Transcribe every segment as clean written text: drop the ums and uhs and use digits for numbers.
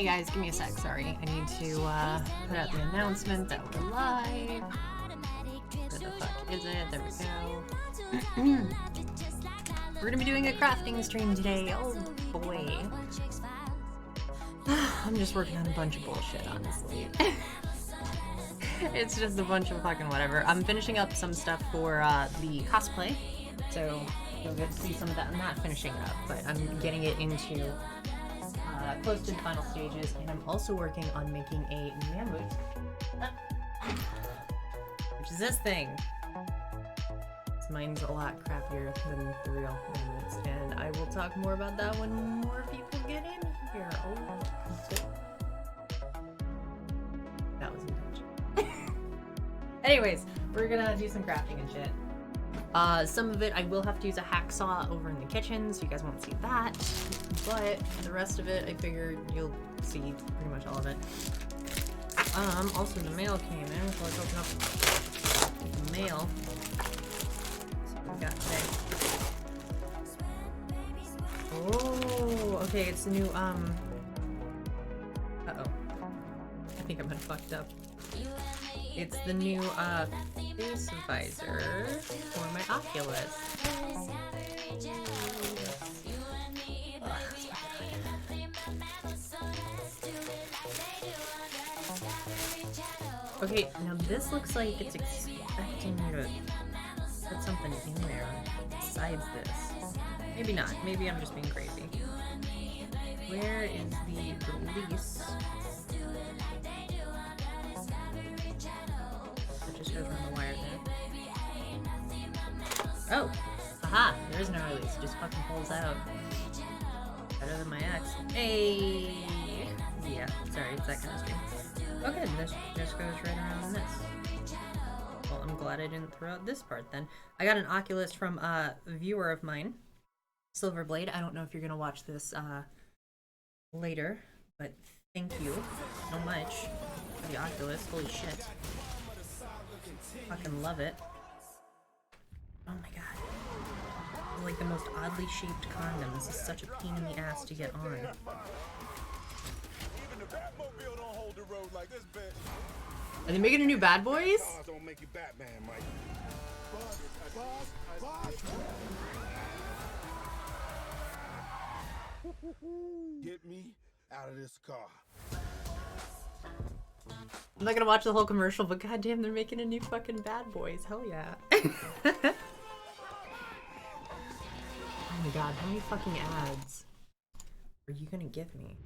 Hey guys, give me a sec, sorry. I need to put out the announcement that we're live. Where the fuck is it? There we go. We're gonna be doing a crafting stream today. Oh boy. I'm just working on a bunch of bullshit, honestly. It's just a bunch of fucking whatever. I'm finishing up some stuff for the cosplay, so you'll get to see some of that. I'm not finishing up, but I'm getting it into close to the final stages, and I'm also working on making a MAMUT, which is this thing. Mine's a lot crappier than the real MAMUTs, and I will talk more about that when more people get in here. Oh, that was intentional. Anyways, we're gonna do some crafting and shit. Some of it I will have to use a hacksaw over in the kitchen, so you guys won't see that. But the rest of it, I figured you'll see pretty much all of it. Also the mail came in, so let's open up the mail. See what we got today. Oh, okay, it's the new, uh-oh. I think I might have fucked up. It's the new, face visor for my Oculus. Okay, now this looks like it's expecting you to put something in there besides this. Maybe not. Maybe I'm just being crazy. Where is the release? It just goes around the wire there. Oh! Aha! There is no release. It just fucking pulls out. Better than my ex. Hey! Yeah, sorry, it's that kind of stream. Okay, this just goes right around this. Well, I'm glad I didn't throw out this part then. I got an Oculus from a viewer of mine, Silverblade. I don't know if you're gonna watch this later, but thank you so much for the Oculus. Holy shit. Fucking love it. Oh my god. Like the most oddly shaped condom. This is such a pain in the ass to get on. Are they making a new Bad Boys? Get me out of this car. I'm not gonna watch the whole commercial, but goddamn, they're making a new fucking Bad Boys. Hell yeah. Oh my god, how many fucking ads are you gonna give me?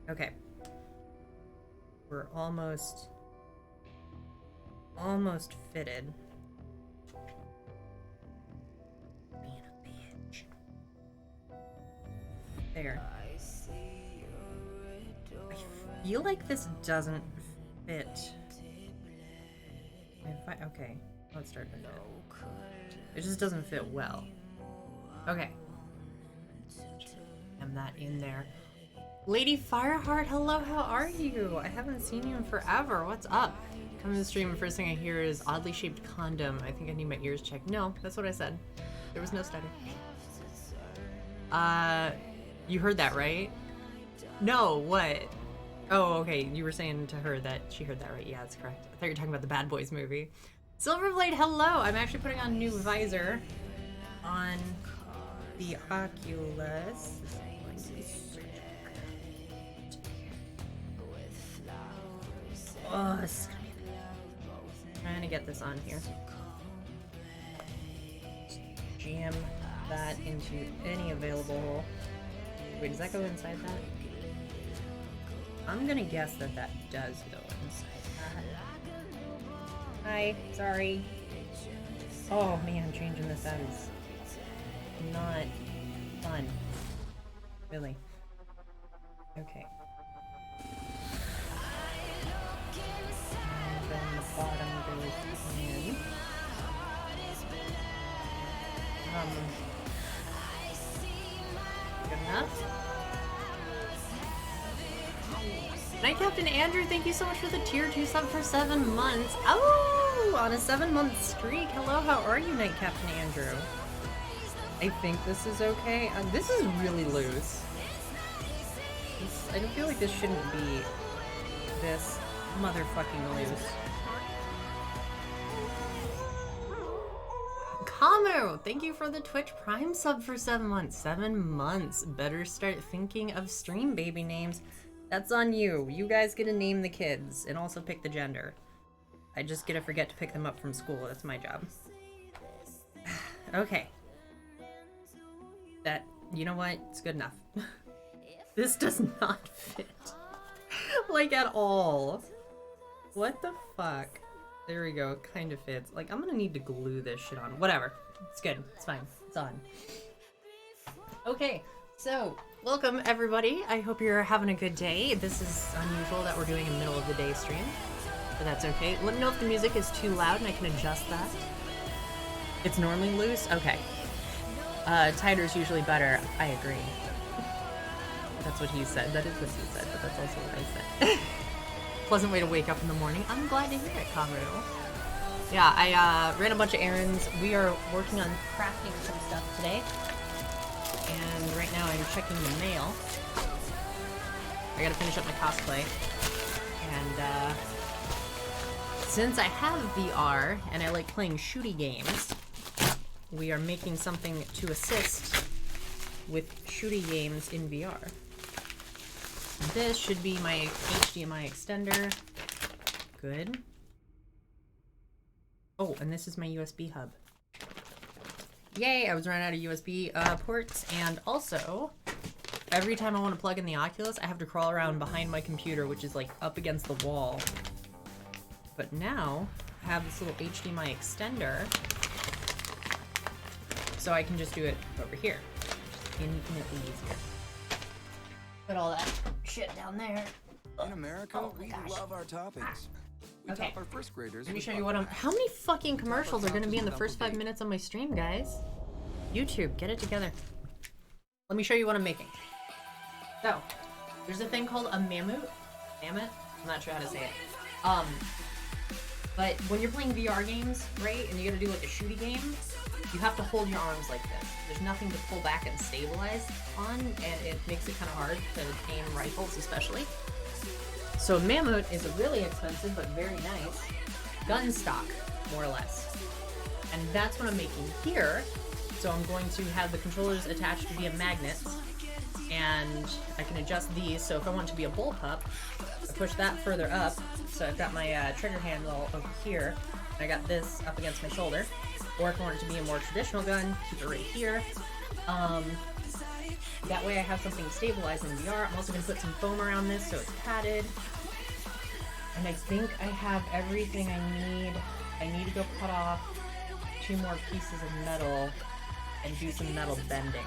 Okay. We're almost fitted. Being a bitch. There. I feel like this doesn't fit. Okay, let's start with it. It just doesn't fit well. Okay. I'm that in there. Lady Fireheart, hello, how are you? I haven't seen you in forever. What's up? Come to the stream and first thing I hear is oddly shaped condom. I think I need my ears checked. No, that's what I said. There was no stutter. You heard that, right? No, what? Oh, okay, you were saying to her that she heard that, right? Yeah, that's correct. I thought you were talking about the Bad Boys movie. Silverblade, hello! I'm actually putting on a new visor on the Oculus. Oh, this is gonna be... trying to get this on here. Jam that into any available hole. Wait, does that go inside that? I'm gonna guess that that does go inside that. Hi, sorry. Oh man, changing this out is not fun. Really. Okay. And then the bottom goes in. Good enough? Night Captain Andrew, thank you so much for the tier 2 sub for 7 months. Oh, on a 7-month streak. Hello, how are you, Night Captain Andrew? I think this is okay. This is really loose. I don't feel like this shouldn't be this motherfucking loose. Kamu, thank you for the Twitch Prime sub for 7 months. 7 months. Better start thinking of stream baby names. That's on you. You guys get to name the kids and also pick the gender. I just get to forget to pick them up from school. That's my job. Okay. That, you know what? It's good enough. This does not fit. Like, at all. What the fuck? There we go. It kind of fits. Like, I'm gonna need to glue this shit on. Whatever. It's good. It's fine. It's on. Okay. So, welcome everybody. I hope you're having a good day. This is unusual that we're doing a middle of the day stream, but that's okay. Let me know if the music is too loud and I can adjust that. It's normally loose? Okay. Tighter's usually better. I agree. That's what he said. That is what he said, but that's also what I said. Pleasant way to wake up in the morning. I'm glad to hear it, Conrado. Yeah, I ran a bunch of errands. We are working on crafting some stuff today. And right now I'm checking the mail. I gotta finish up my cosplay. And since I have VR and I like playing shooty games, we are making something to assist with shooty games in VR. This should be my HDMI extender. Good. Oh, and this is my USB hub. Yay, I was running out of USB ports, and also, every time I want to plug in the Oculus, I have to crawl around behind my computer, which is like up against the wall. But now, I have this little HDMI extender, so I can just do it over here. Infinitely easier. Put all that shit down there. In America, we love our toppings. We Okay. top our first graders. Let me show you what I'm. How many fucking commercials are gonna be in the first 5 minutes of my stream, guys? YouTube, get it together. Let me show you what I'm making. So, there's a thing called a MAMUT. MAMUT? I'm not sure how to say it. But when you're playing VR games, right, and you gotta do like a shooty game, you have to hold your arms like this. There's nothing to pull back and stabilize on, and it makes it kind of hard to aim rifles, especially. So MAMUT is a really expensive but very nice gun stock, more or less. And that's what I'm making here. So I'm going to have the controllers attached via magnets, and I can adjust these. So if I want it to be a bullpup, I push that further up. So I've got my trigger handle over here, and I got this up against my shoulder. Or if I want it to be a more traditional gun, keep it right here. That way I have something stabilized in VR. I'm also going to put some foam around this so it's padded. And I think I have everything I need. I need to go cut off 2 more pieces of metal and do some metal bending.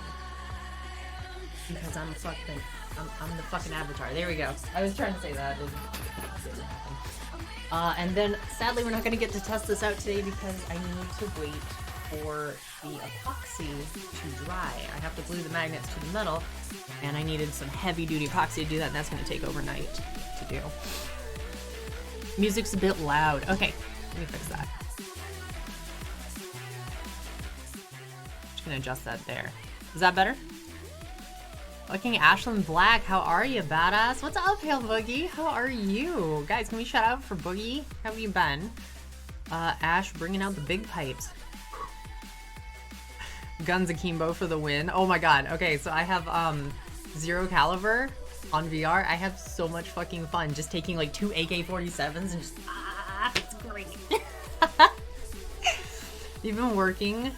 Because I'm the fucking avatar. There we go. I was trying to say that. It didn't happen. And then, sadly, we're not going to get to test this out today because I need to wait for the epoxy to dry. I have to glue the magnets to the metal, and I needed some heavy-duty epoxy to do that, and that's going to take overnight to do. Music's a bit loud. Okay, let me fix that. Just going to adjust that there. Is that better? Fucking Ashlyn Black, how are you, badass? What's up, Hail Boogie? How are you? Guys, can we shout out for Boogie? How have you been? Ash bringing out the big pipes. Guns Akimbo for the win. Oh my god. Okay, so I have Zero Caliber on VR. I have so much fucking fun just taking like 2 AK-47s and just it's great. You've been working,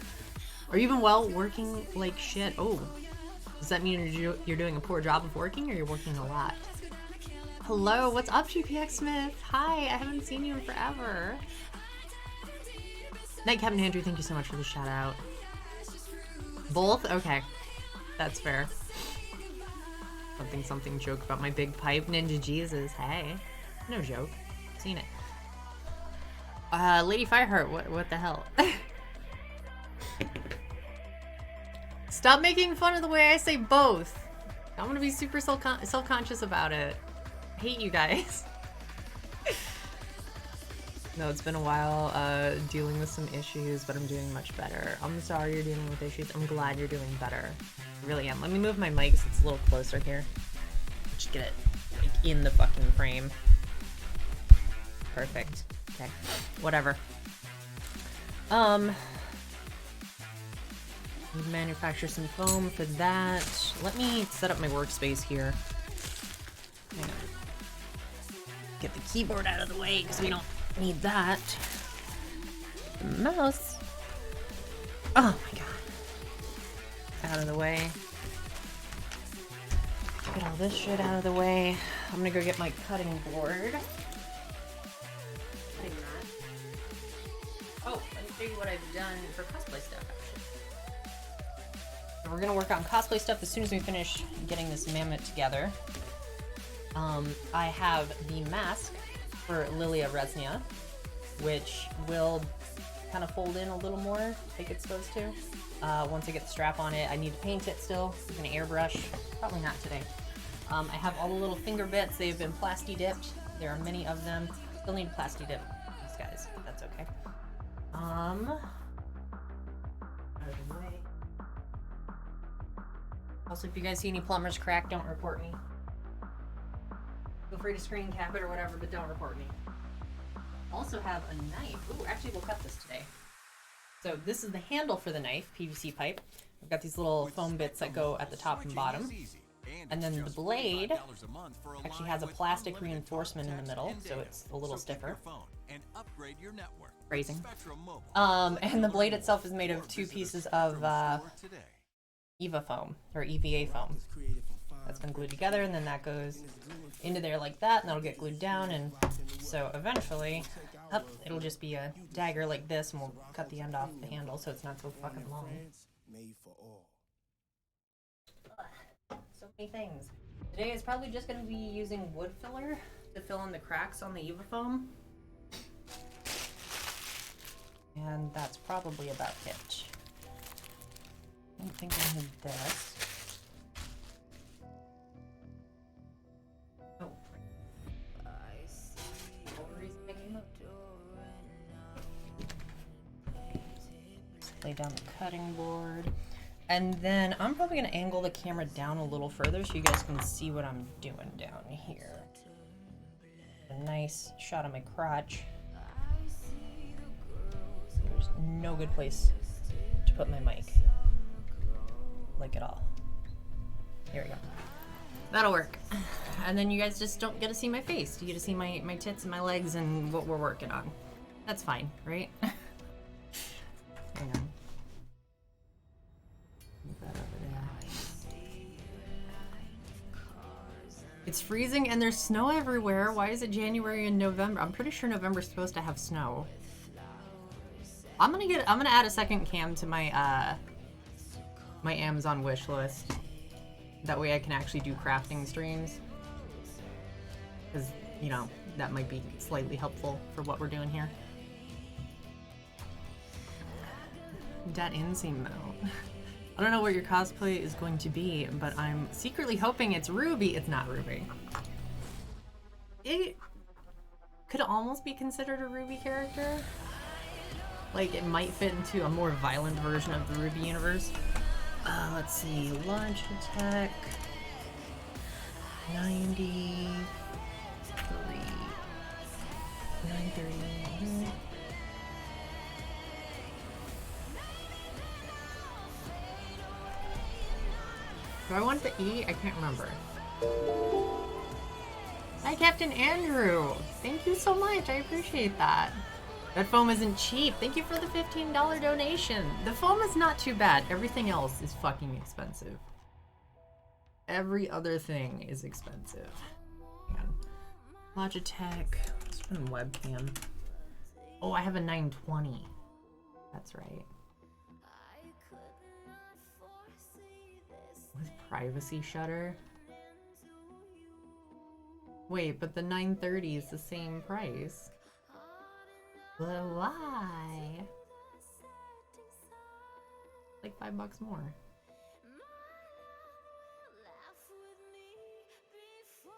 or you've been working like shit. Oh. Does that mean you're doing a poor job of working, or you're working a lot? Hello, what's up, GPX Smith? Hi, I haven't seen you in forever. Night Captain Andrew, thank you so much for the shout out. Both? Okay, that's fair. Something joke about my big pipe. Ninja Jesus, hey. No joke. Seen it. Lady Fireheart, what the hell? Stop making fun of the way I say both. I'm gonna be super self-conscious about it. I hate you guys. No, it's been a while dealing with some issues, but I'm doing much better. I'm sorry you're dealing with issues. I'm glad you're doing better. I really am. Let me move my mic so it's a little closer here. Just get it like in the fucking frame. Perfect. Okay. Whatever. Manufacture some foam for that. Let me set up my workspace here. Hang on. Get the keyboard out of the way because we don't need that. The mouse. Oh my god. Out of the way. Get all this shit out of the way. I'm gonna go get my cutting board. Oh, let me show you what I've done for cosplay stuff, actually. So we're gonna work on cosplay stuff as soon as we finish getting this MAMUT together. I have the mask for Lilia Resnia, which will kind of fold in a little more like it's supposed to. Once I get the strap on it, I need to paint it still. I'm gonna airbrush, probably not today. I have all the little finger bits. They've been plasti dipped. There are many of them. Still need plasti dip these guys, but that's okay. Out of the way. Also, if you guys see any plumbers crack, don't report me. Feel free to screen cap it or whatever, but don't report me. Also have a knife. Ooh, actually we'll cut this today. So this is the handle for the knife, PVC pipe. I've got these little foam bits that go at the top and bottom. And then the blade actually has a plastic reinforcement in the middle, so it's a little stiffer. Phrasing. And the blade itself is made of 2 pieces of EVA foam, or EVA foam. That's been glued together, and then that goes into there like that, and that'll get glued down, and so eventually, it'll just be a dagger like this, and we'll cut the end off the handle so it's not so fucking long. So many things. Today is probably just going to be using wood filler to fill in the cracks on the EVA foam. And that's probably about it. I don't think I need this. Oh. Lay down the cutting board. And then I'm probably going to angle the camera down a little further so you guys can see what I'm doing down here. A nice shot of my crotch. There's no good place to put my mic. Like at all. Here we go. That'll work. And then you guys just don't get to see my face. You get to see my tits and my legs and what we're working on. That's fine, right? Hang on. Move that over there. It's freezing and there's snow everywhere. Why is it January and November? I'm pretty sure November's supposed to have snow. I'm gonna add a second cam to my my Amazon wish list. That way I can actually do crafting streams. Because, you know, that might be slightly helpful for what we're doing here. That inseam though. I don't know what your cosplay is going to be, but I'm secretly hoping it's Ruby. It's not Ruby. It could almost be considered a Ruby character. Like, it might fit into a more violent version of the Ruby universe. Let's see. Launch attack. 93. 930. Do I want the E? I can't remember. Hi, Captain Andrew. Thank you so much. I appreciate that. That foam isn't cheap. Thank you for the $15 donation. The foam is not too bad. Everything else is fucking expensive. Every other thing is expensive. Hang on. Logitech. Let's put in webcam. Oh, I have a 920. That's right. With privacy shutter. Wait, but the 930 is the same price. But why? Like $5 more.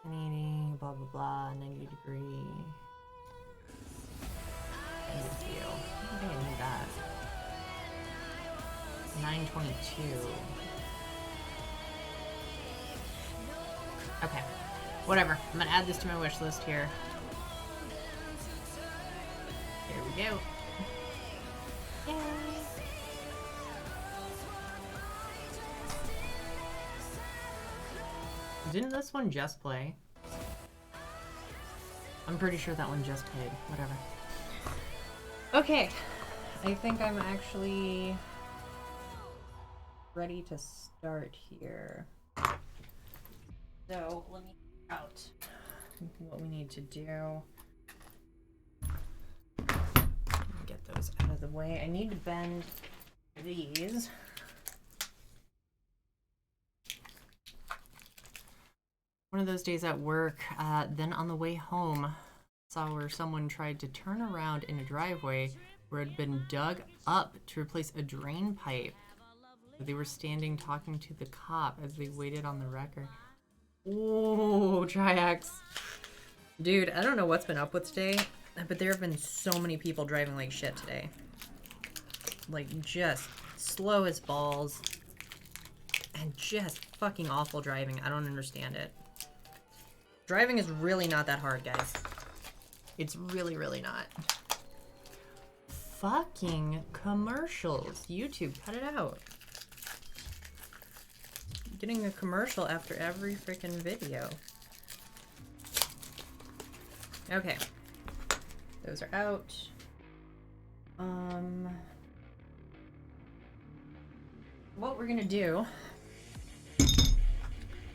180, blah blah blah, 90 degree. view. I don't think I need that. 922. Okay. Whatever. I'm gonna add this to my wish list here. There we go. Yay. Didn't this one just play? I'm pretty sure that one just played. Whatever. Okay. I think I'm actually ready to start here. So let me out what we need to do. Get those out of the way. I need to bend these. One of those days at work, then on the way home, saw where someone tried to turn around in a driveway where it had been dug up to replace a drain pipe. They were standing talking to the cop as they waited on the wrecker. Oh, Triax. Dude, I don't know what's been up with today, but there have been so many people driving like shit today. Like, just slow as balls. And just fucking awful driving. I don't understand it. Driving is really not that hard, guys. It's really, really not. Fucking commercials. YouTube, cut it out. Getting a commercial after every freaking video. Okay. Those are out. What we're gonna do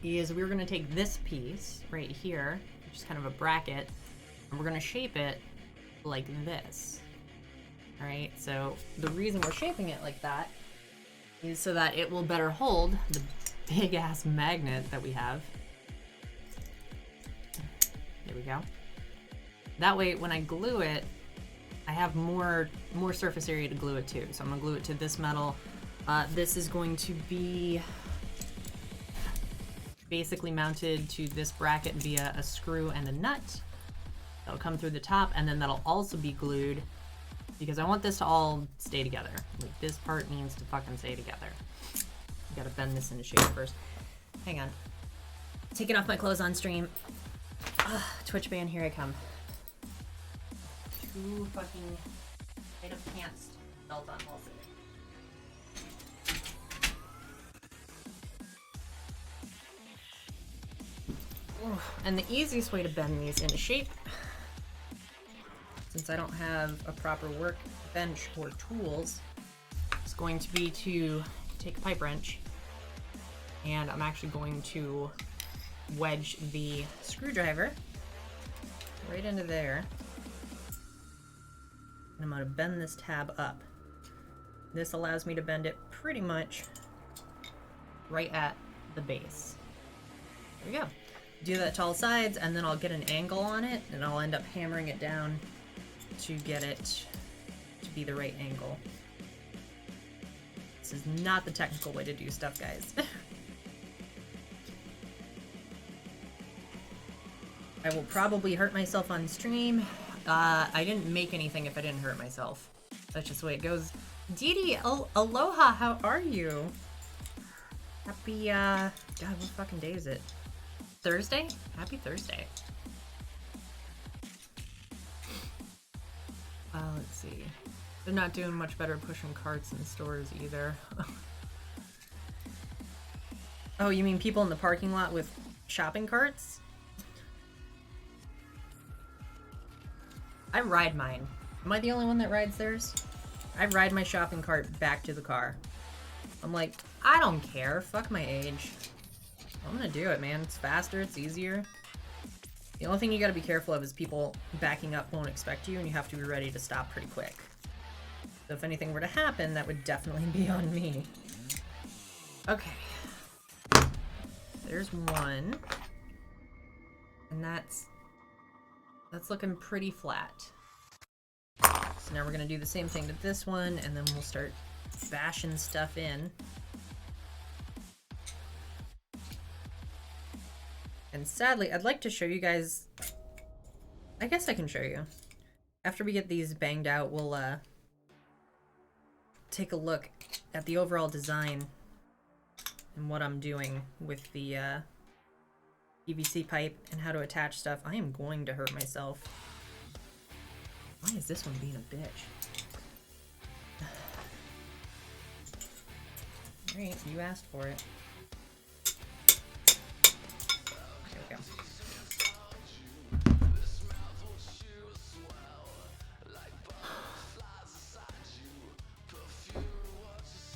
is we're gonna take this piece right here, which is kind of a bracket, and we're gonna shape it like this. All right, so the reason we're shaping it like that is so that it will better hold the big ass magnet that we have. There we go. That way, when I glue it, I have more surface area to glue it to. So I'm gonna glue it to this metal. This is going to be basically mounted to this bracket via a screw and a nut. That'll come through the top, and then that'll also be glued because I want this to all stay together. Like, this part needs to fucking stay together. Gotta bend this into shape first. Hang on. Taking off my clothes on stream. Ugh, Twitch ban, here I come. Two fucking made of pants belt on also. And the easiest way to bend these into shape, since I don't have a proper workbench or tools, is going to be to take a pipe wrench, and I'm actually going to wedge the screwdriver right into there, and I'm going to bend this tab up. This allows me to bend it pretty much right at the base. There we go. Do that to all sides, and then I'll get an angle on it, and I'll end up hammering it down to get it to be the right angle. This is not the technical way to do stuff, guys. I will probably hurt myself on stream. I didn't make anything if I didn't hurt myself. That's just the way it goes. Dee Dee, aloha, how are you? Happy, God, what fucking day is it? Thursday? Happy Thursday. Let's see. They're not doing much better pushing carts in stores either. Oh, you mean people in the parking lot with shopping carts? I ride mine. Am I the only one that rides theirs? I ride my shopping cart back to the car. I'm like, I don't care. Fuck my age. I'm gonna do it, man. It's faster, it's easier. The only thing you gotta be careful of is people backing up won't expect you, and you have to be ready to stop pretty quick. So if anything were to happen, that would definitely be on me. Okay. There's one. And that's looking pretty flat. So now we're gonna do the same thing to this one, and then we'll start bashing stuff in. And sadly, I'd like to show you guys, I guess I can show you. After we get these banged out, we'll take a look at the overall design and what I'm doing with the PVC pipe and how to attach stuff. I am going to hurt myself. Why is this one being a bitch? Alright, you asked for it. There we go.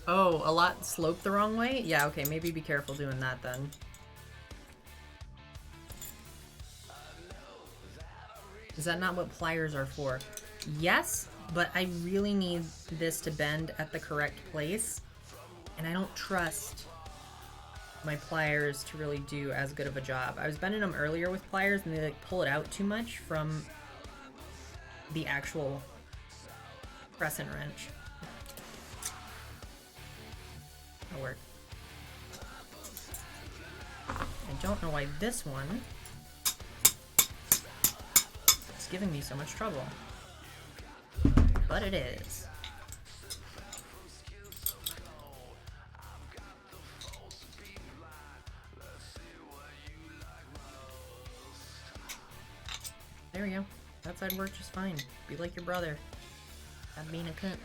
Oh, a lot sloped the wrong way? Yeah, okay, maybe be careful doing that then. Is that not what pliers are for? Yes, but I really need this to bend at the correct place. And I don't trust my pliers to really do as good of a job. I was bending them earlier with pliers and they like pull it out too much from the actual crescent wrench. That'll work. I don't know why this one is giving me so much trouble. But it is. There we go. That side worked just fine. Be like your brother. Stop being a cunt.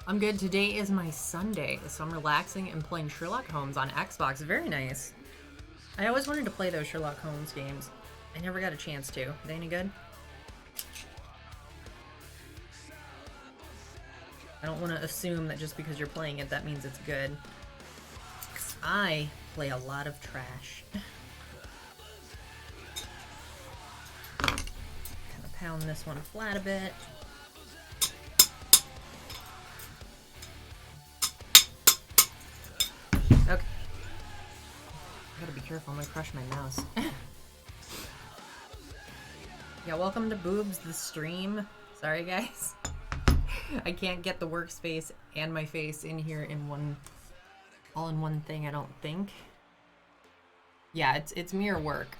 I'm good. Today is my Sunday, so I'm relaxing and playing Sherlock Holmes on Xbox. Very nice. I always wanted to play those Sherlock Holmes games. I never got a chance to. Are they any good? I don't want to assume that just because you're playing it, that means it's good. 'Cause I play a lot of trash. Kind of pound this one flat a bit. Okay. I gotta be careful, I'm gonna crush my mouse. Yeah, welcome to Boobs, the stream. Sorry, guys. I can't get the workspace and my face in here in one, all in one thing, I don't think. Yeah, it's mirror work.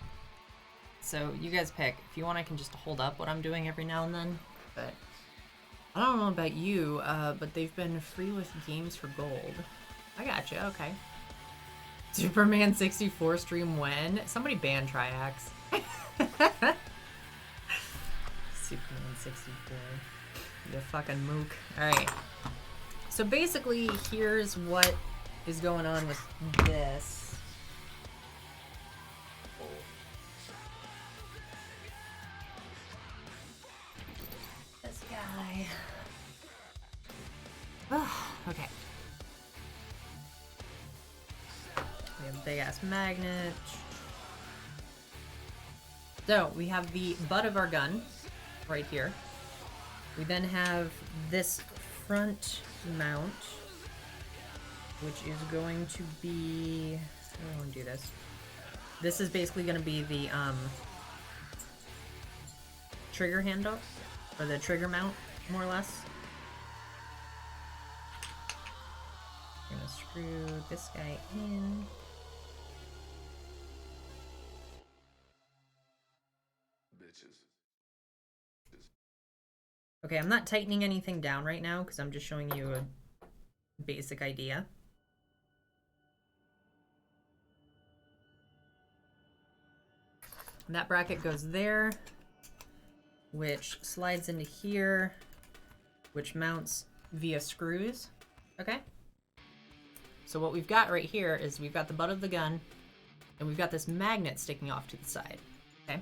So you guys pick. If you want, I can just hold up what I'm doing every now and then. But I don't know about you, but they've been free with games for gold. I gotcha, okay. Superman 64 stream when? Somebody ban Triax. Superman 64. You fucking mook. Alright. So basically, here's what is going on with this. This guy. Okay. We have a big ass magnet. So, we have the butt of our gun right here. We then have this front mount, which is going to be, I don't want to do this. This is basically going to be the trigger handle, or the trigger mount, more or less. I'm going to screw this guy in. Okay, I'm not tightening anything down right now because I'm just showing you a basic idea. And that bracket goes there, which slides into here, which mounts via screws. Okay? So what we've got right here is we've got the butt of the gun, and we've got this magnet sticking off to the side. Okay?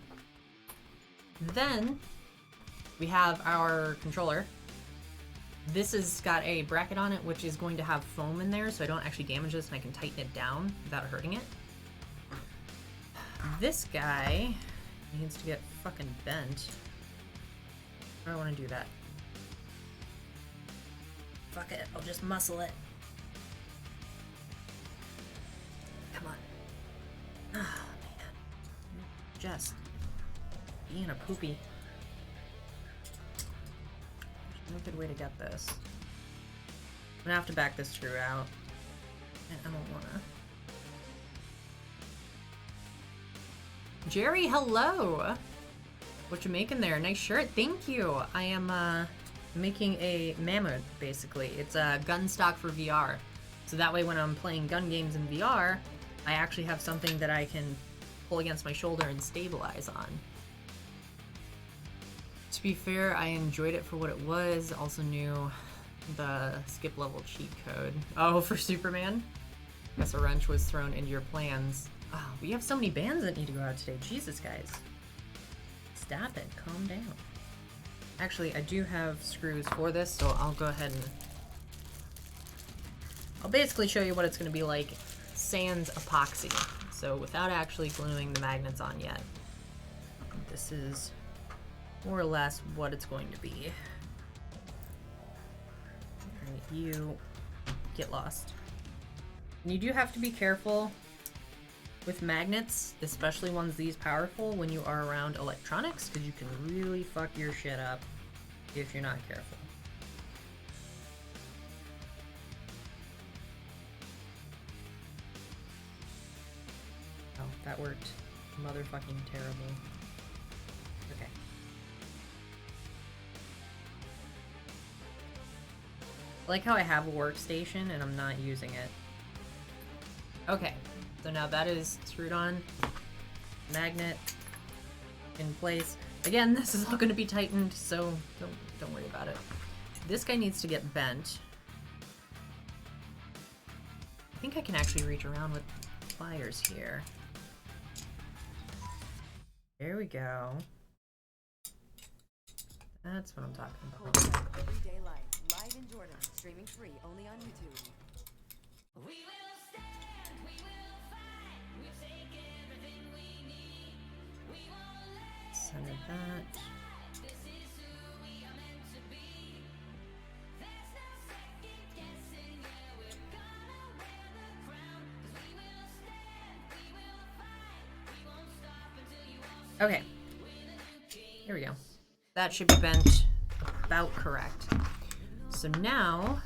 Then we have our controller. This has got a bracket on it, which is going to have foam in there, so I don't actually damage this and I can tighten it down without hurting it. This guy needs to get fucking bent. I don't want to do that. Fuck it, I'll just muscle it. Come on. Oh, man. Just being a poopy. No good way to get this. I'm gonna have to back this screw out. And I don't wanna. Jerry, hello! What you making there? Nice shirt. Thank you. I am making a MAMUT, basically. It's a gun stock for VR. So that way when I'm playing gun games in VR, I actually have something that I can pull against my shoulder and stabilize on. To be fair, I enjoyed it for what it was. Also knew the skip level cheat code. Oh, for Superman? Guess a wrench was thrown into your plans. Oh, we have so many bands that need to go out today. Jesus, guys. Stop it. Calm down. Actually, I do have screws for this, so I'll go ahead and... I'll basically show you what it's going to be like sans epoxy. So without actually gluing the magnets on yet. This is more or less what it's going to be. And you get lost. And you do have to be careful with magnets, especially ones these powerful, when you are around electronics, because you can really fuck your shit up if you're not careful. Oh, that worked motherfucking terribly. Okay. I like how I have a workstation and I'm not using it. Okay, so now that is screwed on, magnet in place. Again, this is all going to be tightened, so don't worry about it. This guy needs to get bent. I think I can actually reach around with pliers here. There we go. That's what I'm talking about. Everyday life, live in Jordan, streaming free only on YouTube. We will stand, we will fight, we'll take everything we need. We won't let Center that. this is who we are meant to be. There's no second guessing, yeah, we're gonna wear the crown. 'Cause we will stand, we will fight, we won't stop until you all Okay. Here we go. That should be bent about correct. So now,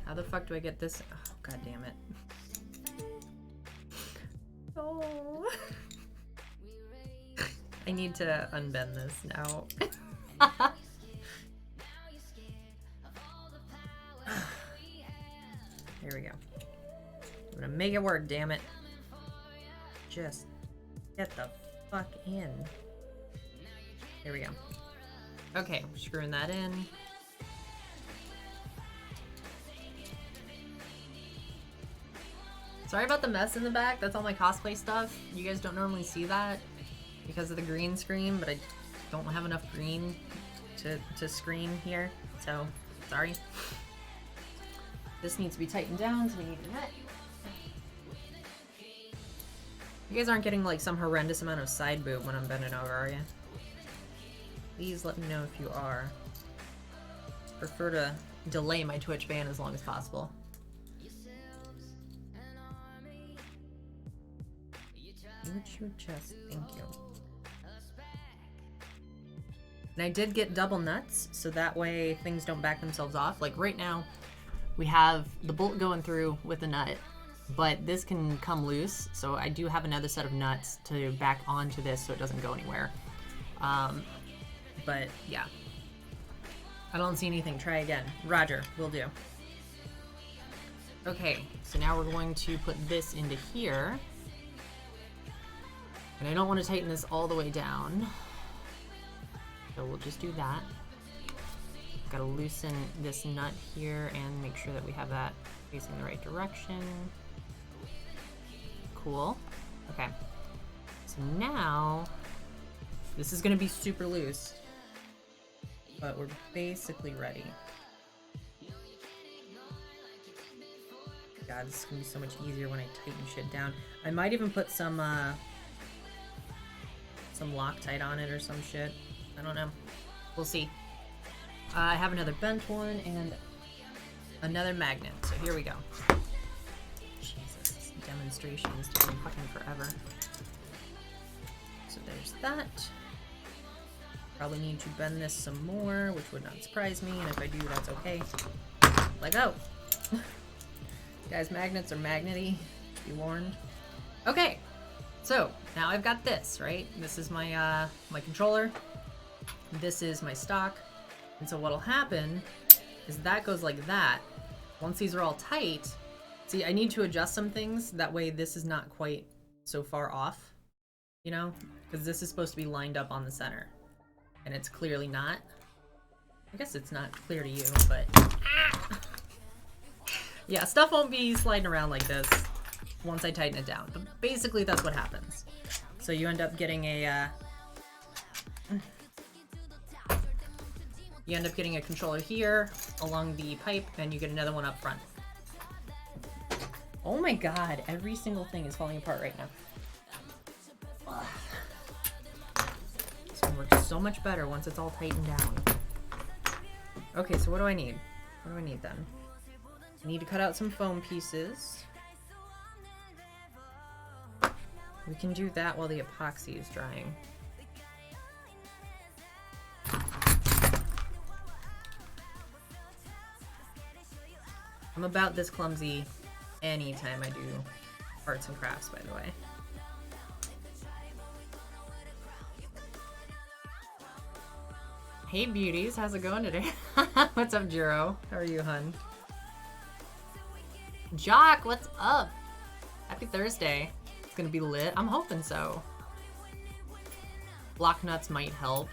how the fuck do I get this? Oh, god damn it. Oh. I need to unbend this now. Here we go. I'm gonna make it work, damn it. Just get the fuck in. There we go. Okay, screwing that in. Sorry about the mess in the back. That's all my cosplay stuff. You guys don't normally see that because of the green screen, but I don't have enough green to screen here, so sorry. This needs to be tightened down, so we need a net. You guys aren't getting like some horrendous amount of side boob when I'm bending over, are you? Please let me know if you are. Prefer to delay my Twitch ban as long as possible. Huge your chest, thank you. And I did get double nuts, so that way things don't back themselves off. Like right now, we have the bolt going through with the nut, but this can come loose, so I do have another set of nuts to back onto this so it doesn't go anywhere. But yeah, I don't see anything. Try again. Roger, will do. Okay, so now we're going to put this into here. And I don't want to tighten this all the way down. So we'll just do that. Gotta loosen this nut here and make sure that we have that facing the right direction. Cool. Okay. So now, this is gonna be super loose, but we're basically ready. God, this is gonna be so much easier when I tighten shit down. I might even put some Loctite on it or some shit. I don't know. We'll see. I have another bent one and another magnet. So here we go. Jesus, this demonstration is taking fucking forever. So there's that. Probably need to bend this some more, which would not surprise me, and if I do, that's okay. Let go. Guys, magnets are magnety. Be warned. Okay. So now I've got this, right? This is my my controller. This is my stock. And so what'll happen is that goes like that. Once these are all tight, see, I need to adjust some things. That way this is not quite so far off, you know? Because this is supposed to be lined up on the center. And it's clearly not. I guess it's not clear to you, but... yeah, stuff won't be sliding around like this once I tighten it down. But basically that's what happens. So you end up getting a... you end up getting a controller here along the pipe, and you get another one up front. Oh my god, every single thing is falling apart right now. It's gonna work so much better once it's all tightened down. Okay, so what do I need? What do I need then? I need to cut out some foam pieces. We can do that while the epoxy is drying. I'm about this clumsy anytime I do arts and crafts, by the way. Hey beauties, how's it going today? What's up, Jiro? How are you, hun? Jock, what's up? Happy Thursday. It's gonna be lit. I'm hoping so. Lock nuts might help.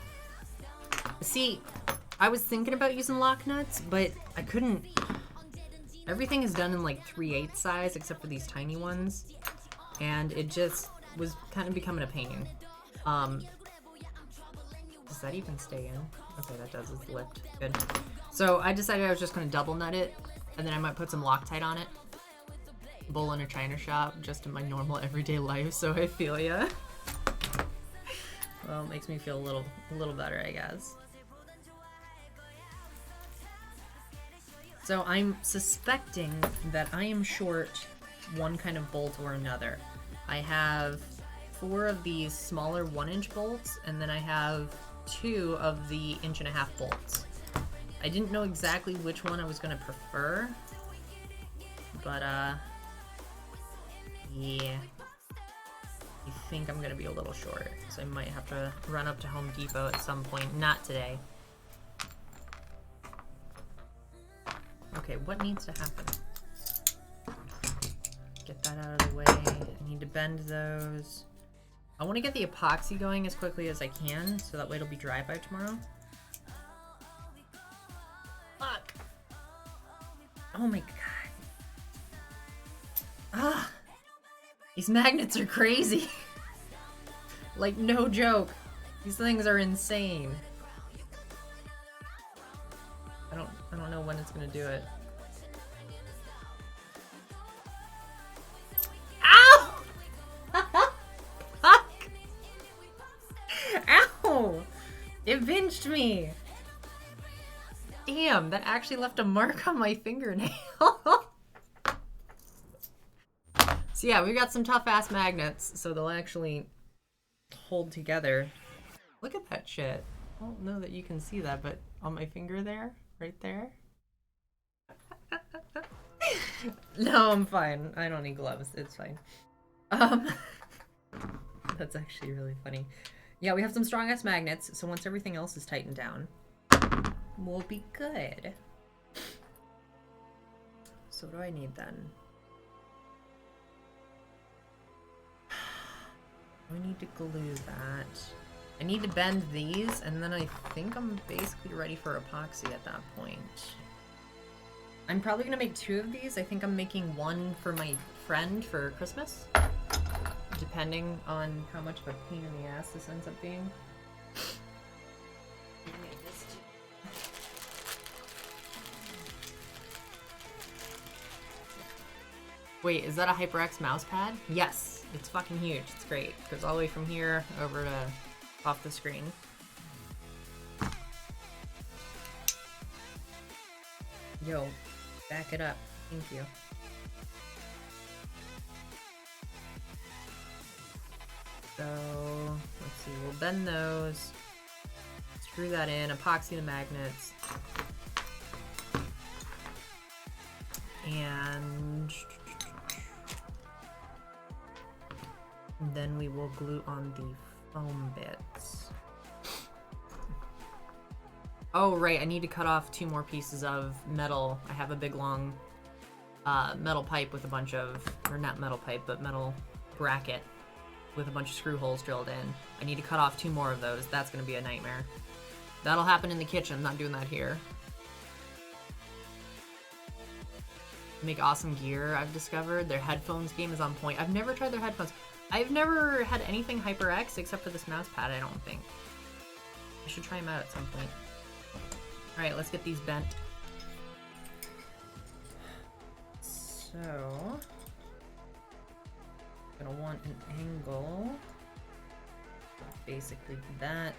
See, I was thinking about using lock nuts, but I couldn't. Everything is done in like 3/8 size except for these tiny ones, and it just was kind of becoming a pain. Does that even stay in? Okay, that does. It's lipped. Good. So I decided I was just going to double nut it, and then I might put some Loctite on it. Bowl in a china shop, just in my normal everyday life, so I feel ya. Well, it makes me feel a little better, I guess. So I'm suspecting that I am short one kind of bolt or another. I have 4 of these smaller 1-inch bolts, and then I have 2 of the 1.5-inch bolts. I didn't know exactly which one I was gonna prefer, but yeah. I think I'm gonna be a little short, so I might have to run up to Home Depot at some point. Not today. Okay, what needs to happen? Get that out of the way. I need to bend those. I want to get the epoxy going as quickly as I can, so that way it'll be dry by tomorrow. Fuck! Oh my god. Ah! These magnets are crazy! Like, no joke. These things are insane. I don't know when it's gonna do it. Ow! Fuck! Ow! It pinched me! Damn, that actually left a mark on my fingernail. So yeah, we got some tough ass magnets, so they'll actually hold together. Look at that shit. I don't know that you can see that, but on my finger there, right there. No, I'm fine. I don't need gloves. It's fine. That's actually really funny. Yeah, we have some strong ass magnets, so once everything else is tightened down, we'll be good. So what do I need then? I need to glue that. I need to bend these, and then I think I'm basically ready for epoxy at that point. I'm probably gonna make 2 of these. I think I'm making 1 for my friend for Christmas, depending on how much of a pain in the ass this ends up being. Wait, is that a HyperX mouse pad? Yes, it's fucking huge. It's great. It goes all the way from here over to off the screen. Yo, back it up. Thank you. So, let's see. We'll bend those. Screw that in. Epoxy the magnets. And And then we will glue on the foam bits. Oh, right, I need to cut off 2 more pieces of metal. I have a big long metal pipe with a bunch of, or not metal pipe, but metal bracket with a bunch of screw holes drilled in. I need to cut off 2 more of those. That's gonna be a nightmare. That'll happen in the kitchen, I'm not doing that here. Make awesome gear, I've discovered. Their headphones game is on point. I've never tried their headphones. I've never had anything HyperX except for this mouse pad, I don't think. I should try them out at some point. Alright, let's get these bent. So... gonna want an angle. Basically that.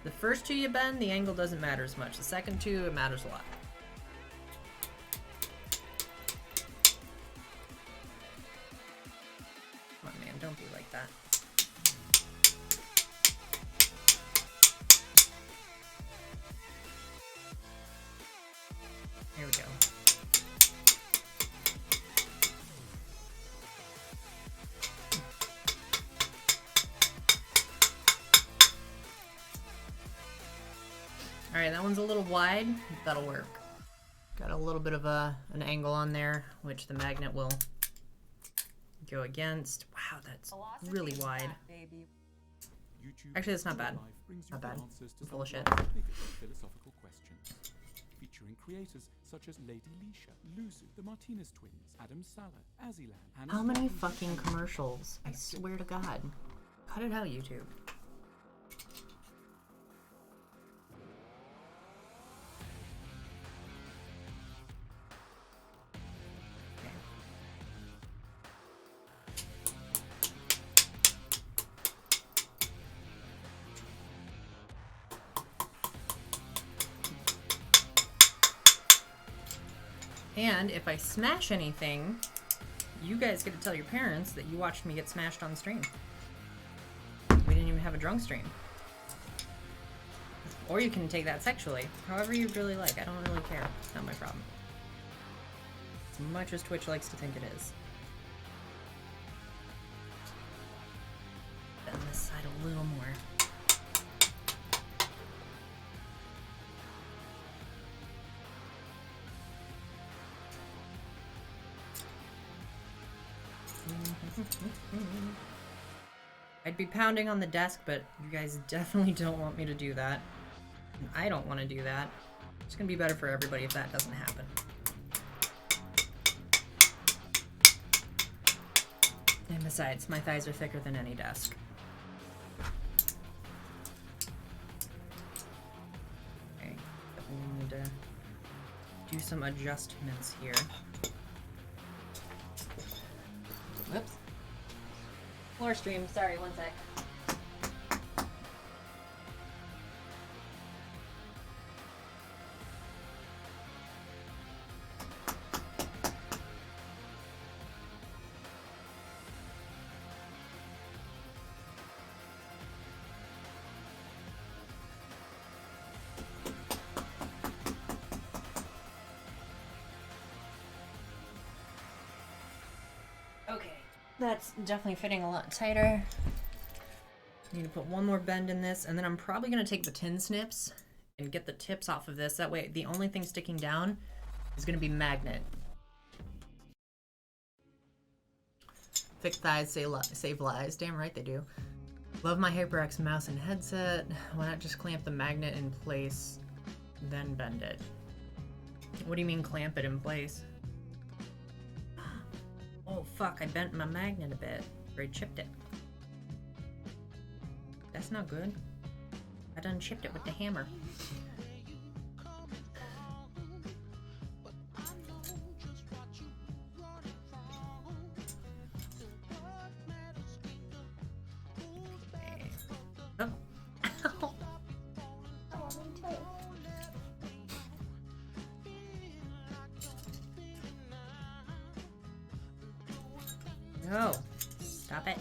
The first 2 you bend, the angle doesn't matter as much. The second 2, it matters a lot. Come on, man, don't be like that. Here we go. Alright, that one's a little wide. That'll work. Got a little bit of an angle on there, which the magnet will go against. Wow, that's really wide. Actually, that's not bad. Not bad. I'm full of shit. Philosophical questions. Featuring creators such as Lady Leisha, Luzu, the Martinez twins, Adam Sala, Azilan, How many fucking commercials? I swear to God. Cut it out, YouTube. And if I smash anything, you guys get to tell your parents that you watched me get smashed on the stream. We didn't even have a drunk stream. Or you can take that sexually. However you really like. I don't really care. It's not my problem. As much as Twitch likes to think it is. Bend this side a little more. I'd be pounding on the desk, but you guys definitely don't want me to do that. And I don't want to do that. It's gonna be better for everybody if that doesn't happen. And besides, my thighs are thicker than any desk. Okay, we need to do some adjustments here. Whoops. Floor stream, sorry, one sec. Okay. That's definitely fitting a lot tighter. Need to put one more bend in this, and then I'm probably going to take the tin snips and get the tips off of this. That way, the only thing sticking down is going to be magnet. Thick thighs save lives. Damn right they do. Love my HyperX mouse and headset. Why not just clamp the magnet in place, then bend it? What do you mean clamp it in place? Oh fuck, I bent my magnet a bit. Or I chipped it. That's not good. I done chipped it with the hammer. Okay. Oh. Ow. No. Stop it.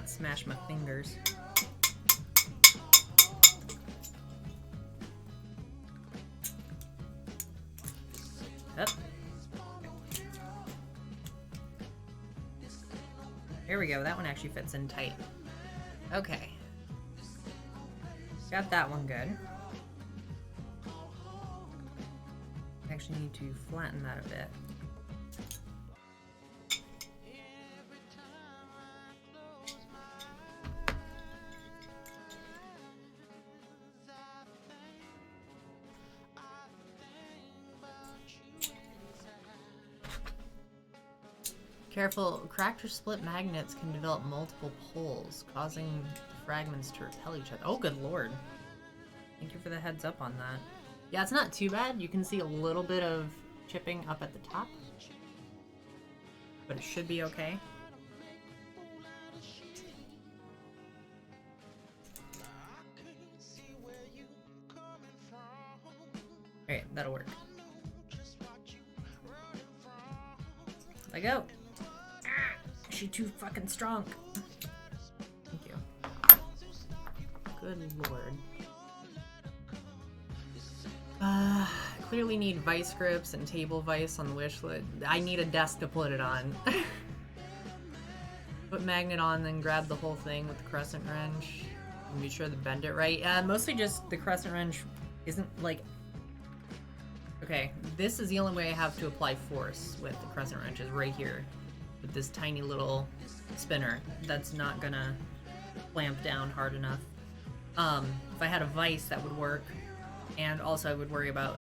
not smash my fingers. Up. There we go. That one actually fits in tight. Okay. Got that one good. Actually need to flatten that a bit. Careful, cracked or split magnets can develop multiple poles, causing the fragments to repel each other. Oh, good lord. Thank you for the heads up on that. Yeah, it's not too bad. You can see a little bit of chipping up at the top, but it should be okay. Alright, that'll work. Let go. She too fucking strong. Thank you. Good lord. Clearly need vice grips and table vice on the wish list. I need a desk to put it on. Put magnet on, then grab the whole thing with the crescent wrench. And be sure to bend it right. Mostly just the crescent wrench isn't like... Okay, this is the only way I have to apply force with the crescent wrench is right here. With this tiny little spinner. That's not gonna clamp down hard enough. If I had a vise, that would work. And also I would worry about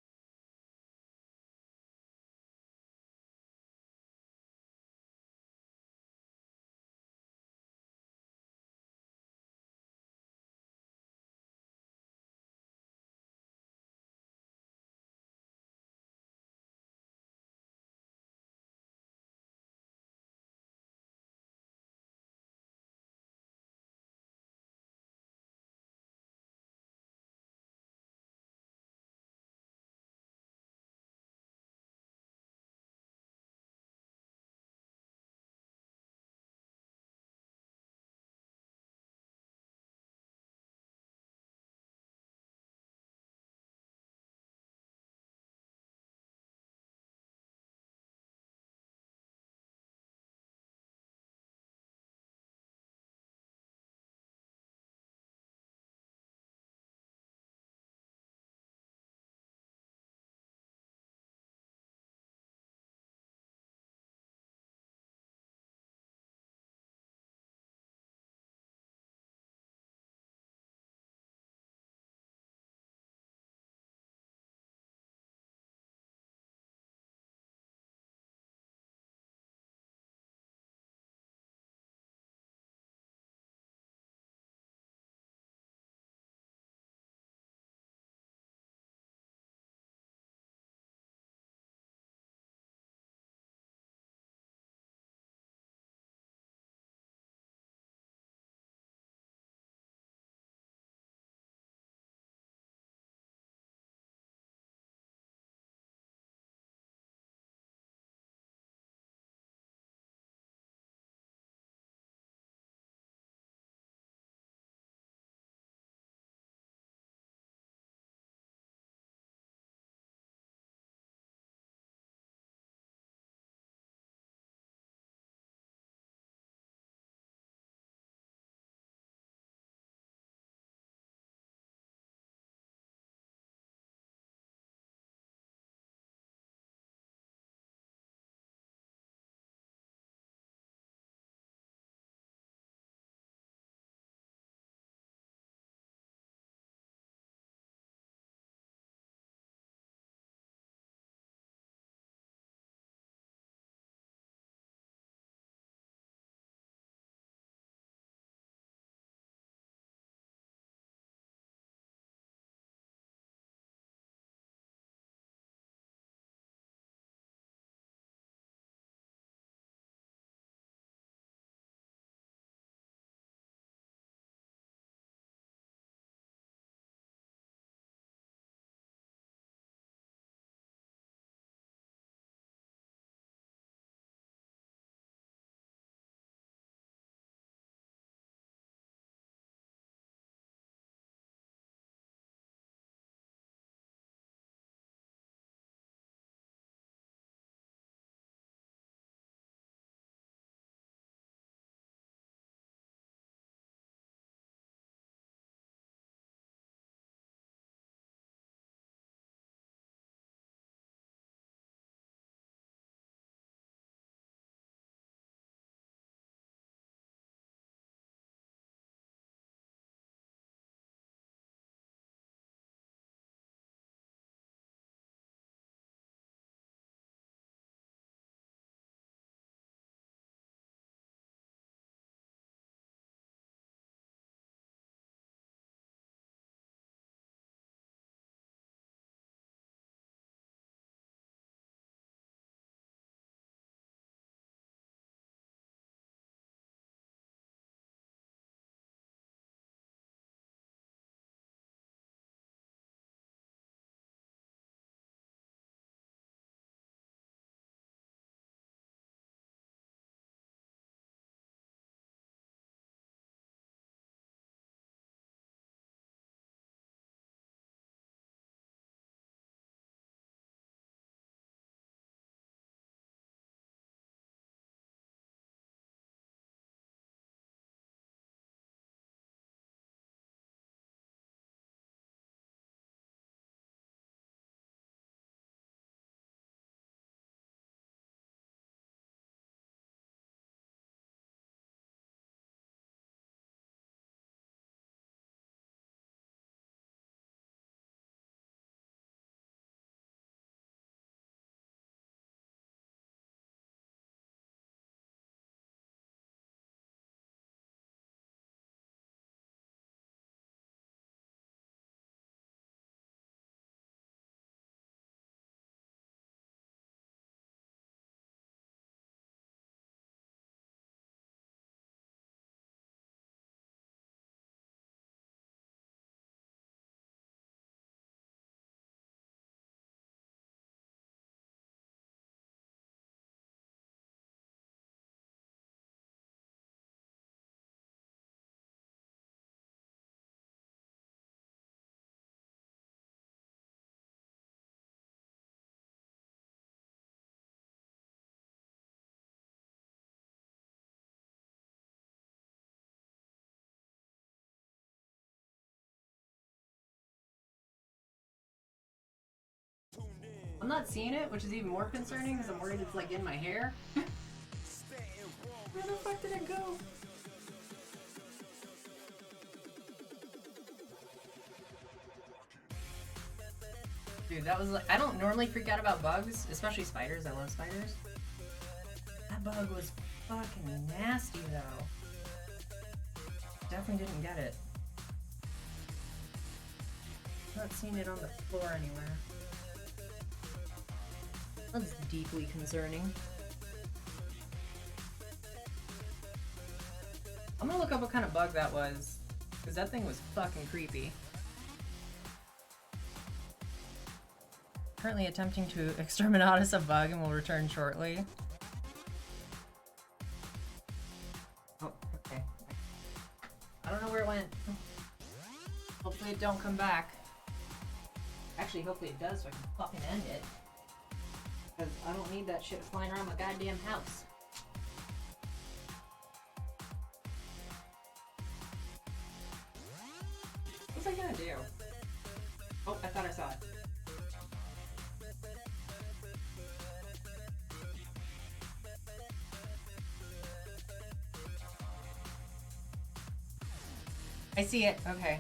I'm not seeing it, which is even more concerning because I'm worried it's like in my hair. Where the fuck did it go? Dude, that was like, I don't normally freak out about bugs, especially spiders. I love spiders. That bug was fucking nasty though. Definitely didn't get it. Not seeing it on the floor anywhere. That's deeply concerning. I'm gonna look up what kind of bug that was, because that thing was fucking creepy. Currently attempting to exterminatus a bug and will return shortly. Oh, okay. I don't know where it went. Hopefully it don't come back. Actually, hopefully it does so I can fucking end it. Because I don't need that shit flying around my goddamn house. What's I gonna do? Oh, I thought I saw it. I see it. Okay.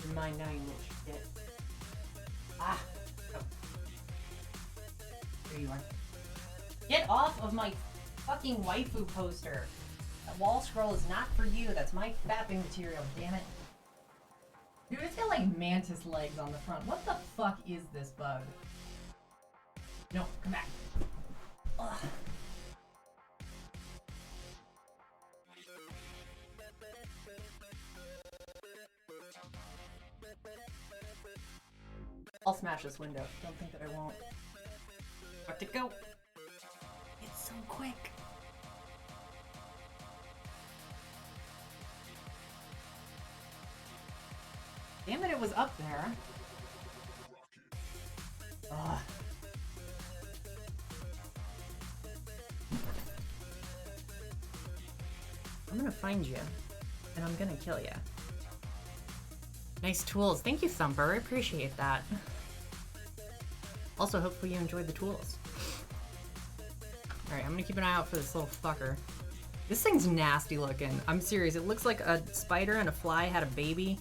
You're mine now, you little shit. Ah. Oh. There you are. Get off of my fucking waifu poster. That wall scroll is not for you. That's my fapping material. Damn it. Dude, it's got like mantis legs on the front. What the fuck is this bug? No, come back. Ugh. I'll smash this window. Don't think that I won't. Let it go. It's so quick. Damn it, it was up there. Ugh. I'm gonna find you, and I'm gonna kill you. Nice tools. Thank you, Thumper. I appreciate that. Also, hopefully you enjoyed the tools. Alright, I'm gonna keep an eye out for this little fucker. This thing's nasty looking. I'm serious. It looks like a spider and a fly had a baby.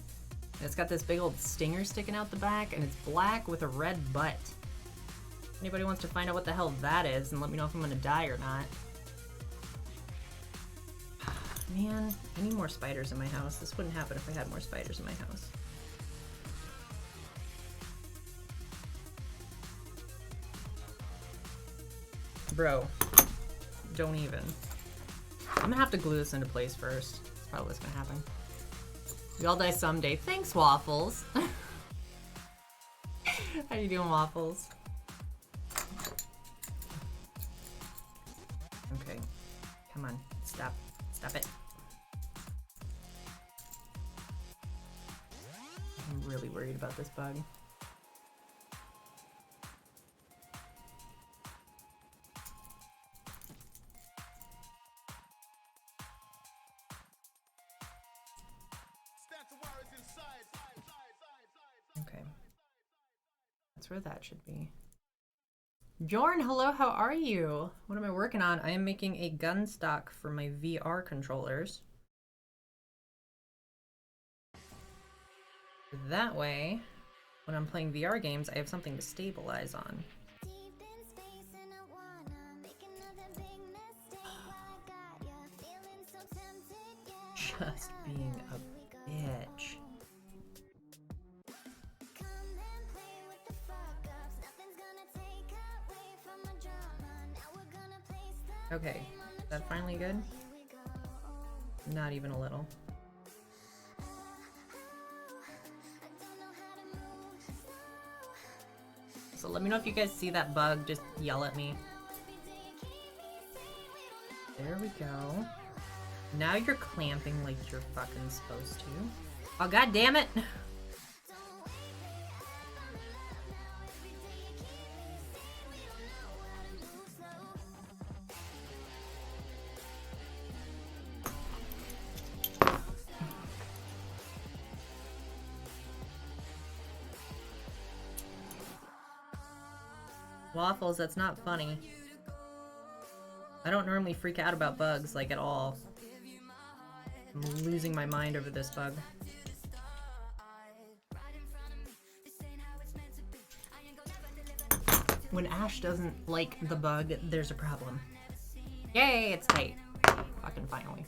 And it's got this big old stinger sticking out the back, and it's black with a red butt. Anybody wants to find out what the hell that is and let me know if I'm gonna die or not. Man, I need more spiders in my house. This wouldn't happen if I had more spiders in my house. Bro, don't even. I'm gonna have to glue this into place first. That's probably what's gonna happen. We all die someday. Thanks, Waffles. How you doing, Waffles? Okay, come on, stop it. I'm really worried about this bug. Okay. That's where that should be. Bjorn, hello, how are you? What am I working on? I am making a gun stock for my VR controllers. That way, when I'm playing VR games, I have something to stabilize on. Just being a bitch. Okay, is that finally good? Not even a little. So let me know if you guys see that bug, just yell at me. There we go. Now you're clamping like you're fucking supposed to. Oh, god damn it! Waffles, that's not funny. I don't normally freak out about bugs, like, at all. I'm losing my mind over this bug. When Ash doesn't like the bug, there's a problem. Yay, it's tight. Fucking finally.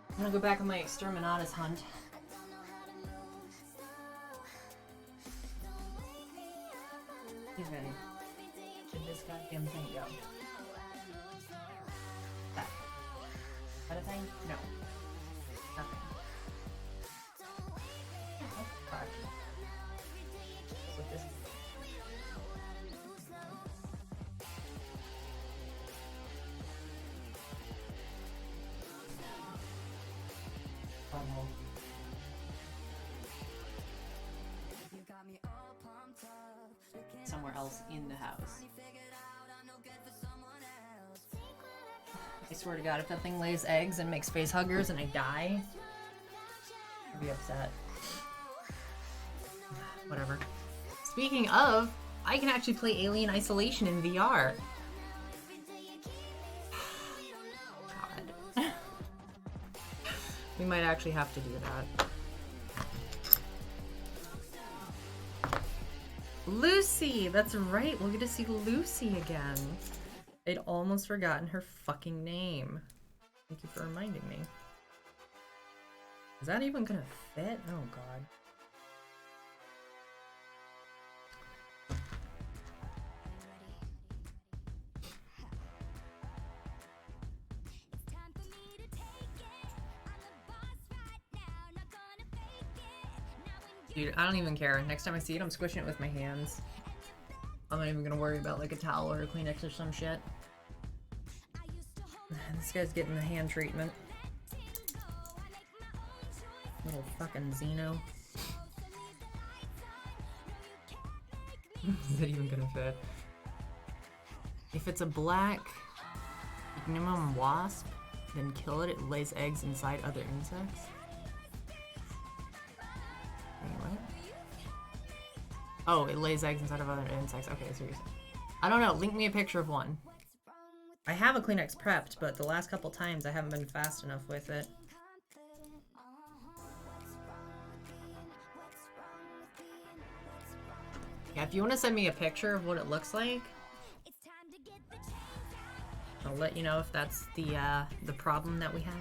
I'm gonna go back on my Exterminatus hunt. Even did this goddamn thing go? That. That a thing? No. Nothing. Oh, fuck. With this. Oh. Somewhere else in the house. I swear to God, if that thing lays eggs and makes face huggers and I die, I'll be upset. Whatever. Speaking of, I can actually play Alien Isolation in VR. God. We might actually have to do that. Lucy! That's right, we'll get to see Lucy again. I'd almost forgotten her fucking name. Thank you for reminding me. Is that even gonna fit? Oh god. Dude, I don't even care. Next time I see it, I'm squishing it with my hands. I'm not even gonna worry about like a towel or a Kleenex or some shit. This guy's getting the hand treatment. Little fucking Xeno. Is it even gonna fit? If it's a black Ignimum wasp, then kill it. It lays eggs inside other insects. What? Oh, it lays eggs inside of other insects. Okay, seriously. I don't know. Link me a picture of one. I have a Kleenex prepped, but the last couple times I haven't been fast enough with it. Yeah, if you want to send me a picture of what it looks like, I'll let you know if that's the problem that we have.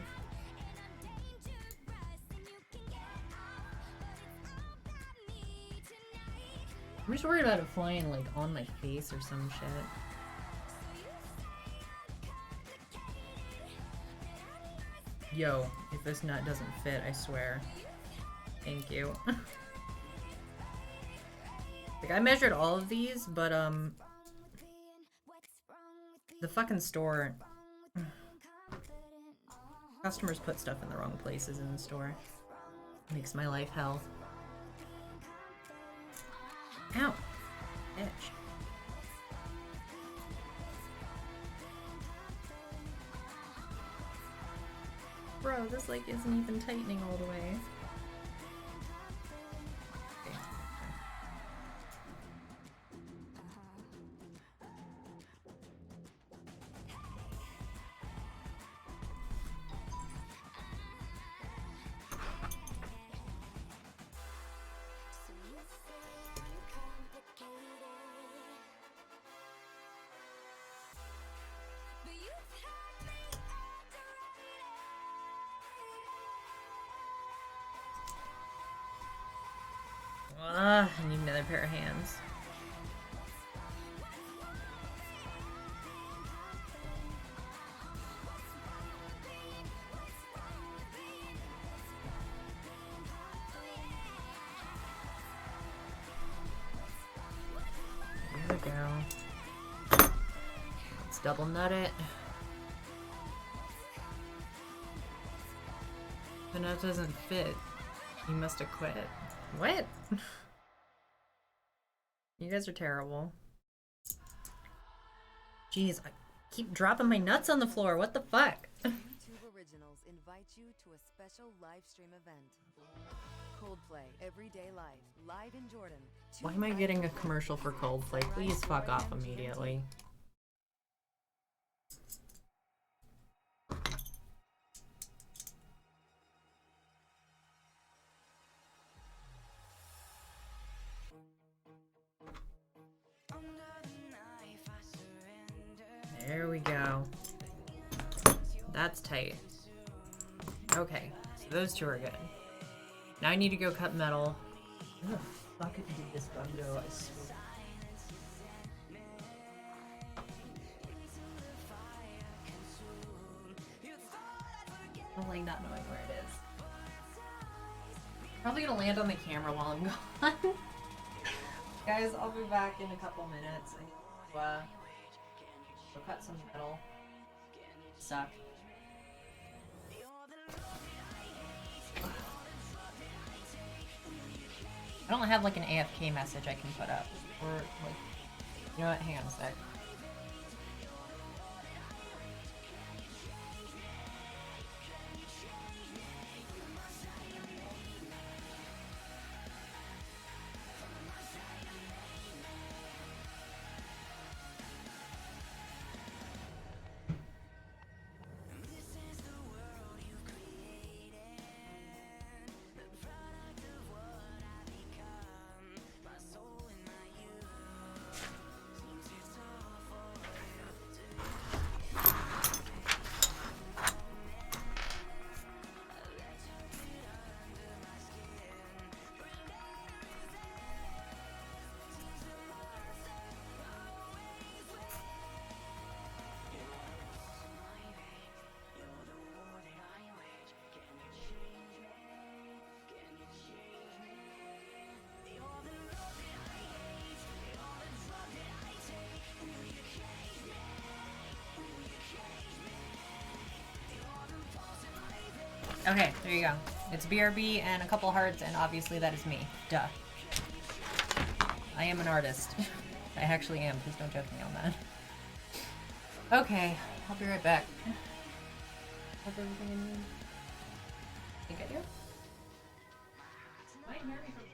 I'm just worried about it flying like on my face or some shit. Yo, if this nut doesn't fit, I swear. Thank you. Like, I measured all of these, but the fucking store, customers put stuff in the wrong places in the store. Makes my life hell. Ow! Bitch. Bro, this like isn't even tightening all the way. Okay. I need another pair of hands. There we go. Let's double nut it. The nut doesn't fit. You must have quit. What? You guys are terrible. Jeez, I keep dropping my nuts on the floor. What the fuck? YouTube Originals invite you to a special live stream event. Coldplay, Everyday Life, live in Jordan, Why am I getting a commercial for Coldplay? Please fuck off immediately. There we go. That's tight. Okay, so those two are good. Now I need to go cut metal. Where the fuck did this bug go? I swear. I'm like not knowing where it is. Probably gonna land on the camera while I'm gone. Guys, I'll be back in a couple minutes. I need to go cut some metal. Suck. I don't have like an AFK message I can put up. Or like, you know what? Hang on a sec. Okay, there you go. It's BRB and a couple hearts, and obviously that is me. Duh. I am an artist. I actually am. Please don't judge me on that. Okay, I'll be right back. Have everything in me? Think I do? Might hear me from...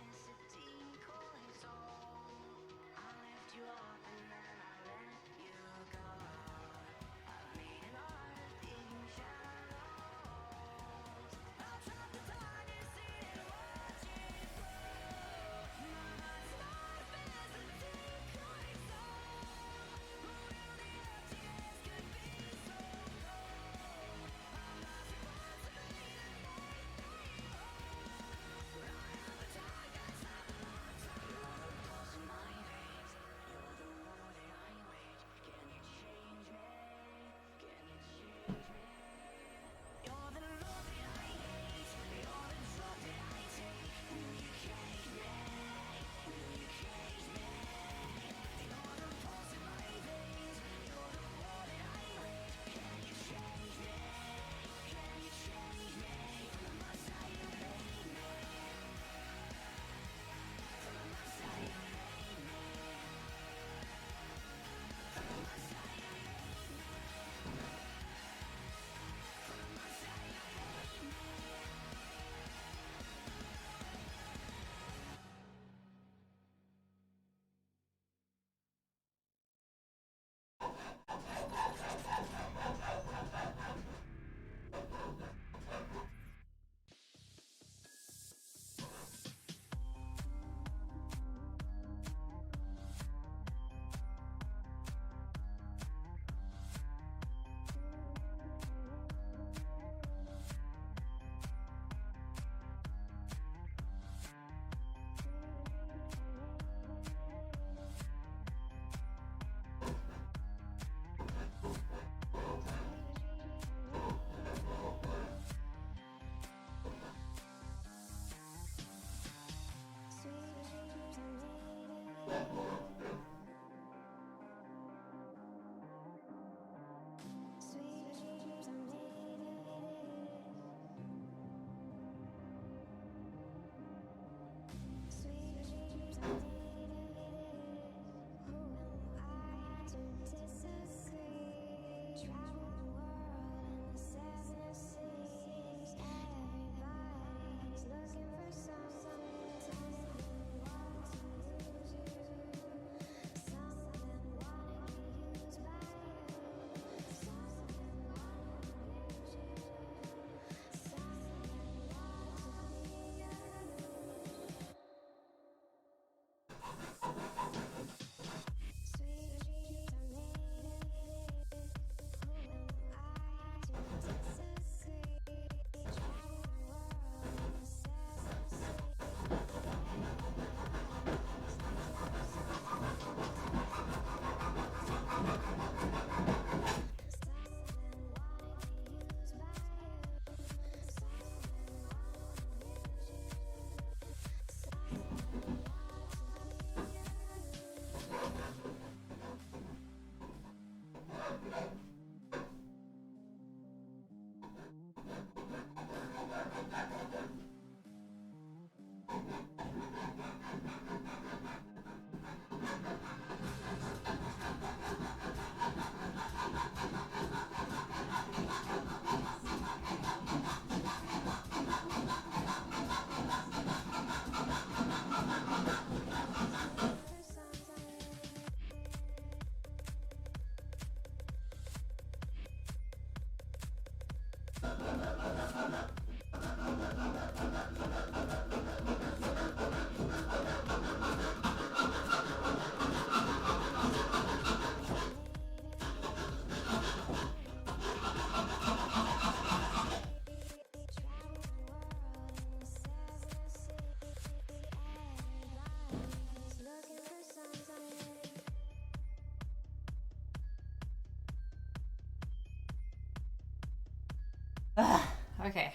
Ugh, okay.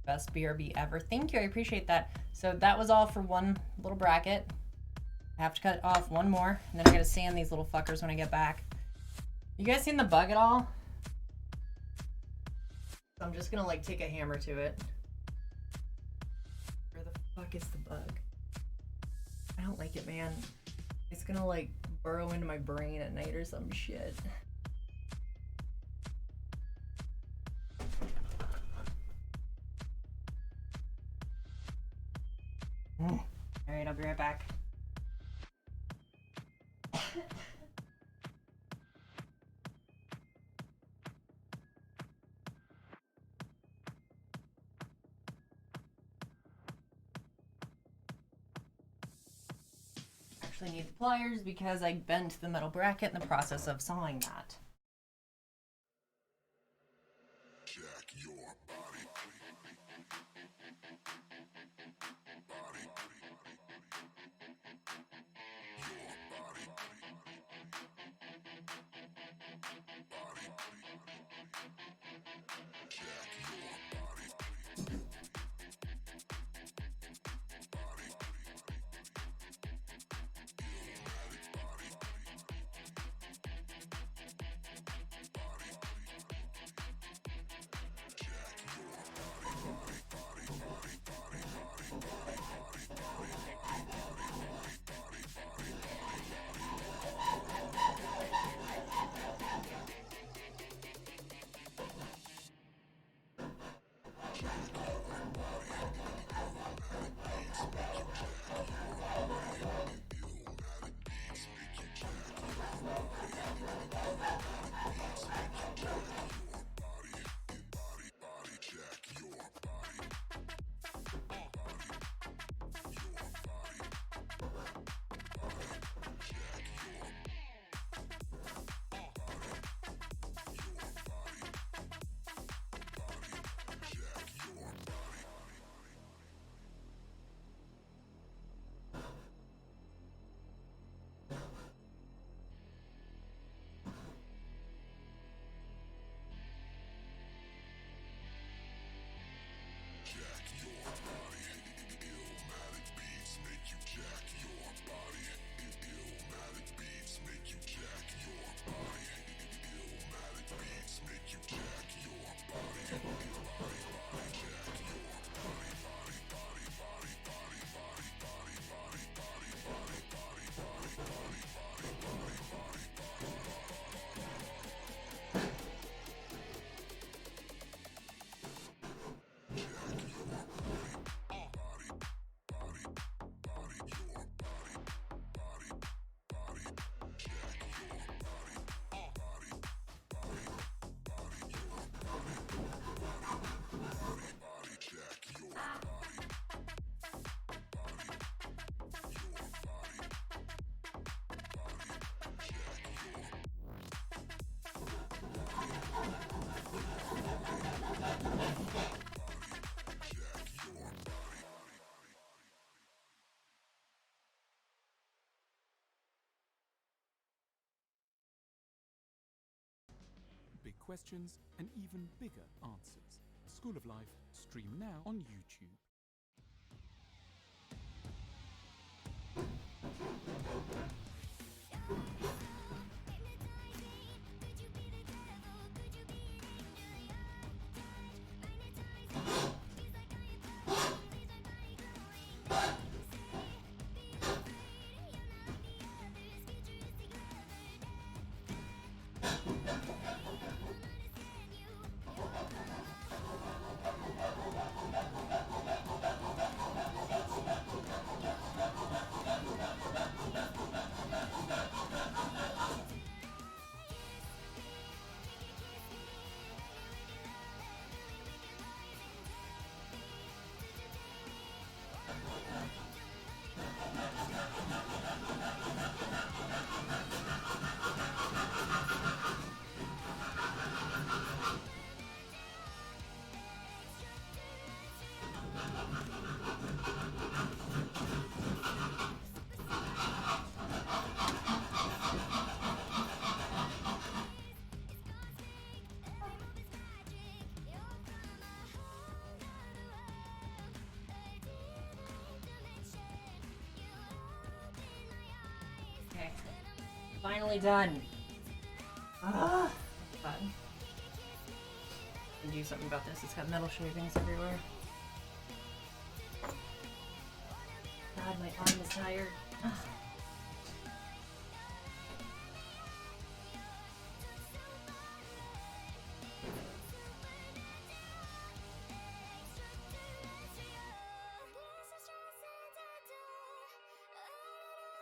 Best BRB ever. Thank you. I appreciate that. So that was all for one little bracket. I have to cut off one more, and then I gotta sand these little fuckers when I get back. You guys seen the bug at all? I'm just gonna like take a hammer to it. Where the fuck is the bug? I don't like it, man. It's gonna like burrow into my brain at night or some shit. Alright, I'll be right back. Actually need the pliers because I bent the metal bracket in the process of sawing that. Jack your body. Big questions and even bigger answers. School of Life, stream now on YouTube. Finally done. Ah, fun. Can do something about this. It's got metal shavings everywhere. God, my arm is tired.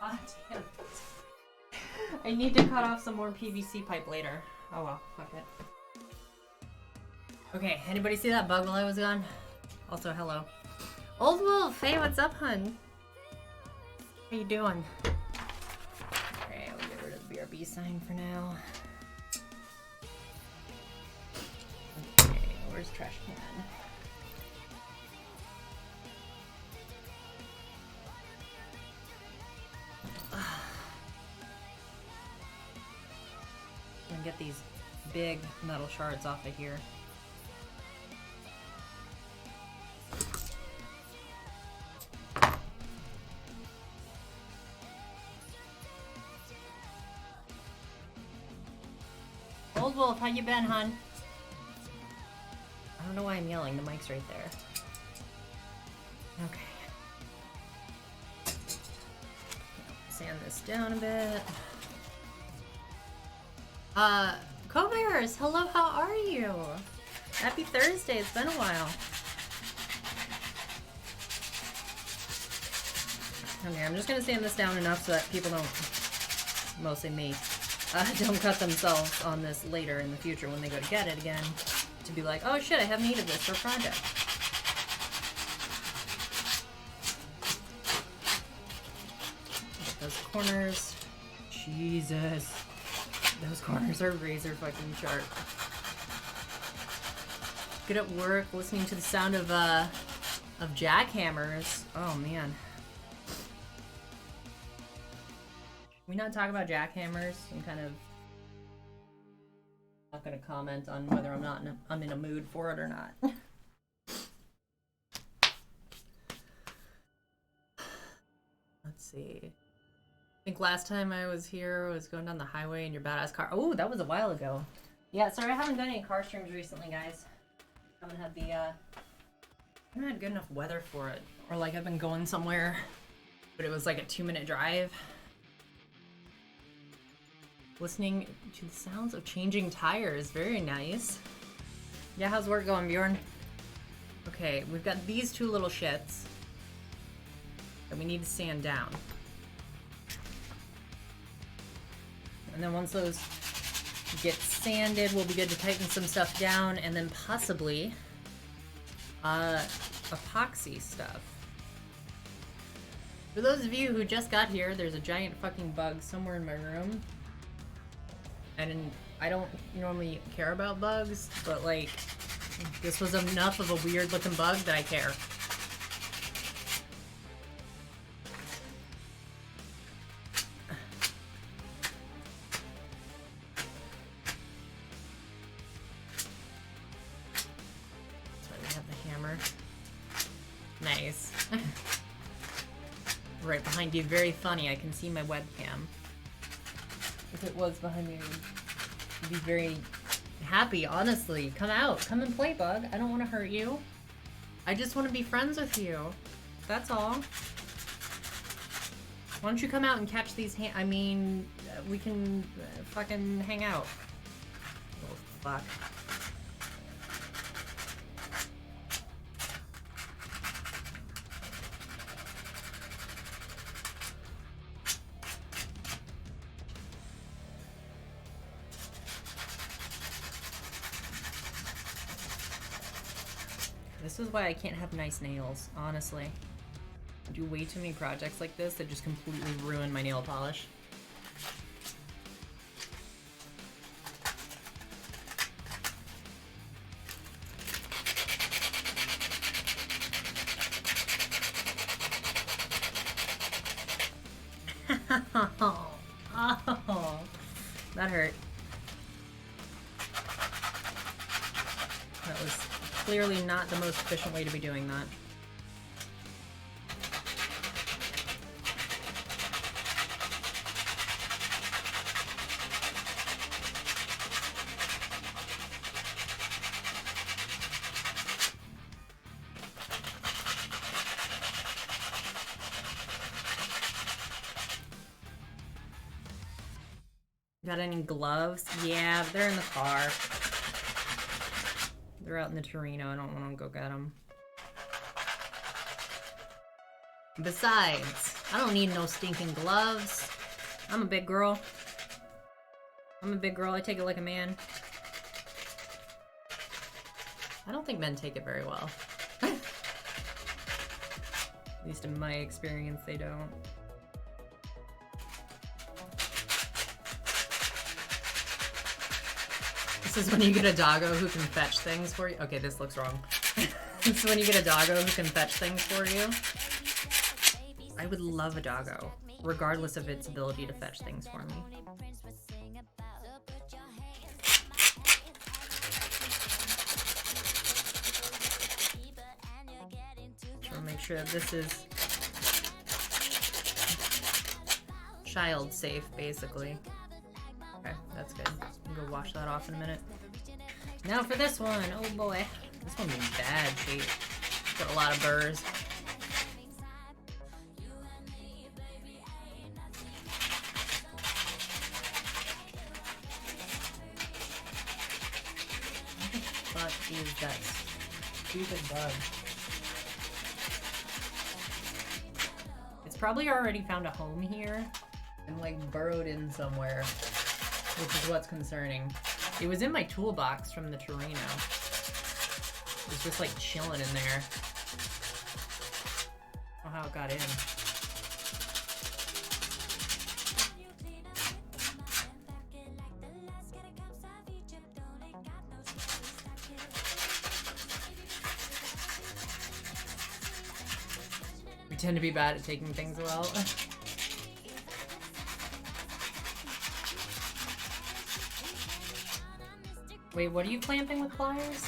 God damn it. I need to cut off some more PVC pipe later. Oh well, fuck it. Okay, anybody see that bug while I was gone? Also, hello. Old Wolf, hey, what's up, hun? How you doing? Okay, we'll get rid of the BRB sign for now. Okay, where's trash can? And get these big metal shards off of here. Old Wolf, how you been, hun? I don't know why I'm yelling. The mic's right there. Okay. Sand this down a bit. Co-bearers, hello, how are you? Happy Thursday, it's been a while. Okay, I'm just gonna sand this down enough so that people don't, mostly me, don't cut themselves on this later in the future when they go to get it again. To be like, oh shit, I have need of this for a project. Get those corners. Jesus. Those corners are razor fucking sharp. Good at work, listening to the sound of jackhammers. Oh man. Can we not talk about jackhammers? I'm kind of not gonna comment on whether I'm in a mood for it or not. Let's see. I think last time I was here was going down the highway in your badass car. Oh, that was a while ago. Yeah, sorry I haven't done any car streams recently, guys. I haven't had good enough weather for it. Or like I've been going somewhere, but it was like a 2-minute drive. Listening to the sounds of changing tires. Very nice. Yeah, how's work going, Bjorn? Okay, we've got these two little shits that we need to sand down. And then once those get sanded, we'll be good to tighten some stuff down and then possibly epoxy stuff. For those of you who just got here, there's a giant fucking bug somewhere in my room. And I don't normally care about bugs, but like, this was enough of a weird looking bug that I care. That's why we have the hammer. Nice. Right behind you, very funny. I can see my webcam. If it was behind me, I'd be very happy, honestly. Come out. Come and play, Bug. I don't want to hurt you. I just want to be friends with you. That's all. Why don't you come out and catch these we can fucking hang out. Oh, fuck. This is why I can't have nice nails, honestly. I do way too many projects like this that just completely ruin my nail polish. Oh, that hurt. That was clearly not the most efficient way to be doing that. Got any gloves? Yeah, they're in the car. They're out in the Torino. I don't want to go get them. Besides, I don't need no stinking gloves. I'm a big girl. I'm a big girl. I take it like a man. I don't think men take it very well. At least in my experience, they don't. This is when you get a doggo who can fetch things for you. Okay, this looks wrong. This is when you get a doggo who can fetch things for you. I would love a doggo, regardless of its ability to fetch things for me. I'll make sure that this is child safe, basically. Okay, that's good. I'll go wash that off in a minute. Now for this one. Oh boy. This one's in bad shape. Got a lot of burrs. What the fuck is that stupid bug? It's probably already found a home here and like burrowed in somewhere, which is what's concerning. It was in my toolbox from the Torino. It was just like chilling in there. I don't know how it got in. We tend to be bad at taking things well. Wait, what are you clamping with pliers?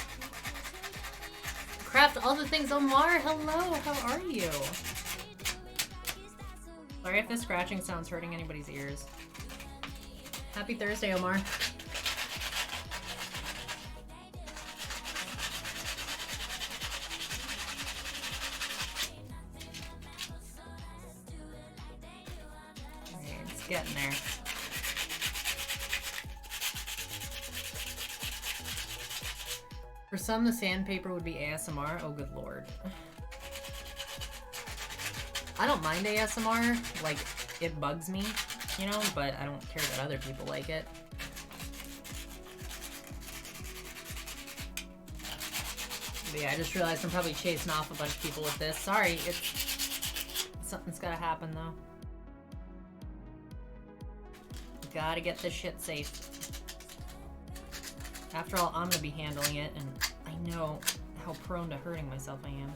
Craft all the things, Omar! Hello, how are you? Sorry if this scratching sound's hurting anybody's ears. Happy Thursday, Omar. Okay, it's getting there. For some, the sandpaper would be ASMR. Oh, good lord. I don't mind ASMR. Like, it bugs me, you know, but I don't care that other people like it. But yeah, I just realized I'm probably chasing off a bunch of people with this. Sorry, something's gotta happen, though. Gotta get this shit safe. After all, I'm gonna be handling it, and I know how prone to hurting myself I am.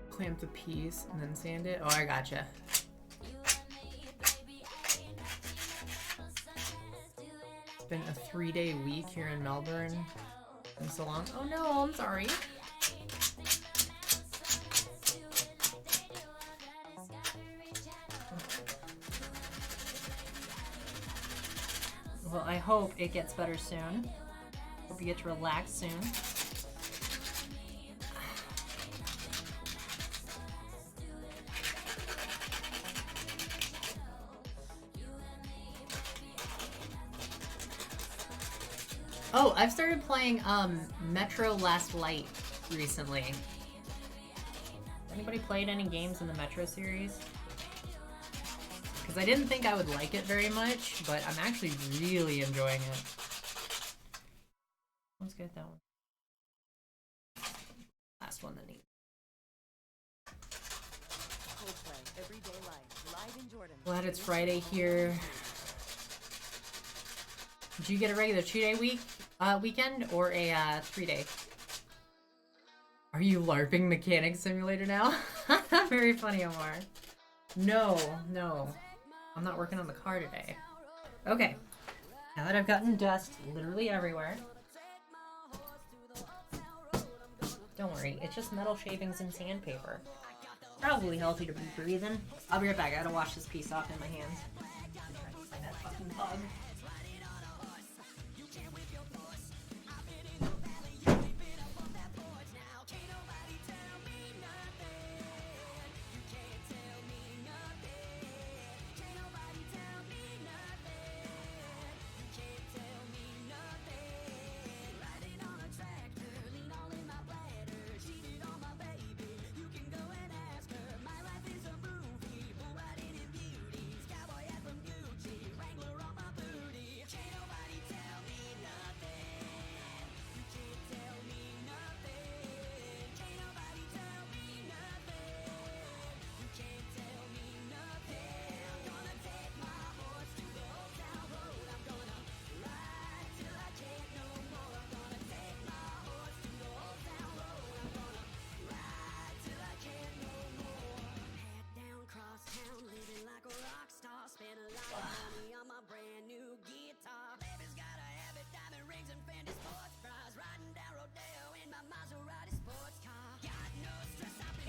Clamp the piece and then sand it. Oh, I gotcha. It's been a 3-day week here in Melbourne in so long. Oh no, I'm sorry. Well, I hope it gets better soon. Hope you get to relax soon. Oh, I've started playing Metro Last Light recently. Anybody played any games in the Metro series? Because I didn't think I would like it very much, but I'm actually really enjoying it. Let's get that one. Last one that needs. Cosplay, everyday life, live in Jordan. Glad it's Friday here. Did you get a regular 2-day weekend or a 3-day? Are you LARPing Mechanic Simulator now? Very funny, Omar. No. I'm not working on the car today. Okay. Now that I've gotten dust literally everywhere. Don't worry, it's just metal shavings and sandpaper. Probably healthy to be breathing. I'll be right back. I gotta wash this piece off in my hands. Find that fucking bug.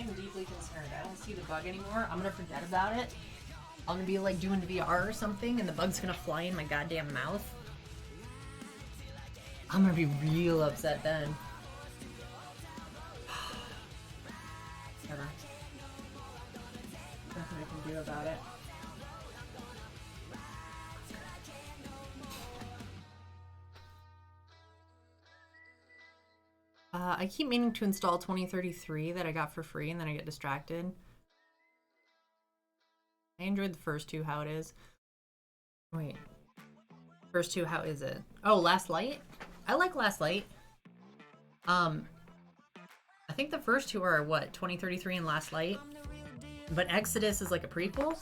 am deeply concerned. I don't see the bug anymore. I'm gonna forget about it. I'm gonna be like doing VR or something, and the bug's gonna fly in my goddamn mouth. I'm gonna be real upset then. Whatever. Nothing I can do about it. I keep meaning to install 2033 that I got for free, and then I get distracted. I enjoyed the first two, how it is. Wait. First two, how is it? Oh, Last Light? I like Last Light. I think the first two are, what, 2033 and Last Light? But Exodus is like a prequel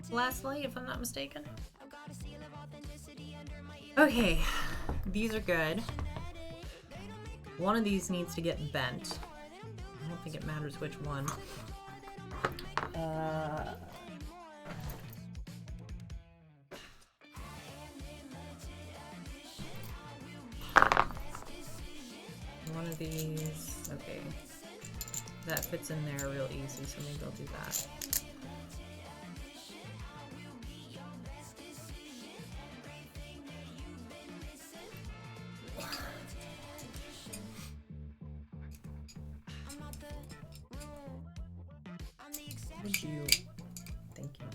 to Last Light, if I'm not mistaken. Okay, these are good. One of these needs to get bent. I don't think it matters which one. One of these, okay. That fits in there real easy, so maybe I'll do that. Would you? Thank you.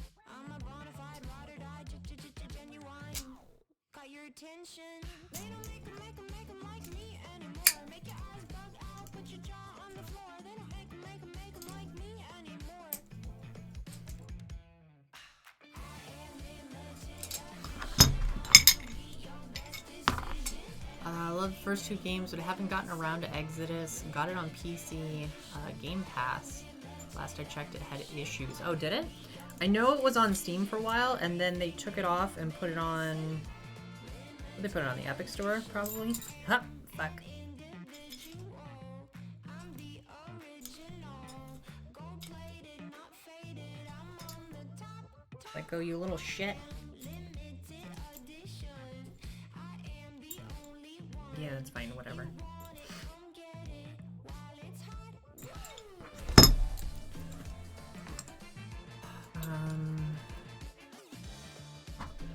I love the first two games, but I haven't gotten around to Exodus. Got it on PC, Game Pass. Last I checked, it had issues. Oh, did it? I know it was on Steam for a while, and then they took it off and put it on... They put it on the Epic Store, probably? Huh, fuck. Let go, you little shit. Yeah, that's fine, whatever.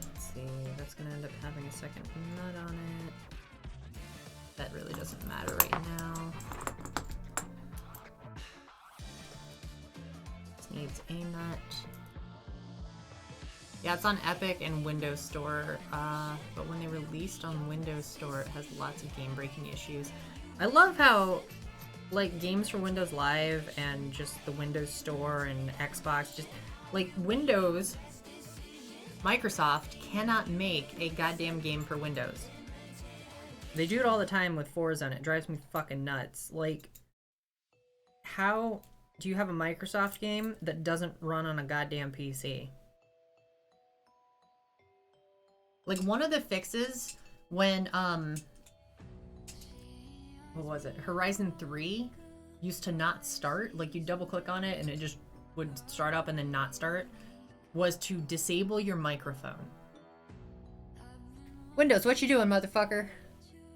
Let's see, that's gonna end up having a second nut on it. That really doesn't matter right now. This needs a nut. Yeah, it's on Epic and Windows Store, but when they released on Windows Store, it has lots of game-breaking issues. I love how, like, games for Windows Live and just the Windows Store and Xbox, just, like, Windows, Microsoft cannot make a goddamn game for Windows. They do it all the time with Forza, and it drives me fucking nuts. Like, how do you have a Microsoft game that doesn't run on a goddamn PC? Like, one of the fixes when, what was it? Horizon 3 used to not start. Like, you double click on it and it just would start up and then not start. Was to disable your microphone. Windows, what you doing, motherfucker?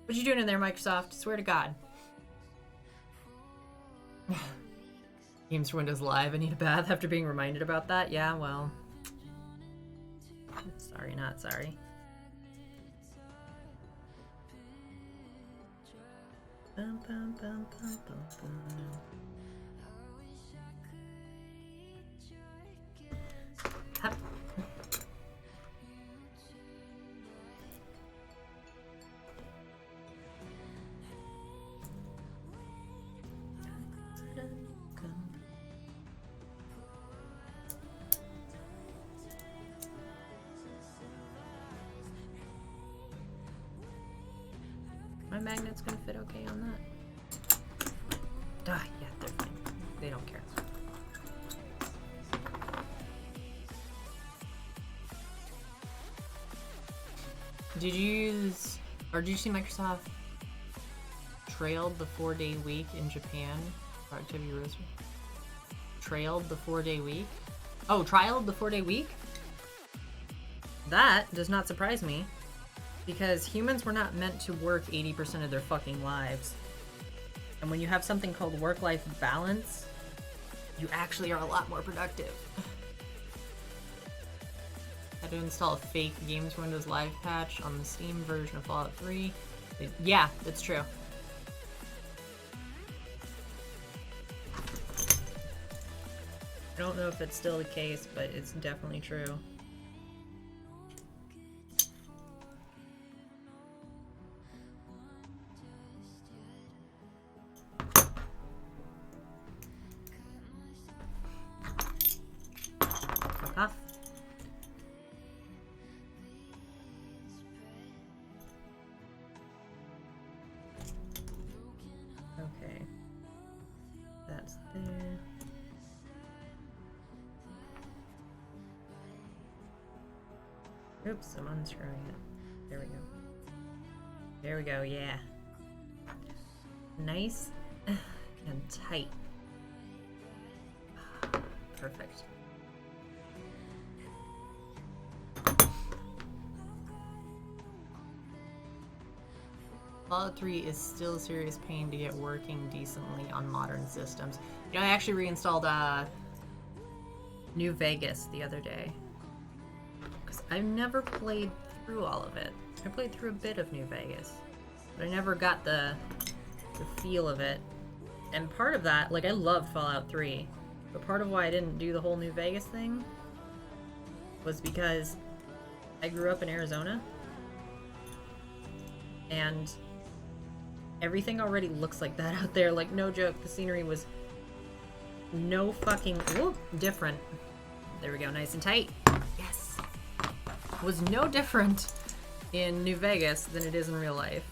What you doing in there, Microsoft? Swear to God. Games for Windows Live. I need a bath after being reminded about that. Yeah, well. Sorry, not sorry. Bum, bum, bum, bum, bum, bum. Hup. My magnet's gonna fit okay on that. Ah, yeah, they're fine. They don't care. Did you use, or did you see Microsoft trailed the 4-day week in Japan? Productivity rose. Trailed the 4-day week? Oh, trialed the 4-day week? That does not surprise me. Because humans were not meant to work 80% of their fucking lives. And when you have something called work-life balance, you actually are a lot more productive. Had to install a fake Games Windows Live patch on the Steam version of Fallout 3. Yeah, that's true. I don't know if it's still the case, but it's definitely true. Fuck off. Okay. That's there. Oops, I'm unscrewing it. There we go. There we go, yeah. Nice and tight. Perfect. Fallout 3 is still a serious pain to get working decently on modern systems. You know, I actually reinstalled New Vegas the other day. Because I've never played through all of it. I played through a bit of New Vegas. But I never got the feel of it. And part of that, like, I loved Fallout 3. But part of why I didn't do the whole New Vegas thing was because I grew up in Arizona. And everything already looks like that out there. Like, no joke, the scenery was no fucking different. There we go, nice and tight. Yes. Was no different in New Vegas than it is in real life.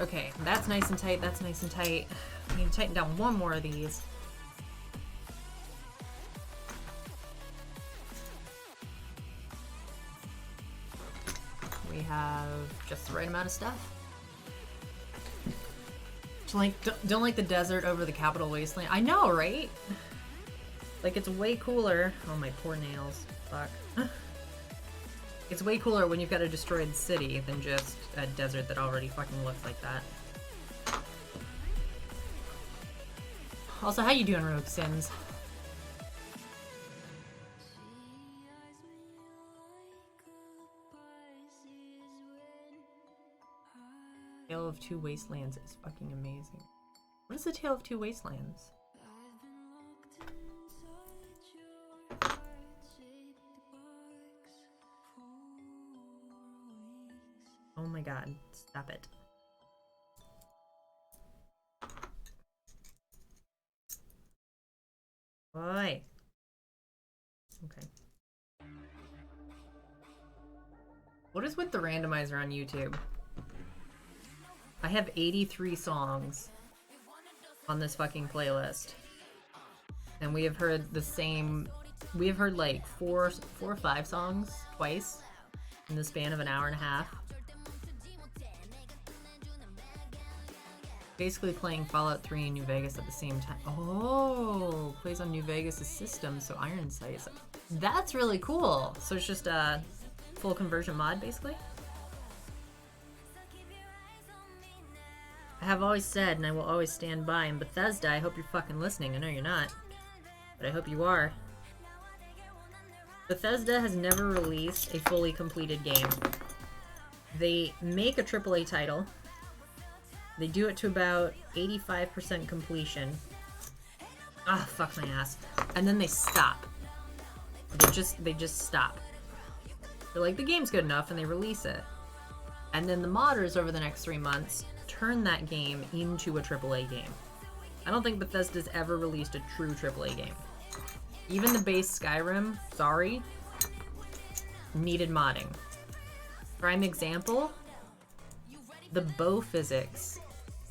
Okay, that's nice and tight, that's nice and tight. I need to tighten down one more of these. We have just the right amount of stuff. Don't like the desert over the capital wasteland. I know, right? Like, it's way cooler. Oh, my poor nails. Fuck. It's way cooler when you've got a destroyed city than just a desert that already fucking looks like that. Also, how you doing, Rogue Sims? Tale of Two Wastelands is fucking amazing. What is the Tale of Two Wastelands? Oh my god, stop it. Boy. Okay. What is with the randomizer on YouTube? I have 83 songs on this fucking playlist. And we have heard the same... We have heard like four or five songs twice in the span of an hour and a half. Basically playing Fallout 3 and New Vegas at the same time. Oh, plays on New Vegas' system, so Iron Sights. That's really cool. So it's just a full conversion mod, basically? I have always said, and I will always stand by, and Bethesda, I hope you're fucking listening. I know you're not, but I hope you are. Bethesda has never released a fully completed game. They make a AAA title. They do it to about 85% completion. Ah, fuck my ass. And then they stop. They just stop. They're like, the game's good enough, and they release it. And then the modders over the next 3 months turn that game into a AAA game. I don't think Bethesda's ever released a true AAA game. Even the base Skyrim, sorry, needed modding. Prime example, the bow physics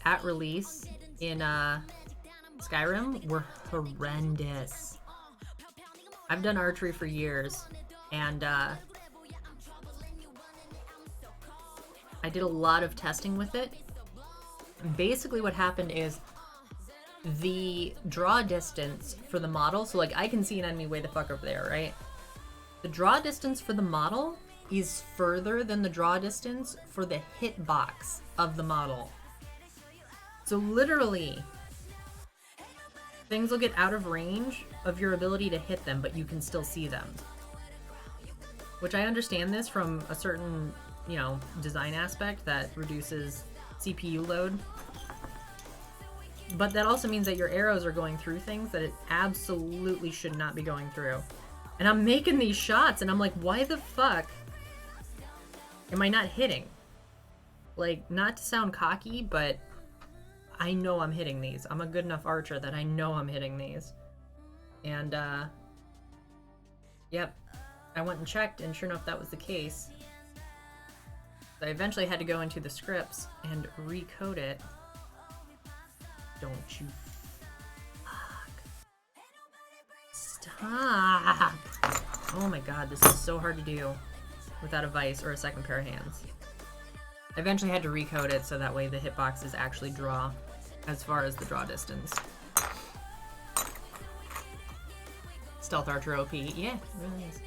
at release in Skyrim were horrendous. I've done archery for years, and I did a lot of testing with it. Basically what happened is the draw distance for the model, so like I can see an enemy way the fuck over there, right? The draw distance for the model is further than the draw distance for the hitbox of the model. So literally, things will get out of range of your ability to hit them, but you can still see them. Which I understand this from a certain, you know, design aspect that reduces CPU load. But that also means that your arrows are going through things that it absolutely should not be going through. And I'm making these shots and I'm like, why the fuck am I not hitting? Like, not to sound cocky, but I know I'm hitting these. I'm a good enough archer that I know I'm hitting these. And, yep. I went and checked, and sure enough, that was the case. So I eventually had to go into the scripts and recode it. Don't you fuck. Stop! Oh my god, this is so hard to do without a vice or a second pair of hands. I eventually had to recode it so that way the hitboxes actually draw as far as the draw distance. Stealth Archer OP. Yeah, it really is.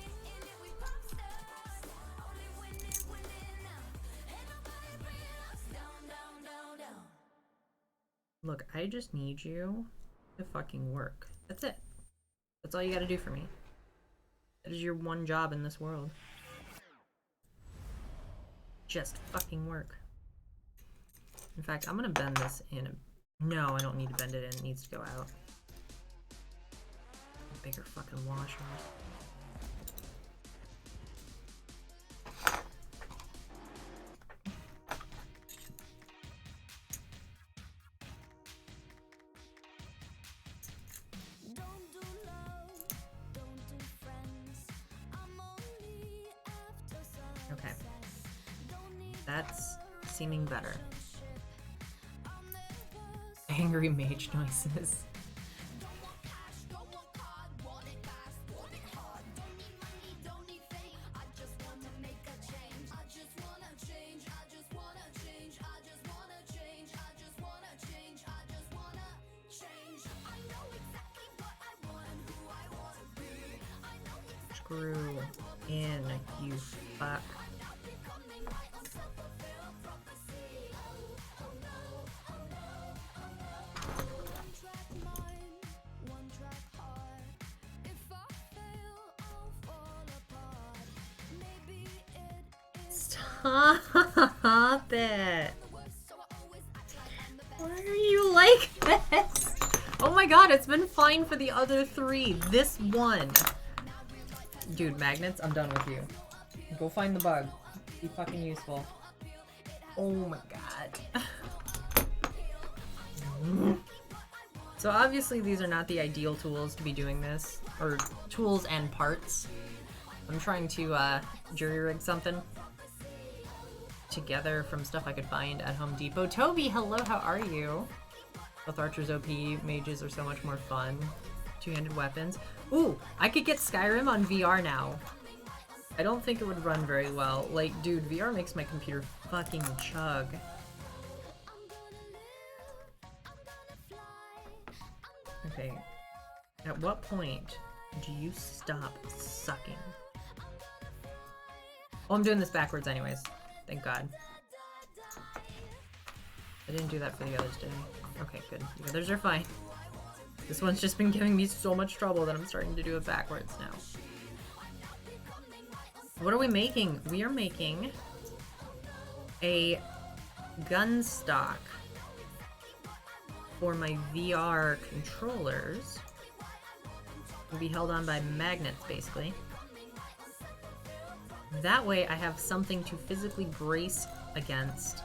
Look, I just need you to fucking work. That's it. That's all you gotta do for me. That is your one job in this world. Just fucking work. In fact, I'm gonna bend this in. No, I don't need to bend it in. It needs to go out. Bigger fucking washer. Okay. That's seeming better. Angry mage noises. Screw in, you fuck. Stop it. Why are you like this? Oh my god, it's been fine for the other three. This one. Dude, magnets, I'm done with you. Go find the bug. Be fucking useful. Oh my god. So obviously these are not the ideal tools to be doing this. Or tools and parts. I'm trying to jury rig something together from stuff I could find at Home Depot. Toby, hello, how are you? Both archers OP, mages are so much more fun. Two-handed weapons. Ooh, I could get Skyrim on VR now. I don't think it would run very well. Like, dude, VR makes my computer fucking chug. Okay. At what point do you stop sucking? Oh, I'm doing this backwards anyways. Thank God. I didn't do that for the others, did I? Okay, good. The others are fine. This one's just been giving me so much trouble that I'm starting to do it backwards now. What are we making? We are making a gun stock for my VR controllers. Will be held on by magnets, basically. That way I have something to physically brace against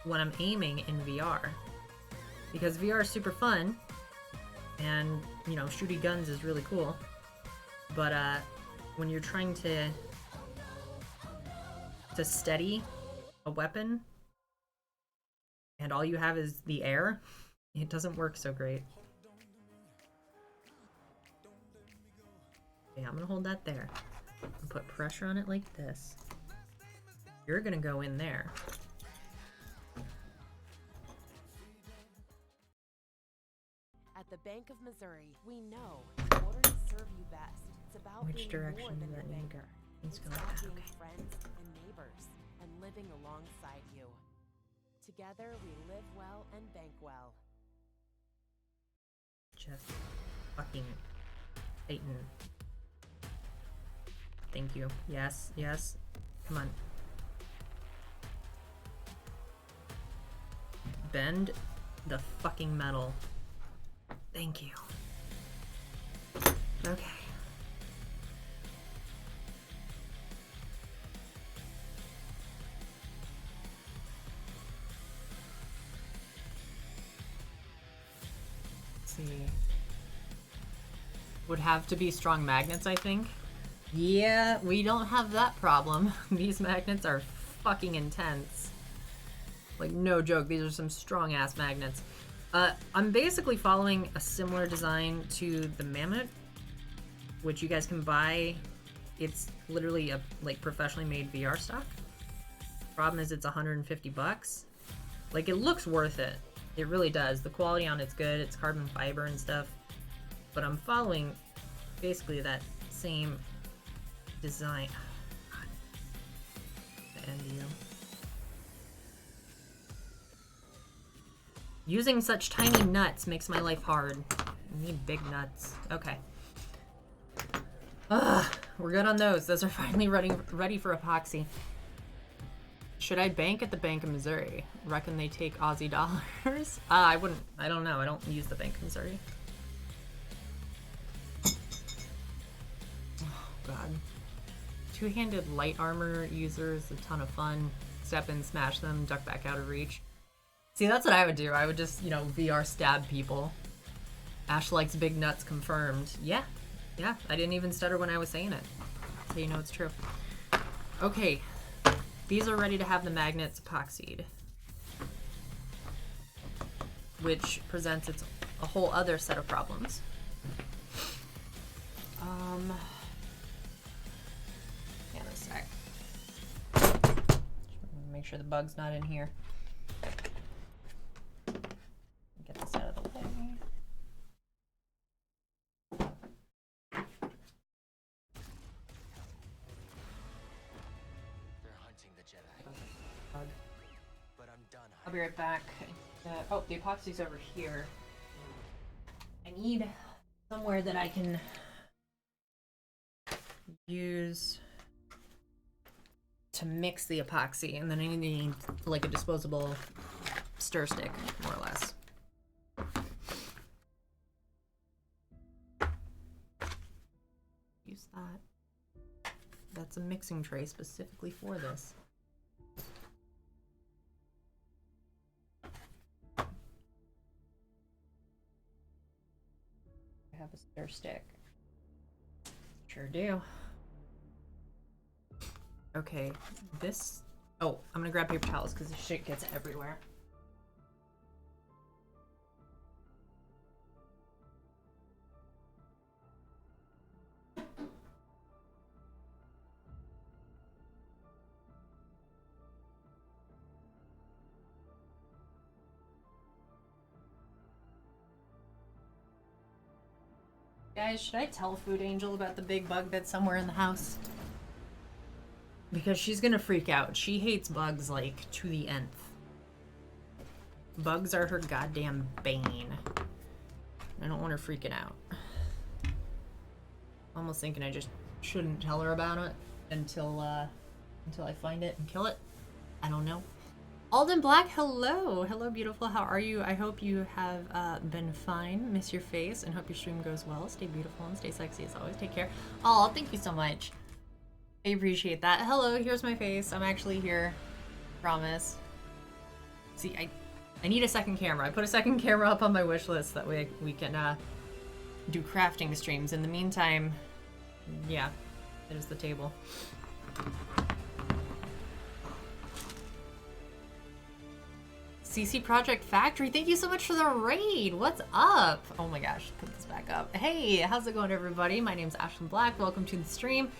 when I'm aiming in VR. Because VR is super fun, and, you know, shooting guns is really cool. But, when you're trying to steady a weapon, and all you have is the air, it doesn't work so great. Okay, I'm gonna hold that there. And put pressure on it like this. You're gonna go in there. At the Bank of Missouri, we know in order to serve you best, it's about Which being direction more than does that your need to banker. go? It's It's going about that, being okay. friends and neighbors and living alongside you. Together, we live well and bank well. just fucking tighten. Thank you. Yes, yes. Come on. Bend the fucking metal. Thank you. Okay. Let's see. Would have to be strong magnets, I think. Yeah, we don't have that problem. These magnets are fucking intense. Like, no joke, these are some strong ass magnets. I'm basically following a similar design to the MAMUT, which you guys can buy. It's literally a like professionally made VR stock. Problem is it's 150 bucks. Like, it looks worth it. It really does. The quality on it's good. It's carbon fiber and stuff. But I'm following basically that same design. God. The end of you. Using such tiny nuts makes my life hard. I need big nuts. Okay. Ugh, we're good on those. Those are finally ready for epoxy. Should I bank at the Bank of Missouri? Reckon they take Aussie dollars? I wouldn't. I don't know. I don't use the Bank of Missouri. Oh, God. Two-handed light armor users, a ton of fun. Step in, smash them, duck back out of reach. See, that's what I would do. I would just, you know, VR stab people. Ash likes big nuts confirmed. Yeah. Yeah, I didn't even stutter when I was saying it. So you know it's true. Okay. These are ready to have the magnets epoxied. Which presents a whole other set of problems. Yeah, a sec. Make sure the bug's not in here. Get this out of the way. They're hunting the Jedi. Bug. But I'm done I'll be right back. Oh, the epoxy's over here. I need somewhere that I can use to mix the epoxy, and then I need like a disposable stir stick, more or less. Use that. That's a mixing tray specifically for this. I have a stir stick. Sure do. Okay, this... Oh, I'm gonna grab paper towels because this shit gets everywhere. Guys, should I tell Food Angel about the big bug that's somewhere in the house? Because she's gonna freak out. She hates bugs, like, to the nth. Bugs are her goddamn bane. I don't want her freaking out. Almost thinking I just shouldn't tell her about it until I find it and kill it. I don't know. Alden Black, hello! Hello, beautiful. How are you? I hope you have been fine. Miss your face and hope your stream goes well. Stay beautiful and stay sexy as always. Take care. Oh, thank you so much. I appreciate that. Hello, here's my face. I'm actually here. Promise. See, I need a second camera. I put a second camera up on my wish list. That way we can do crafting streams. In the meantime, yeah, there's the table. CC Project Factory, thank you so much for the raid. What's up? Oh my gosh, put this back up. Hey, how's it going, everybody? My name's Ashlyn Black. Welcome to the stream.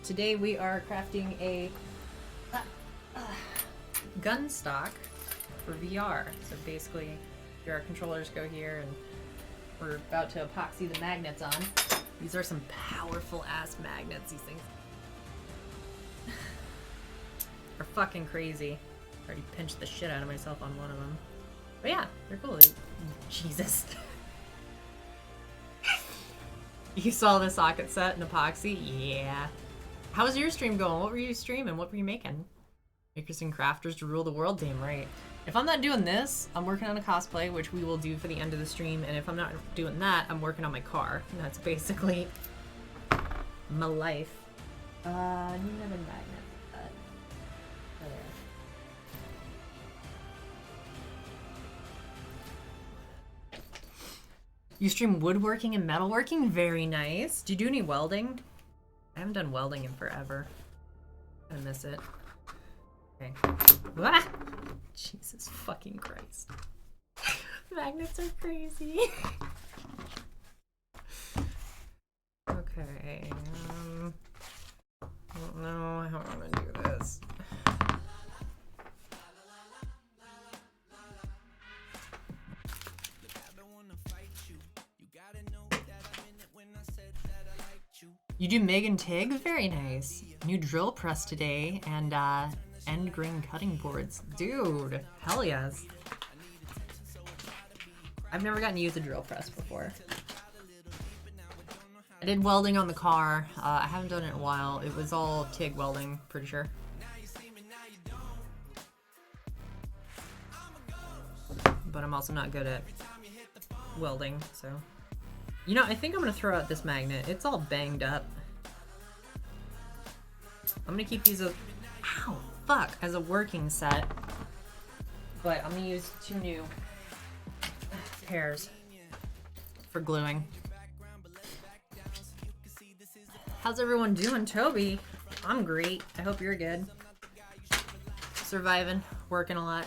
Today we are crafting a gun stock for VR. So basically, VR controllers go here, and we're about to epoxy the magnets on. These are some powerful ass magnets. These things are fucking crazy. Already pinched the shit out of myself on one of them. But yeah, they're cool. Jesus. You saw the socket set and epoxy? Yeah. How's your stream going? What were you streaming? What were you making? Makers and crafters to rule the world? Damn right. If I'm not doing this, I'm working on a cosplay, which we will do for the end of the stream. And if I'm not doing that, I'm working on my car. And that's basically my life. Need another magnet. There. You stream woodworking and metalworking? Very nice. Do you do any welding? I haven't done welding in forever. I miss it. Okay. Ah! Jesus fucking Christ. Magnets are crazy. Okay. I don't know how I'm gonna do this. You do MIG and TIG? Very nice. New drill press today and end grain cutting boards. Dude, hell yes. I've never gotten to use a drill press before. I did welding on the car. I haven't done it in a while. It was all TIG welding, pretty sure. But I'm also not good at welding, so. You know, I think I'm gonna throw out this magnet. It's all banged up. I'm gonna keep these ow, fuck, as a working set. But I'm gonna use 2 new pairs for gluing. How's everyone doing, Toby? I'm great. I hope you're good. Surviving, working a lot.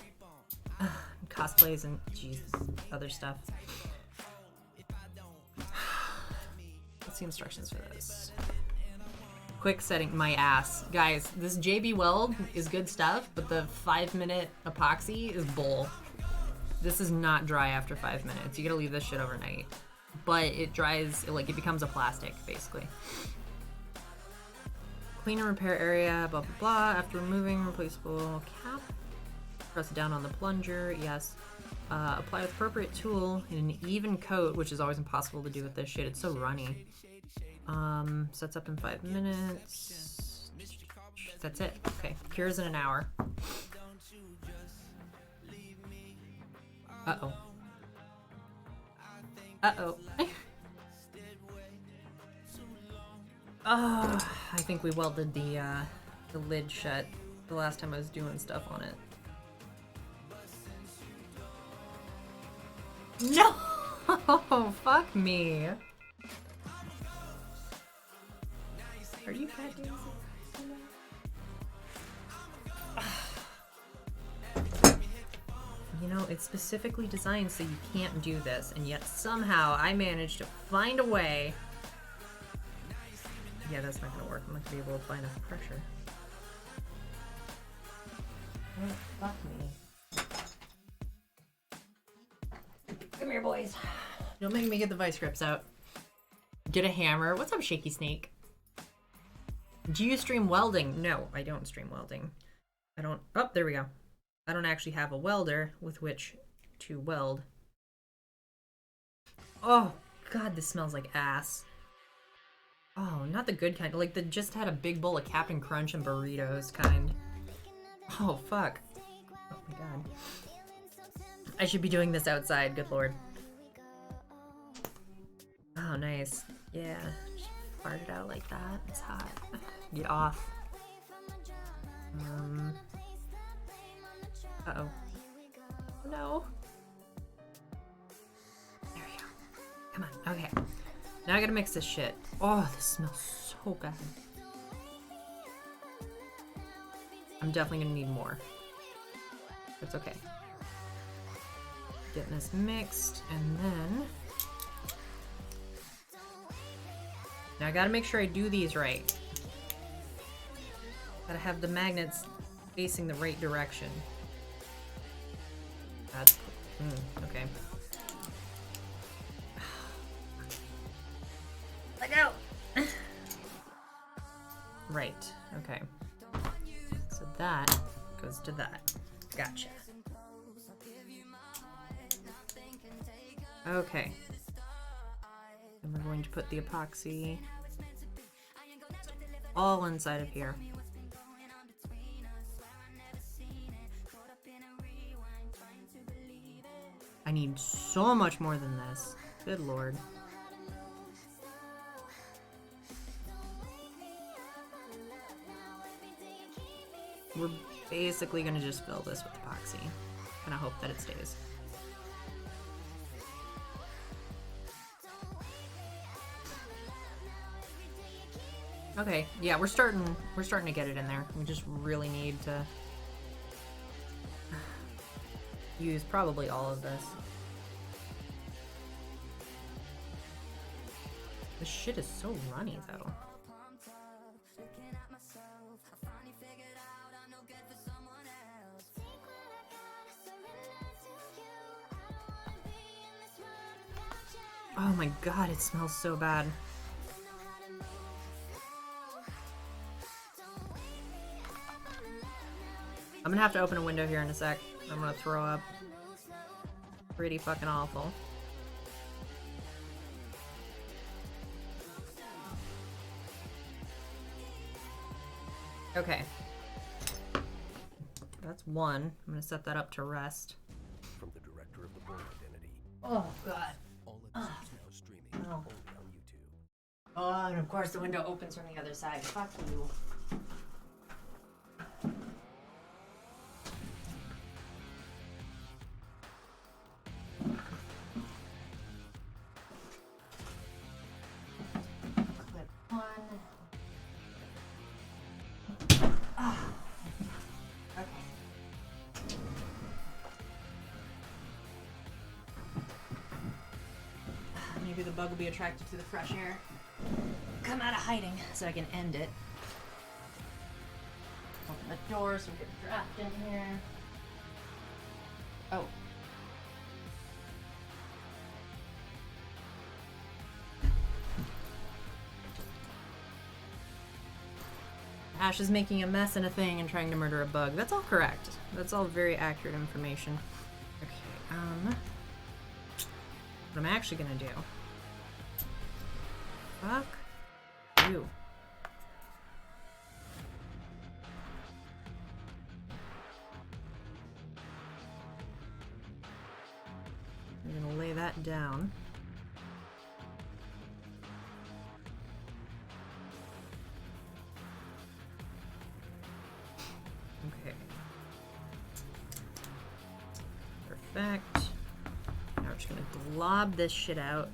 Cosplays and Jesus, other stuff. Let's see instructions for this. Quick setting my ass. Guys, this JB Weld is good stuff, but the 5-minute epoxy is bull. This is not dry after 5 minutes. You gotta leave this shit overnight. But it dries, it becomes a plastic, basically. Clean and repair area, blah, blah, blah. After removing replaceable cap, press down on the plunger, yes. Apply with appropriate tool in an even coat, which is always impossible to do with this shit. It's so runny. Sets up in 5 minutes. That's it. Okay, cures in an hour. Uh-oh. Uh-oh. Oh, I think we welded the lid shut the last time I was doing stuff on it. No! Fuck me. Are you goddamn You know, it's specifically designed so you can't do this, and yet somehow I managed to find a way. Yeah, that's not gonna work. I'm not gonna be able to apply enough pressure. Oh, fuck me. Come here, boys. Don't make me get the vice grips out. Get a hammer. What's up, Shaky Snake? Do you stream welding? No, I don't stream welding. I don't. Oh, there we go. I don't actually have a welder with which to weld. Oh, God, this smells like ass. Oh, not the good kind. Like, the just had a big bowl of Captain Crunch and burritos kind. Oh, fuck. Oh, my God. I should be doing this outside, good lord. Oh, nice. Yeah. Just fart it out like that. It's hot. Get off. Uh-oh. No. There we go. Come on. Okay. Now I gotta mix this shit. Oh, this smells so bad. I'm definitely gonna need more. It's okay. Getting this mixed, and then... Now I gotta make sure I do these right. Gotta have the magnets facing the right direction. That's... okay. Let go! Right, okay. So that goes to that. Gotcha. Okay. And we're going to put the epoxy all inside of here. I need so much more than this. Good lord. We're basically gonna just fill this with epoxy. And I hope that it stays. Okay, yeah, we're starting to get it in there. We just really need to use probably all of this. This shit is so runny though. Oh my god, it smells so bad. I'm gonna have to open a window here in a sec. I'm gonna throw up. Pretty fucking awful. Okay. That's one. I'm gonna set that up to rest. From the director of the Born Identity. Oh god. All episodes now streaming No. only on YouTube. Oh, and of course the window opens from the other side. Fuck you. Clip one. Ah. Okay. Maybe the bug will be attracted to the fresh air. Come out of hiding so I can end it. Open the door so we get a draft in here. Oh. Ash is making a mess in a thing and trying to murder a bug. That's all correct. That's all very accurate information. Okay, what I'm actually gonna do. Fuck you. I'm gonna lay that down. Okay. Perfect. Now we're just gonna glob this shit out.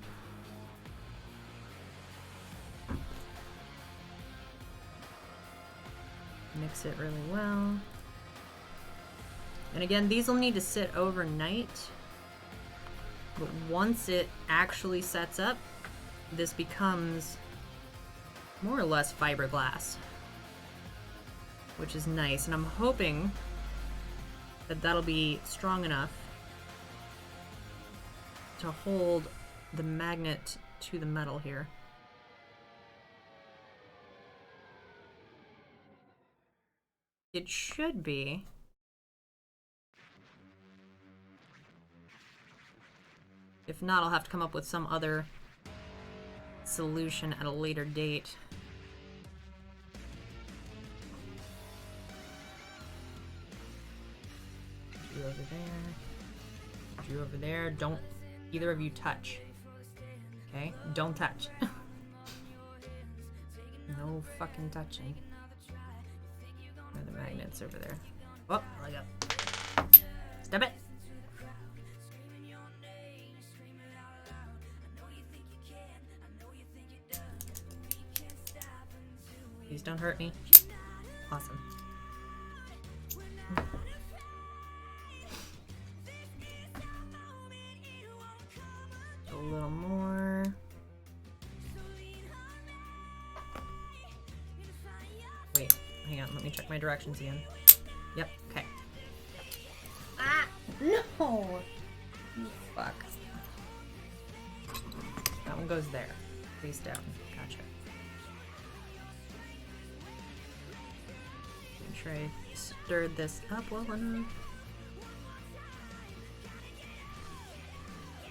Mix it really well. And again, these will need to sit overnight. But once it actually sets up, this becomes more or less fiberglass, which is nice. And I'm hoping that that'll be strong enough to hold the magnet to the metal here. It should be. If not, I'll have to come up with some other solution at a later date. You over there. You over there. Don't either of you touch. Okay? Don't touch. No fucking touching. Where are the magnets over there? Oh, let go. Stop it. Please don't hurt me. Awesome. A little more. Wait, hang on. Let me check my directions again. Yep, okay. Ah! No! Fuck. That one goes there. Face down. Gotcha. Make sure I stirred this up well enough.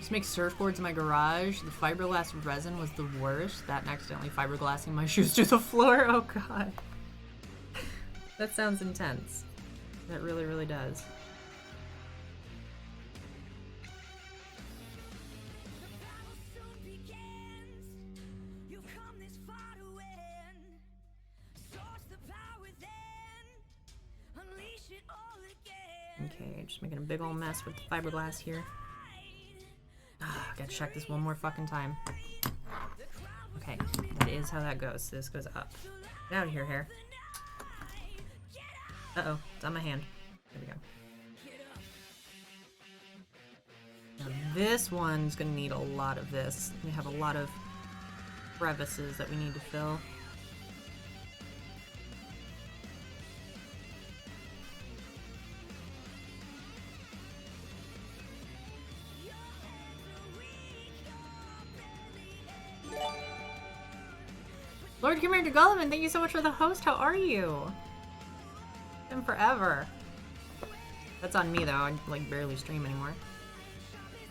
Just make surfboards in my garage. The fiberglass resin was the worst. That and accidentally fiberglassing my shoes to the floor. Oh god. That sounds intense. That really, really does. Okay, just making a big old mess with the fiberglass here. Ah, gotta check this one more fucking time. Okay, that is how that goes. This goes up. Get out of here, hair. Uh-oh, it's on my hand. There we go. Now this one's gonna need a lot of this. We have a lot of crevices that we need to fill. Lord Commander Gulliman, thank you so much for the host. How are you? It's been forever. That's on me though. I like barely stream anymore.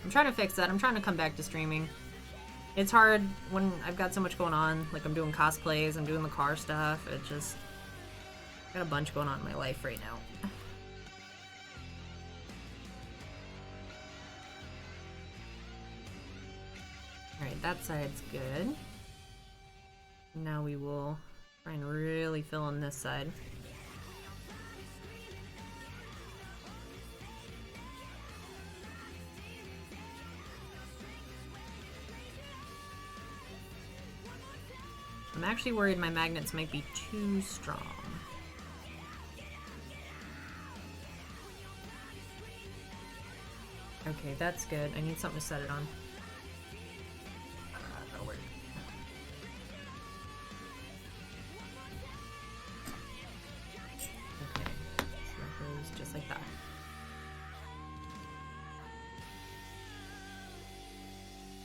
I'm trying to fix that. I'm trying to come back to streaming. It's hard when I've got so much going on. Like I'm doing cosplays, I'm doing the car stuff. It just got a bunch going on in my life right now. Alright, that side's good. Now we will try and really fill in this side. I'm actually worried my magnets might be too strong. Okay, that's good. I need something to set it on. That'll work. Okay, so that goes just like that.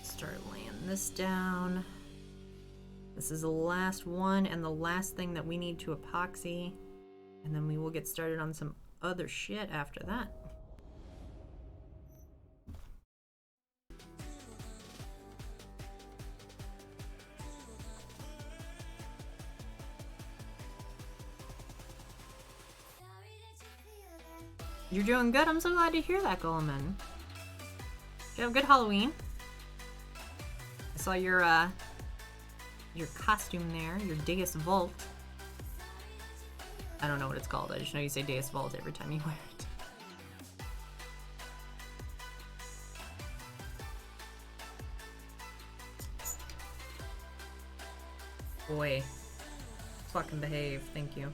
Start laying this down. This is the last one and the last thing that we need to epoxy, and then we will get started on some other shit after that. You're doing good. I'm so glad to hear that, Gulliman. Did you have a good Halloween? I saw your costume there, your Deus Vault. I don't know what it's called. I just know you say Deus Vault every time you wear it. Boy. Fucking behave. Thank you.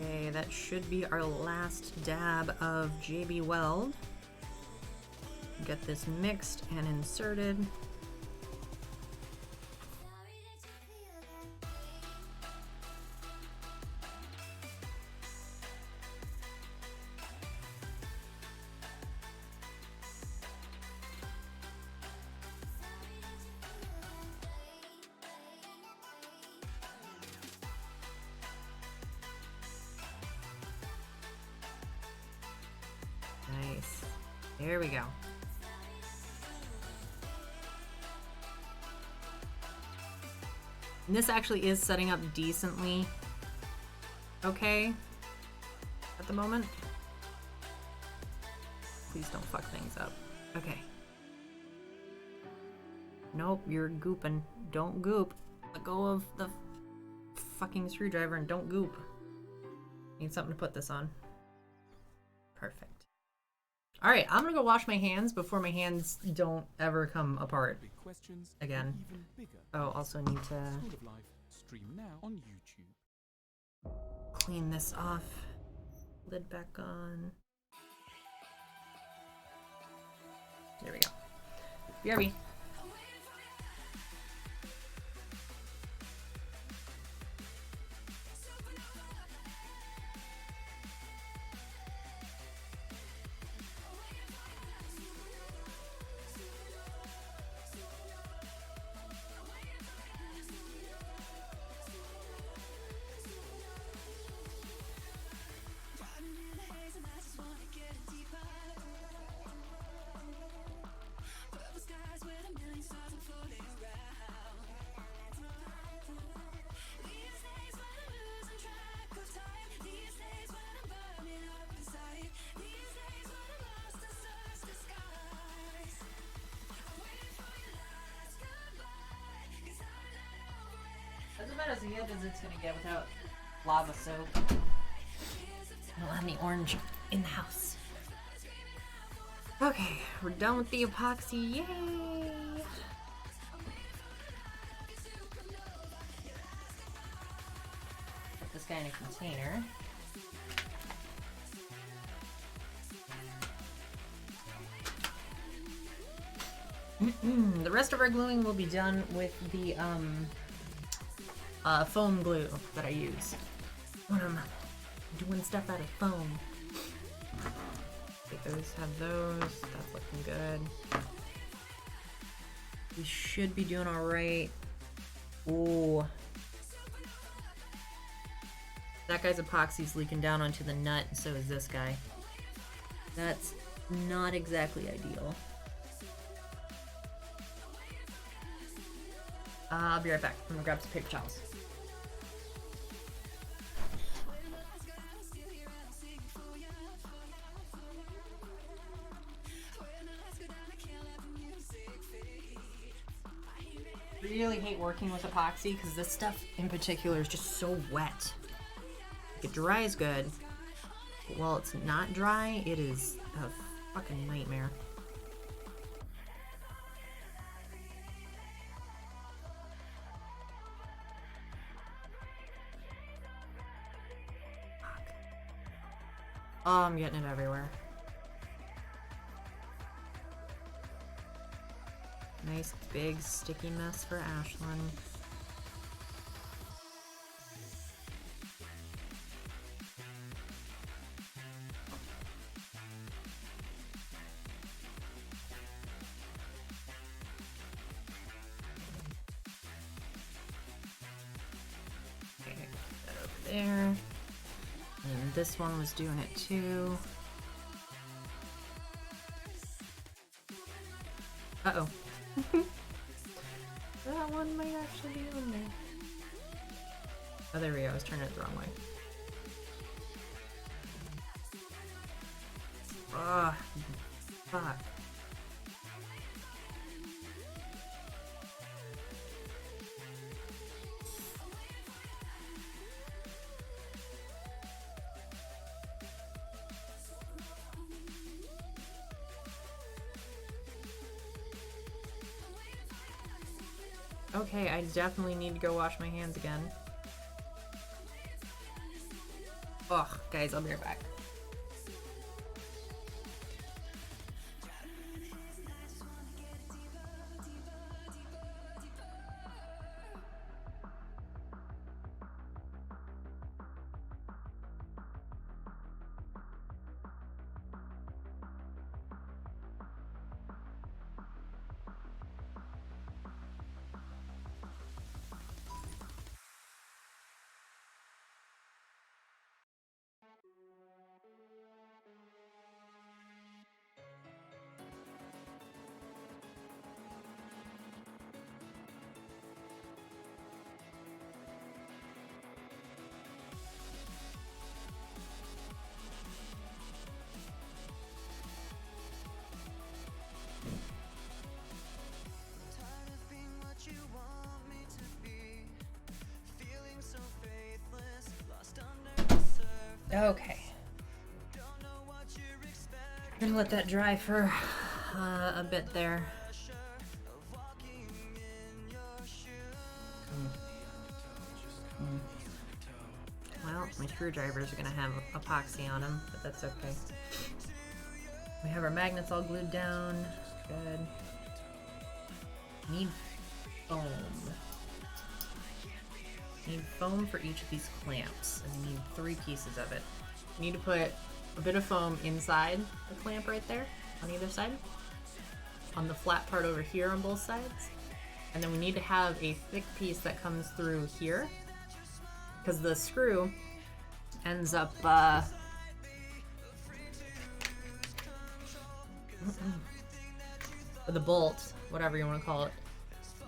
Okay, that should be our last dab of JB Weld. Get this mixed and inserted. Nice. There we go. And this actually is setting up decently okay at the moment. Please don't fuck things up. Okay. Nope, you're gooping. Don't goop. Let go of the fucking screwdriver and don't goop. Need something to put this on. Perfect. Alright, I'm gonna go wash my hands before my hands don't ever come apart Big questions again. even bigger. Oh, also need to School of Life, stream now on YouTube. clean this off. Lid back on. There we go. BRB. That's about as good as it's gonna get without lava soap. I don't have any orange in the house. Okay, we're done with the epoxy. Yay! Put this guy in a container. The rest of our gluing will be done with the foam glue that I use when I'm doing stuff out of foam. Okay, those have those. That's looking good. We should be doing all right. Ooh. That guy's epoxy's leaking down onto the nut, and so is this guy. That's not exactly ideal. I'll be right back. I'm gonna grab some paper towels. Really hate working with epoxy because this stuff in particular is just so wet. It dries good, but while it's not dry, it is a fucking nightmare. Oh, I'm getting it everywhere. Nice big sticky mess for Ashlyn. Okay, put that over there. And this one was doing it too. Uh-oh. That one might actually be on there. Oh, there we go. I was turning it the wrong way. Ah, fuck. Okay, I definitely need to go wash my hands again. Ugh, guys, I'll be right back. Okay. I'm gonna let that dry for a bit there. Well, my screwdrivers are gonna have epoxy on them, but that's okay. We have our magnets all glued down. Good. Need foam. Need foam for each of these clamps, and we need 3 pieces of it. We need to put a bit of foam inside the clamp right there on either side, on the flat part over here on both sides, and then we need to have a thick piece that comes through here because the screw ends up the bolt, whatever you want to call it,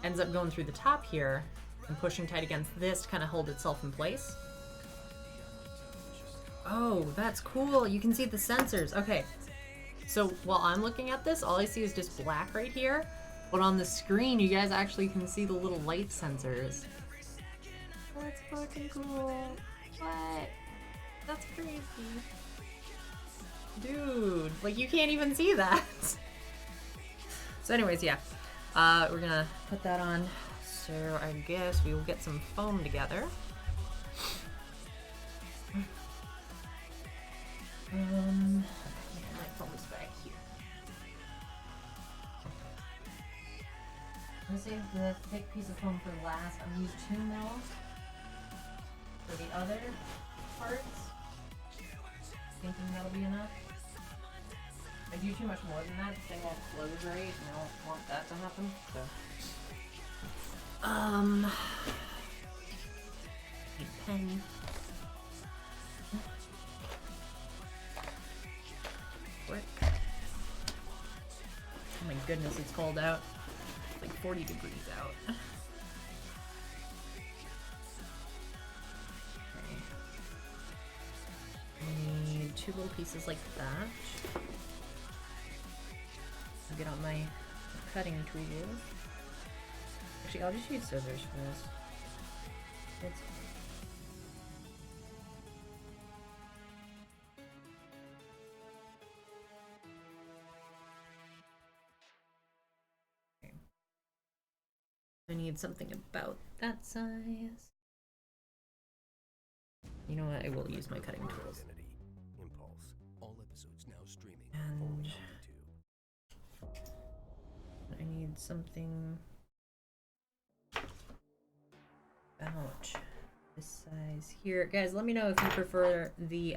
ends up going through the top here and pushing tight against this to kind of hold itself in place. Oh, that's cool. You can see the sensors. Okay, so while I'm looking at this, all I see is just black right here, but on the screen you guys actually can see the little light sensors. That's fucking cool. What? That's crazy. Dude, like you can't even see that. So anyways, yeah. We're gonna put that on. So I guess we will get some foam together. My foam's back here. I'm gonna save the thick piece of foam for last. I'm gonna use 2 mil for the other parts. Thinking that'll be enough. If I do too much more than that, the thing won't close right, and I don't want that to happen. So, need a pen. Work. Oh my goodness, it's cold out. It's like 40 degrees out. Okay. I need 2 little pieces like that. I'll get out my cutting tools. Actually, I'll just use scissors for this. It's okay. I need something about that size. You know what? I will use my cutting tools. Identity. Impulse. All episodes now streaming. And Only on YouTube. I need something about this size here. Guys, let me know if you prefer the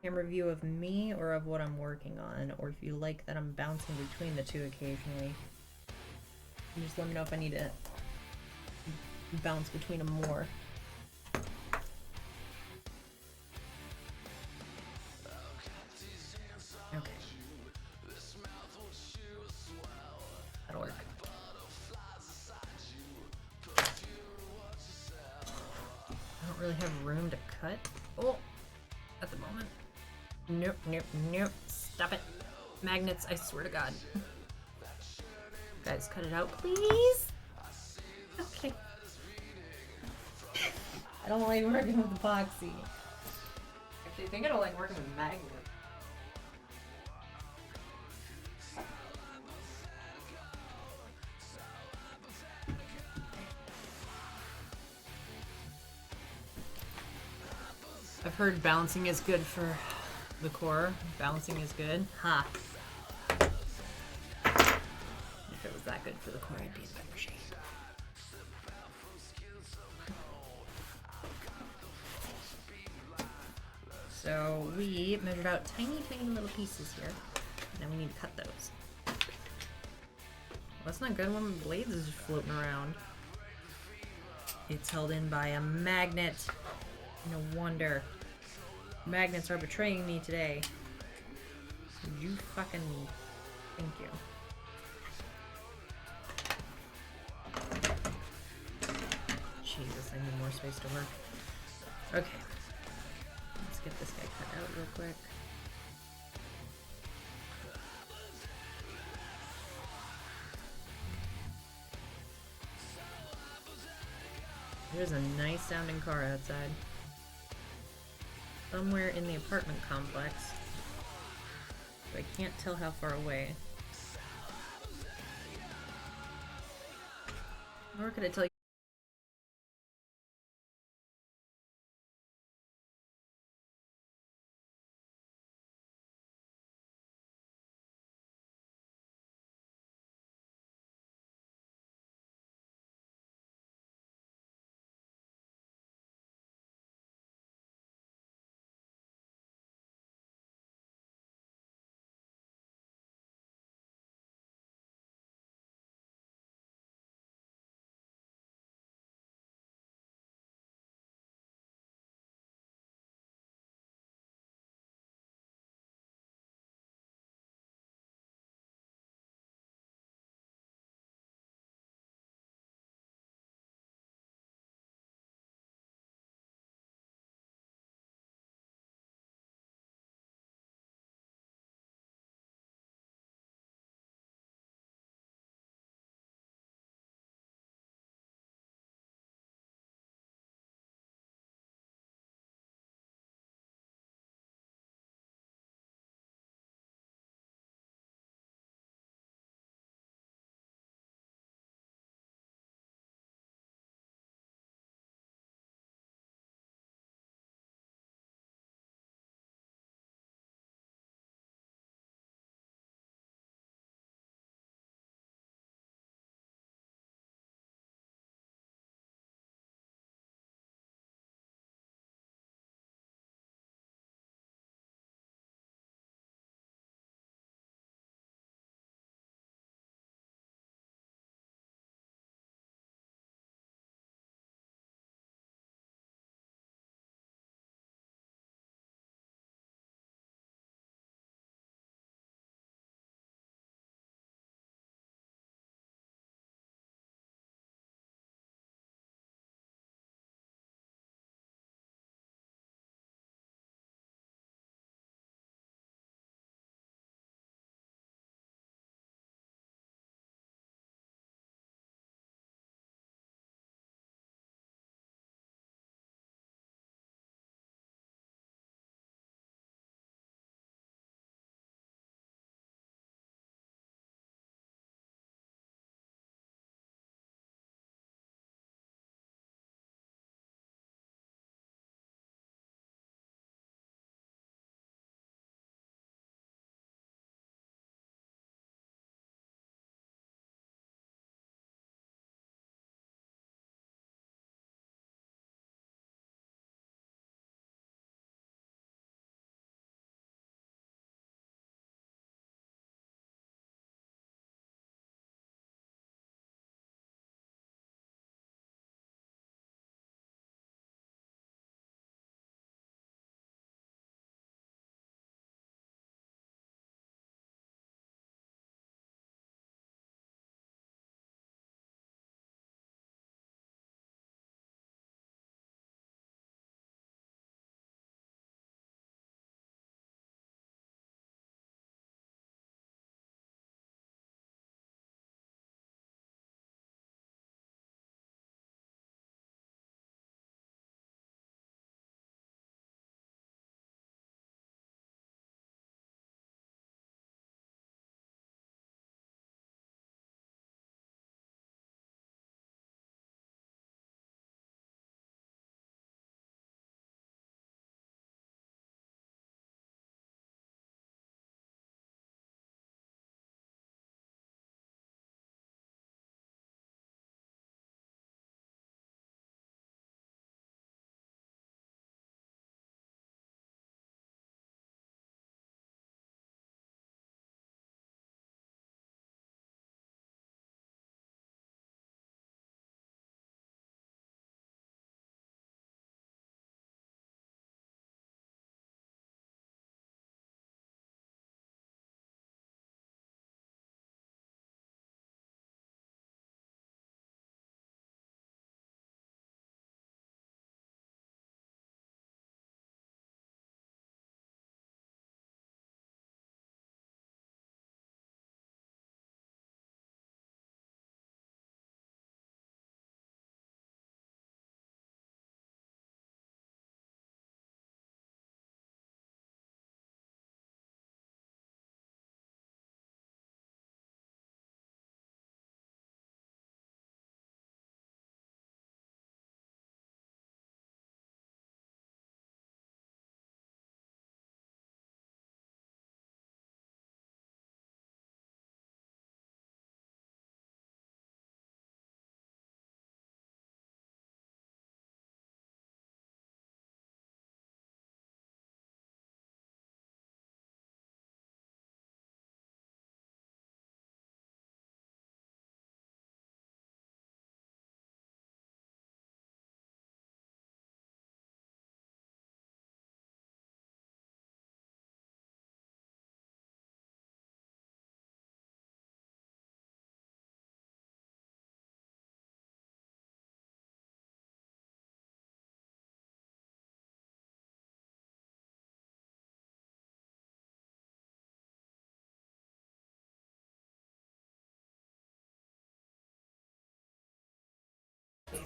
camera view of me or of what I'm working on, or if you like that I'm bouncing between the two occasionally. And just let me know if I need to bounce between them more. Okay. That'll work. I don't really have room to cut. Oh, at the moment. Nope, nope, nope. Stop it. Magnets, I swear to God. Guys, cut it out, please. Okay. I don't like working with epoxy. Actually, I think I don't like working with magnets. I've heard bouncing is good for the core. Bouncing is good. Ha. If it was that good for the core, I'd be in better shape. So we measured out tiny, tiny little pieces here. And then we need to cut those. Well, that's not good when the blades is just floating around. It's held in by a magnet. No wonder. Magnets are betraying me today. You fucking... Thank you. Jesus, I need more space to work. Okay. Let's get this guy cut out real quick. There's a nice sounding car outside. Somewhere in the apartment complex. But I can't tell how far away. Nor could I tell you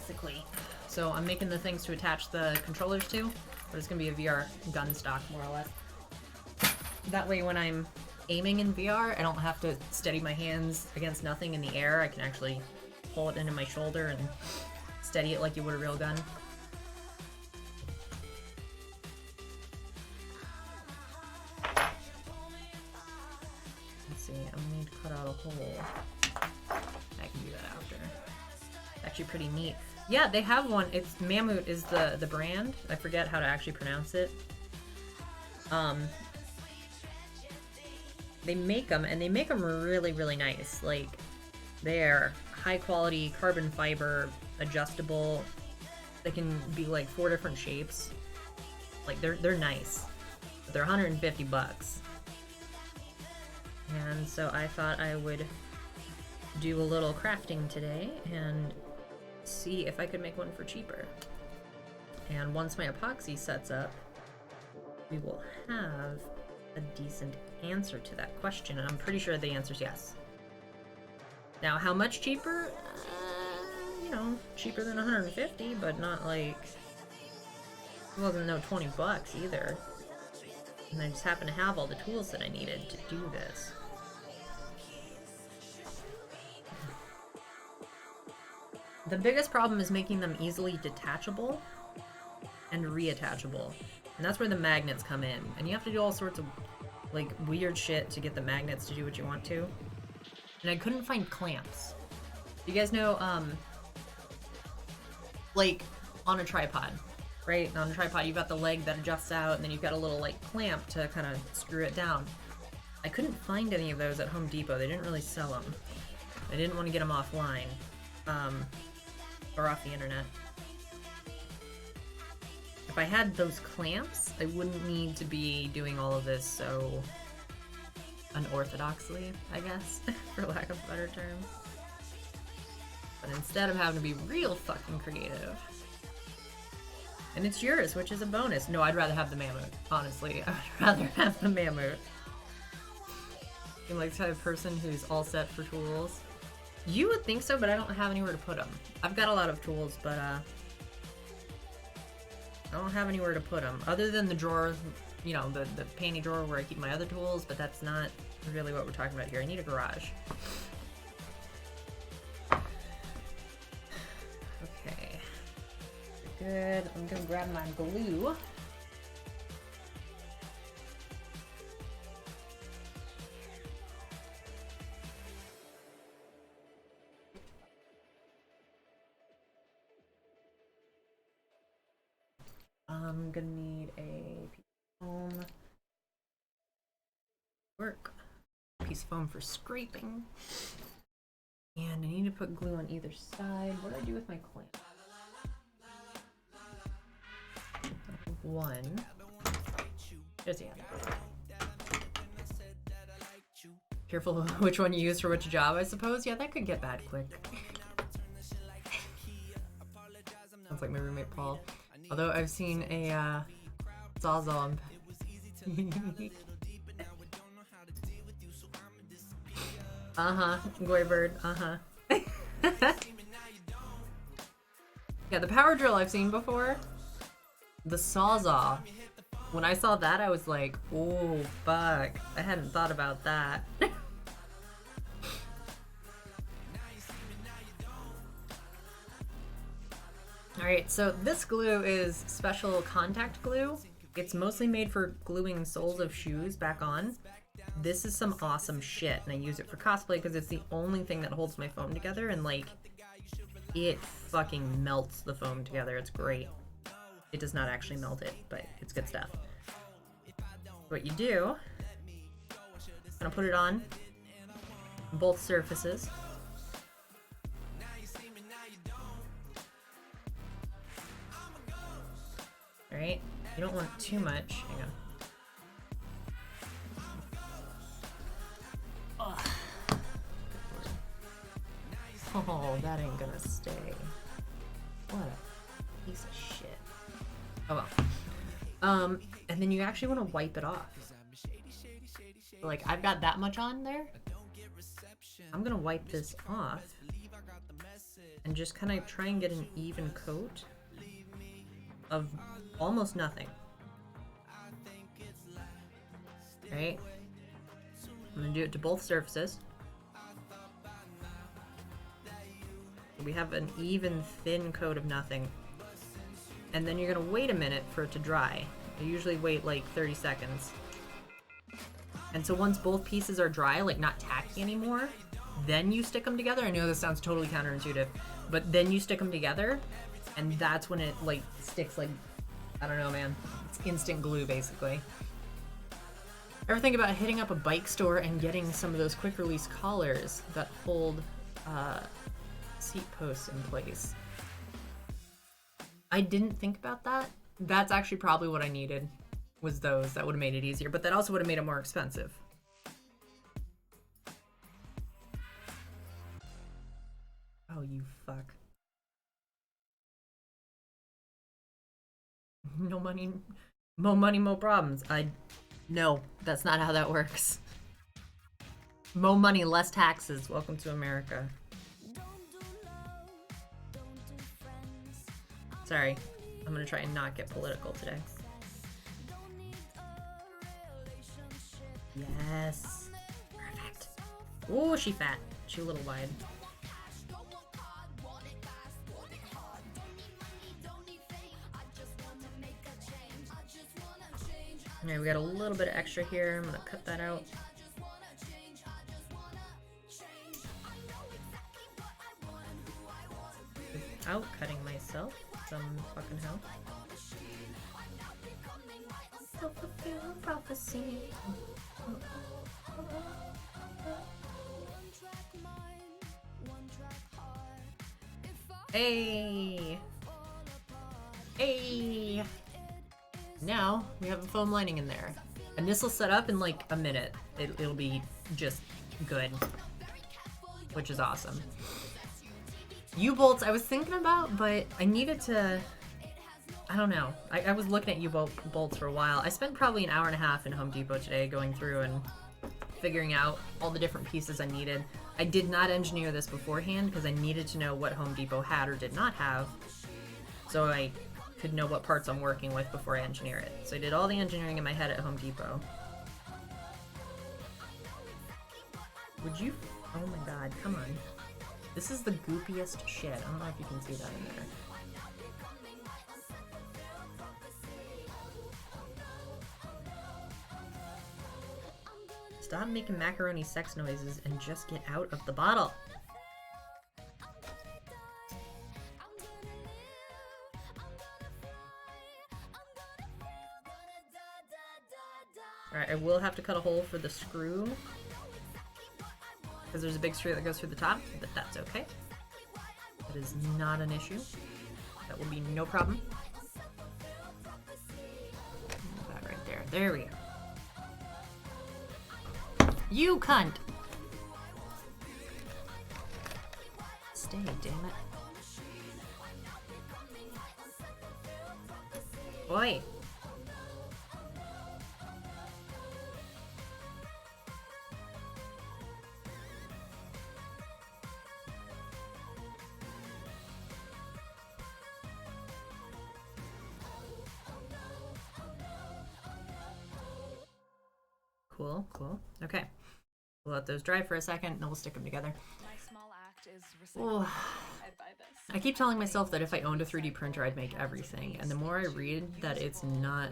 basically. So I'm making the things to attach the controllers to, but it's gonna be a VR gun stock, more or less. That way when I'm aiming in VR, I don't have to steady my hands against nothing in the air. I can actually pull it into my shoulder and steady it like you would a real gun. Let's see, I'm gonna need to cut out a hole. I can do that after. Actually pretty neat. Yeah, they have one. It's MAMUT is the brand. I forget how to actually pronounce it. They make them, and they make them really, really nice. Like, they're high quality carbon fiber, adjustable. They can be like 4 different shapes. Like, they're nice. But they're 150 bucks. And so I thought I would do a little crafting today and see if I could make one for cheaper. And once my epoxy sets up, we will have a decent answer to that question, and I'm pretty sure the answer is yes. Now, how much cheaper? You know, cheaper than 150, but not like, it wasn't no 20 bucks either. And I just happen to have all the tools that I needed to do this. The biggest problem is making them easily detachable and reattachable. And that's where the magnets come in. And you have to do all sorts of like weird shit to get the magnets to do what you want to. And I couldn't find clamps. You guys know, like on a tripod, right? On a tripod, you've got the leg that adjusts out, and then you've got a little like clamp to kind of screw it down. I couldn't find any of those at Home Depot. They didn't really sell them. I didn't want to get them offline, or off the internet. If I had those clamps, I wouldn't need to be doing all of this so unorthodoxly, I guess, for lack of a better term. But instead I'm having to be real fucking creative. And it's yours, which is a bonus. No, I'd rather have the MAMUT, honestly. I would rather have the MAMUT. I'm like the type of person who's all set for tools. You would think so, but I don't have anywhere to put them. I've got a lot of tools, but I don't have anywhere to put them. Other than the drawer, you know, the panty drawer where I keep my other tools, but that's not really what we're talking about here. I need a garage. Okay. Good. I'm gonna grab my glue. I'm gonna need a piece of foam. Piece of foam for scraping. And I need to put glue on either side. What do I do with my clamp? One. Just yeah. Careful which one you use for which job, I suppose. Yeah, that could get bad quick. Sounds like my roommate Paul. Although I've seen a Sawzall. Goybird, Yeah, the power drill I've seen before. The Sawzall. When I saw that, I was like, oh, fuck. I hadn't thought about that. Alright, so this glue is special contact glue. It's mostly made for gluing soles of shoes back on. This is some awesome shit, and I use it for cosplay because it's the only thing that holds my foam together, and like, it fucking melts the foam together. It's great. It does not actually melt it, but it's good stuff. What you do, I'm gonna put it on both surfaces. Alright, you don't want too much. Hang on. Oh, that ain't gonna stay. What a piece of shit. Oh well. And then you actually want to wipe it off. Like, I've got that much on there. I'm gonna wipe this off. and just kind of try and get an even coat of almost nothing. Right? I'm gonna do it to both surfaces. We have an even thin coat of nothing. And then you're gonna wait a minute for it to dry. I usually wait like 30 seconds. And so once both pieces are dry, like not tacky anymore, then you stick them together. I know this sounds totally counterintuitive, but then you stick them together, and that's when it like sticks like, I don't know, man. It's instant glue, basically. Ever think about hitting up a bike store and getting some of those quick release collars that hold seat posts in place? I didn't think about that. That's actually probably what I needed, was those. That would have made it easier, but that also would have made it more expensive. Oh, you fuck. No money, more problems. No, that's not how that works. More money, less taxes. Welcome to America. Sorry, I'm gonna try and not get political today. Yes. Perfect. Ooh, she fat. She a little wide. Alright, we got a little bit of extra here. I'm gonna cut that out. Without cutting myself. Some fucking hell. Self-fulfilling prophecy. Hey! Hey! Now we have a foam lining in there, and this will set up in like a minute. It'll be just good, which is awesome. U-bolts I was thinking about, but I needed to, I don't know. I was looking at U-bolts for a while. I spent probably an hour and a half in Home Depot today going through and figuring out all the different pieces I needed. I did not engineer this beforehand because I needed to know what Home Depot had or did not have, so I could know what parts I'm working with before I engineer it. So I did all the engineering in my head at Home Depot. Would you? Oh my god, come on. This is the goopiest shit. I don't know if you can see that in there. Stop making macaroni sex noises and just get out of the bottle. Alright, I will have to cut a hole for the screw, because there's a big screw that goes through the top, but that's okay. That is not an issue. That will be no problem. That right there. There we go. You cunt! Stay, damn it. Boy! Cool, cool. Okay. We'll let those dry for a second, and then we'll stick them together. My small act is Oh. I'd buy this. I keep telling myself that if I owned a 3D printer, I'd make everything. And the more I read that it's not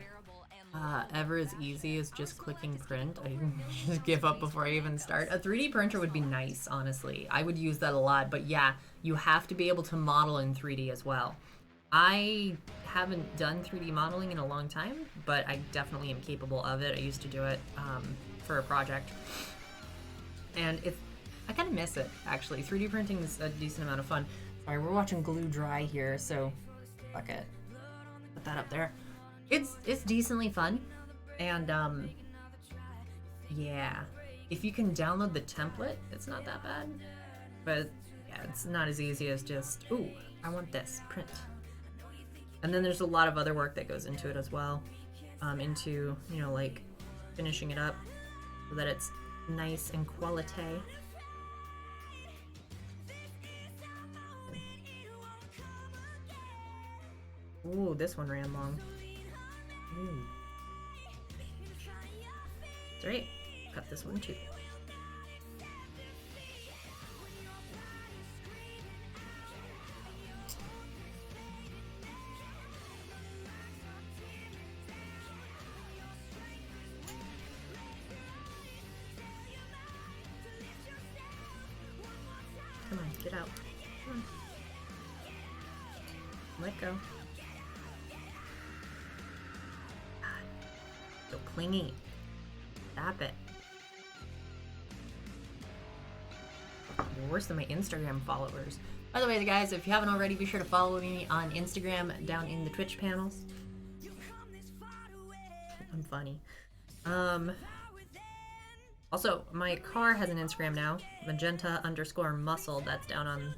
ever as easy as just clicking print, I just give up before I even start. A 3D printer would be nice, honestly. I would use that a lot. But yeah, you have to be able to model in 3D as well. I haven't done 3D modeling in a long time, but I definitely am capable of it. I used to do it for a project. And I kind of miss it, actually. 3D printing is a decent amount of fun. Sorry, we're watching glue dry here, so fuck it. Put that up there. It's decently fun, and yeah, if you can download the template, it's not that bad. But yeah, it's not as easy as just, ooh, I want this, print. And then there's a lot of other work that goes into it as well, into, you know, like finishing it up so that it's nice and quality. Ooh, this one ran long. Ooh. That's right. Cut this one too. Come on, get out. Come on. Let go. God, so clingy. Stop it. You're worse than my Instagram followers. By the way, guys, if you haven't already, be sure to follow me on Instagram down in the Twitch panels. I'm funny. Also, my car has an Instagram now, magenta_muscle. That's down on,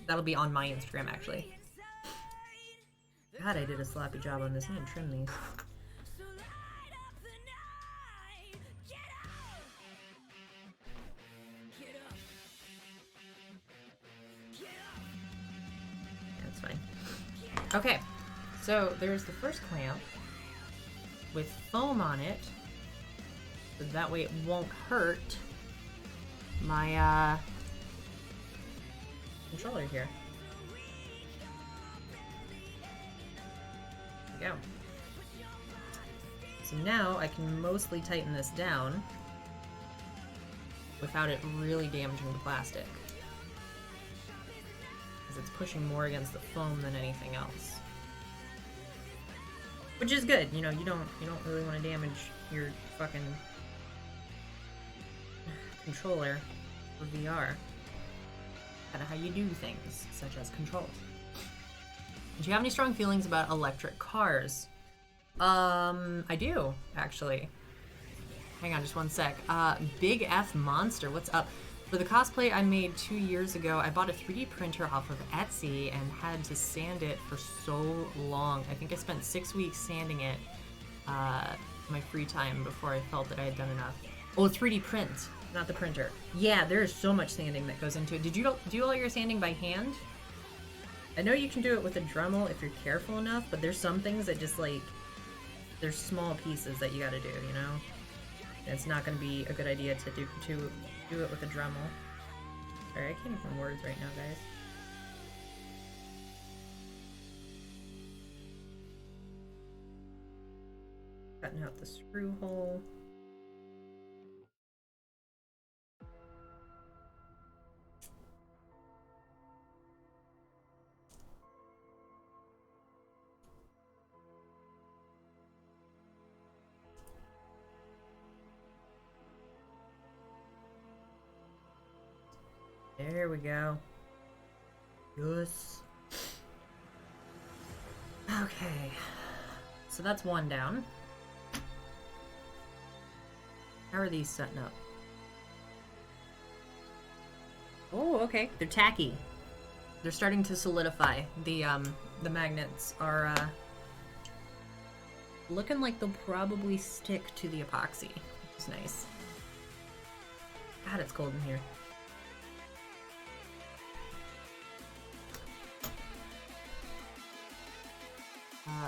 that'll be on my Instagram, actually. God, I did a sloppy job on this. I need to trim these. That's fine. Okay, so there's the first clamp with foam on it. So that way it won't hurt my controller here. There we go. So now I can mostly tighten this down without it really damaging the plastic, because it's pushing more against the foam than anything else. Which is good, you know, you don't really want to damage your fucking controller for VR. Kind of how you do things, such as controls. Do you have any strong feelings about electric cars? I do, actually. Hang on just one sec. Big F Monster, what's up? For the cosplay I made 2 years ago, I bought a 3D printer off of Etsy and had to sand it for so long. I think I spent 6 weeks sanding it, my free time, before I felt that I had done enough. Oh, 3D print, not the printer. Yeah, there is so much sanding that goes into it. Did you do all your sanding by hand? I know you can do it with a Dremel if you're careful enough, but there's some things that just, like, there's small pieces that you gotta do, you know? And it's not gonna be a good idea to do it with a Dremel. Sorry, I can't even words right now, guys. Cutting out the screw hole. There we go. Yes. Okay. So that's one down. How are these setting up? Oh, okay. They're tacky. They're starting to solidify. The magnets are looking like they'll probably stick to the epoxy, which is nice. God, it's cold in here.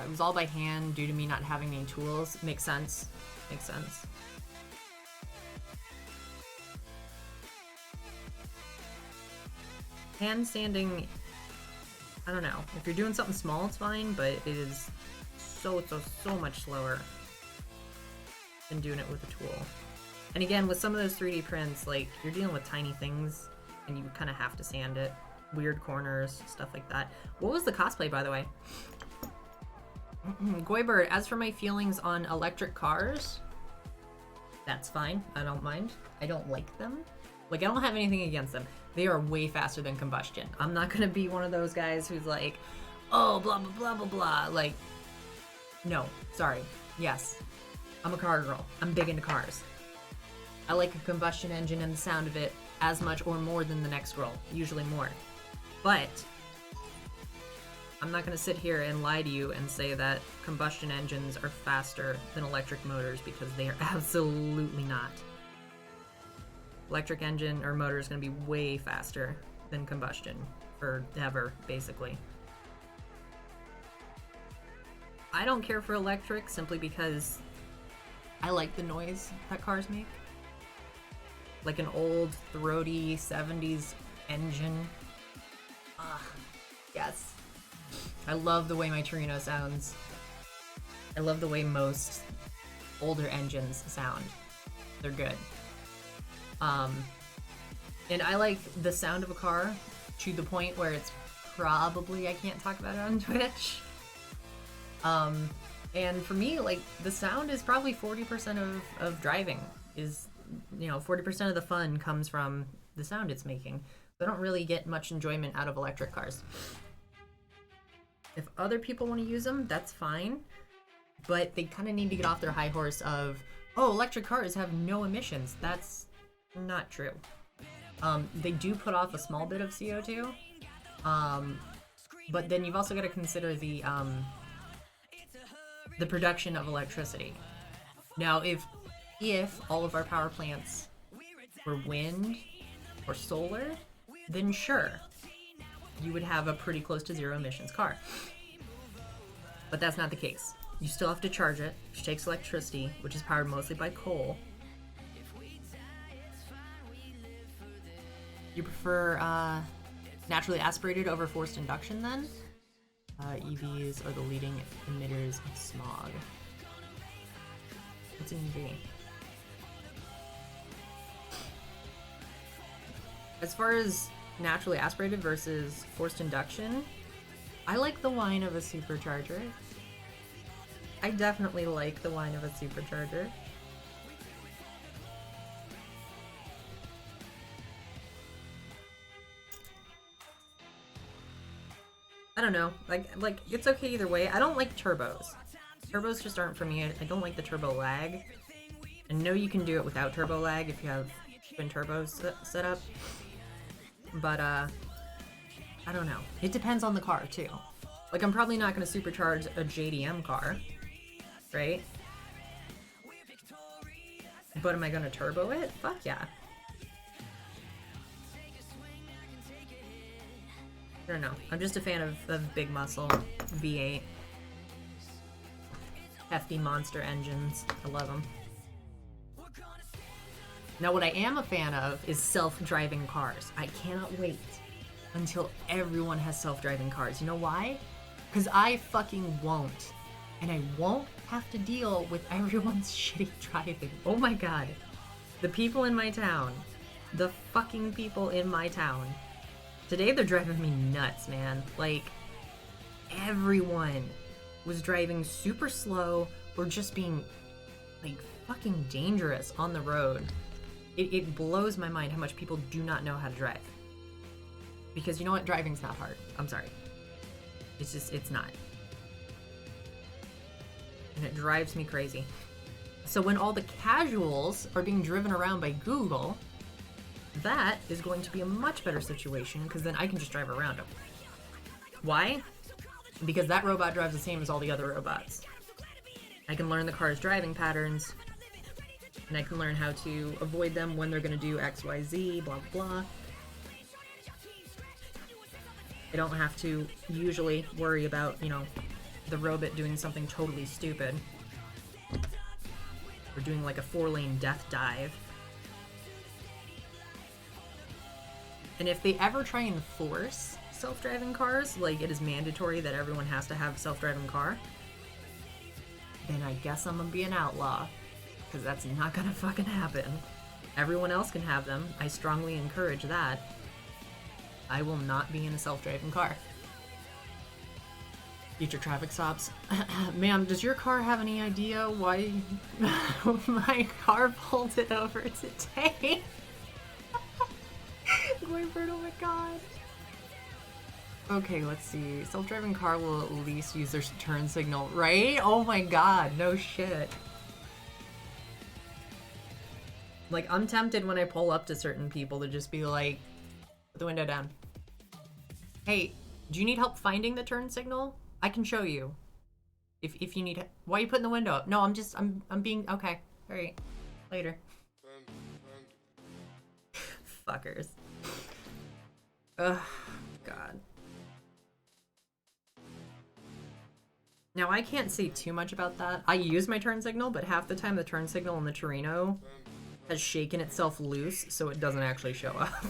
It was all by hand due to me not having any tools. Makes sense. Makes sense. Hand sanding, I don't know. If you're doing something small, it's fine, but it is so much slower than doing it with a tool. And again, with some of those 3D prints, like, you're dealing with tiny things, and you kind of have to sand it. Weird corners, stuff like that. What was the cosplay, by the way? Goybird, as for my feelings on electric cars, that's fine. I don't mind. I don't like them. Like, I don't have anything against them. They are way faster than combustion. I'm not gonna be one of those guys who's like, oh, blah, blah, blah, blah, blah. Like, no, sorry. Yes, I'm a car girl. I'm big into cars. I like a combustion engine and the sound of it as much or more than the next girl, usually more. But I'm not going to sit here and lie to you and say that combustion engines are faster than electric motors, because they are absolutely not. Electric engine or motor is going to be way faster than combustion forever, basically. I don't care for electric simply because I like the noise that cars make. Like an old, throaty 70s engine. Ah, yes. I love the way my Torino sounds. I love the way most older engines sound. They're good. And I like the sound of a car to the point where it's probably I can't talk about it on Twitch. And for me, like, the sound is probably 40% of driving. Is, you know, 40% of the fun comes from the sound it's making. I don't really get much enjoyment out of electric cars. If other people want to use them, that's fine. But they kind of need to get off their high horse of, oh, electric cars have no emissions. That's not true. They do put off a small bit of CO2. But then you've also got to consider the production of electricity. Now, if all of our power plants were wind or solar, then sure, you would have a pretty close to zero emissions car. But that's not the case. You still have to charge it, which takes electricity, which is powered mostly by coal. You prefer naturally aspirated over forced induction then? EVs are the leading emitters of smog. What's an EV? As far as naturally aspirated versus forced induction, I like the whine of a supercharger. I definitely like the whine of a supercharger. I don't know, like it's okay either way. I don't like turbos. Turbos just aren't for me. I don't like the turbo lag. I know you can do it without turbo lag if you have twin turbos set up, but I don't know. It depends on the car too. Like, I'm probably not going to supercharge a JDM car, right? But am I going to turbo it? Fuck yeah. I don't know. I'm just a fan of big muscle V8. Hefty monster engines. I love them. Now, what I am a fan of is self-driving cars. I cannot wait until everyone has self-driving cars. You know why? Because I fucking won't. And I won't have to deal with everyone's shitty driving. Oh my god. The people in my town. The fucking people in my town. Today they're driving me nuts, man. Like, everyone was driving super slow or just being, like, fucking dangerous on the road. It blows my mind how much people do not know how to drive. Because you know what? Driving's not hard. I'm sorry. It's just, it's not. And it drives me crazy. So when all the casuals are being driven around by Google, that is going to be a much better situation because then I can just drive around them. Why? Because that robot drives the same as all the other robots. I can learn the car's driving patterns, and I can learn how to avoid them when they're going to do X, Y, Z, blah, blah. I don't have to usually worry about, you know, the robot doing something totally stupid. Or doing like a 4-lane death dive. And if they ever try and force self-driving cars, like it is mandatory that everyone has to have a self-driving car, then I guess I'm gonna be an outlaw. Because that's not gonna fucking happen. Everyone else can have them. I strongly encourage that. I will not be in a self-driving car. Future traffic stops. Ma'am, does your car have any idea why my car pulled it over today? Gwynford, oh my god. Okay, let's see. Self-driving car will at least use their turn signal, right? Oh my god, no shit. Like, I'm tempted when I pull up to certain people to just be like, put the window down. Hey, do you need help finding the turn signal? I can show you. If you need, why are you putting the window up? No, I'm being, okay. Alright. Later. Fuckers. Ugh, God. Now, I can't say too much about that. I use my turn signal, but half the time the turn signal in the Torino has shaken itself loose, so it doesn't actually show up.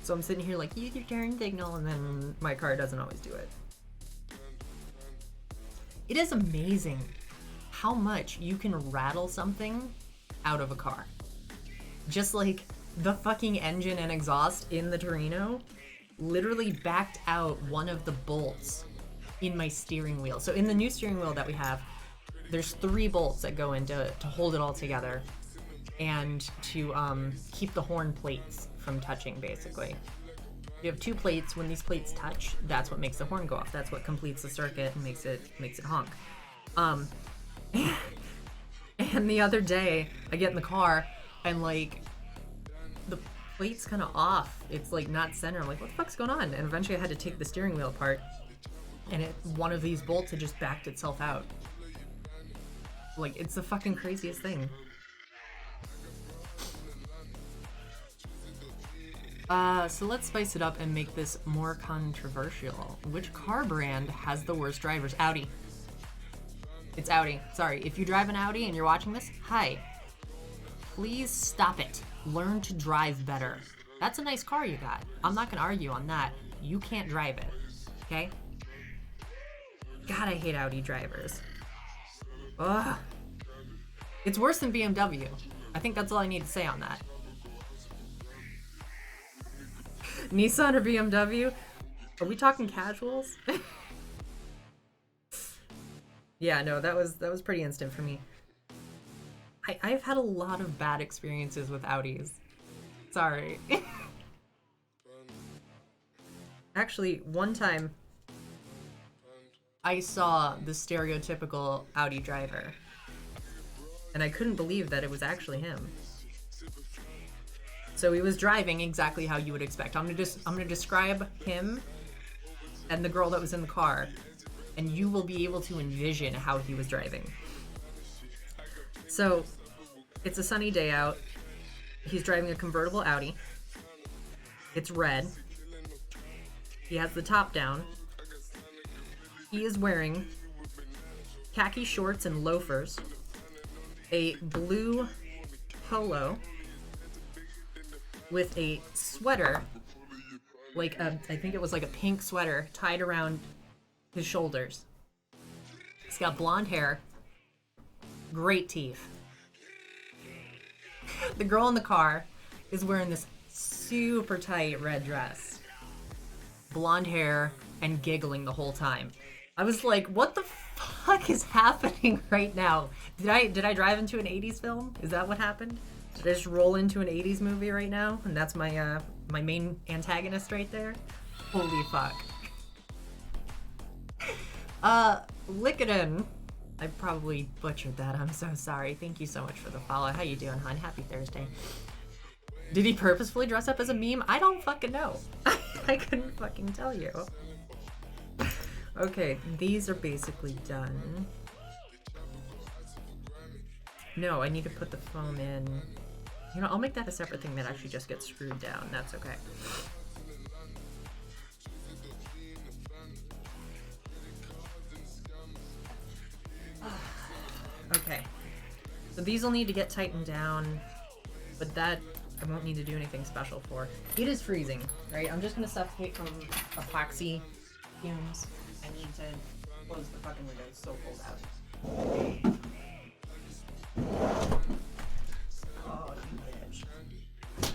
So I'm sitting here like, use your turn signal, and then my car doesn't always do it. It is amazing how much you can rattle something out of a car. Just like the fucking engine and exhaust in the Torino literally backed out one of the bolts in my steering wheel. So in the new steering wheel that we have, there's 3 bolts that go in to hold it all together and to keep the horn plates from touching, basically. You have 2 plates. When these plates touch, that's what makes the horn go off. That's what completes the circuit and makes it honk. And the other day, I get in the car and like the plate's kind of off. It's like not center. I'm like, what the fuck's going on? And eventually I had to take the steering wheel apart, and one of these bolts had just backed itself out. Like, it's the fucking craziest thing. So let's spice it up and make this more controversial. Which car brand has the worst drivers? Audi. It's Audi. Sorry, if you drive an Audi and you're watching this, hi. Please stop it. Learn to drive better. That's a nice car you got. I'm not gonna argue on that. You can't drive it, okay? God, I hate Audi drivers. Ugh. It's worse than BMW. I think that's all I need to say on that. Nissan or BMW? Are we talking casuals? Yeah, no, that was pretty instant for me. I've had a lot of bad experiences with Audis. Sorry. Actually, one time I saw the stereotypical Audi driver, and I couldn't believe that it was actually him. So he was driving exactly how you would expect. I'm gonna describe him and the girl that was in the car, and you will be able to envision how he was driving. So it's a sunny day out. He's driving a convertible Audi. It's red. He has the top down. He is wearing khaki shorts and loafers, a blue polo with a sweater, like I think it was like a pink sweater tied around his shoulders. He's got blonde hair, great teeth. The girl in the car is wearing this super tight red dress, blonde hair, and giggling the whole time. I was like, what the fuck is happening right now? Did I drive into an 80s film? Is that what happened? Did I just roll into an 80s movie right now? And that's my my main antagonist right there? Holy fuck. Lickedin. I probably butchered that. I'm so sorry. Thank you so much for the follow. How you doing, hon? Happy Thursday. Did he purposefully dress up as a meme? I don't fucking know. I couldn't fucking tell you. Okay, these are basically done. No, I need to put the foam in. You know, I'll make that a separate thing that actually just gets screwed down. That's okay. Okay. So these will need to get tightened down, but that I won't need to do anything special for. It is freezing, right? I'm just gonna suffocate from epoxy fumes. I need to close the fucking window. It's so cold out. Oh, you bitch.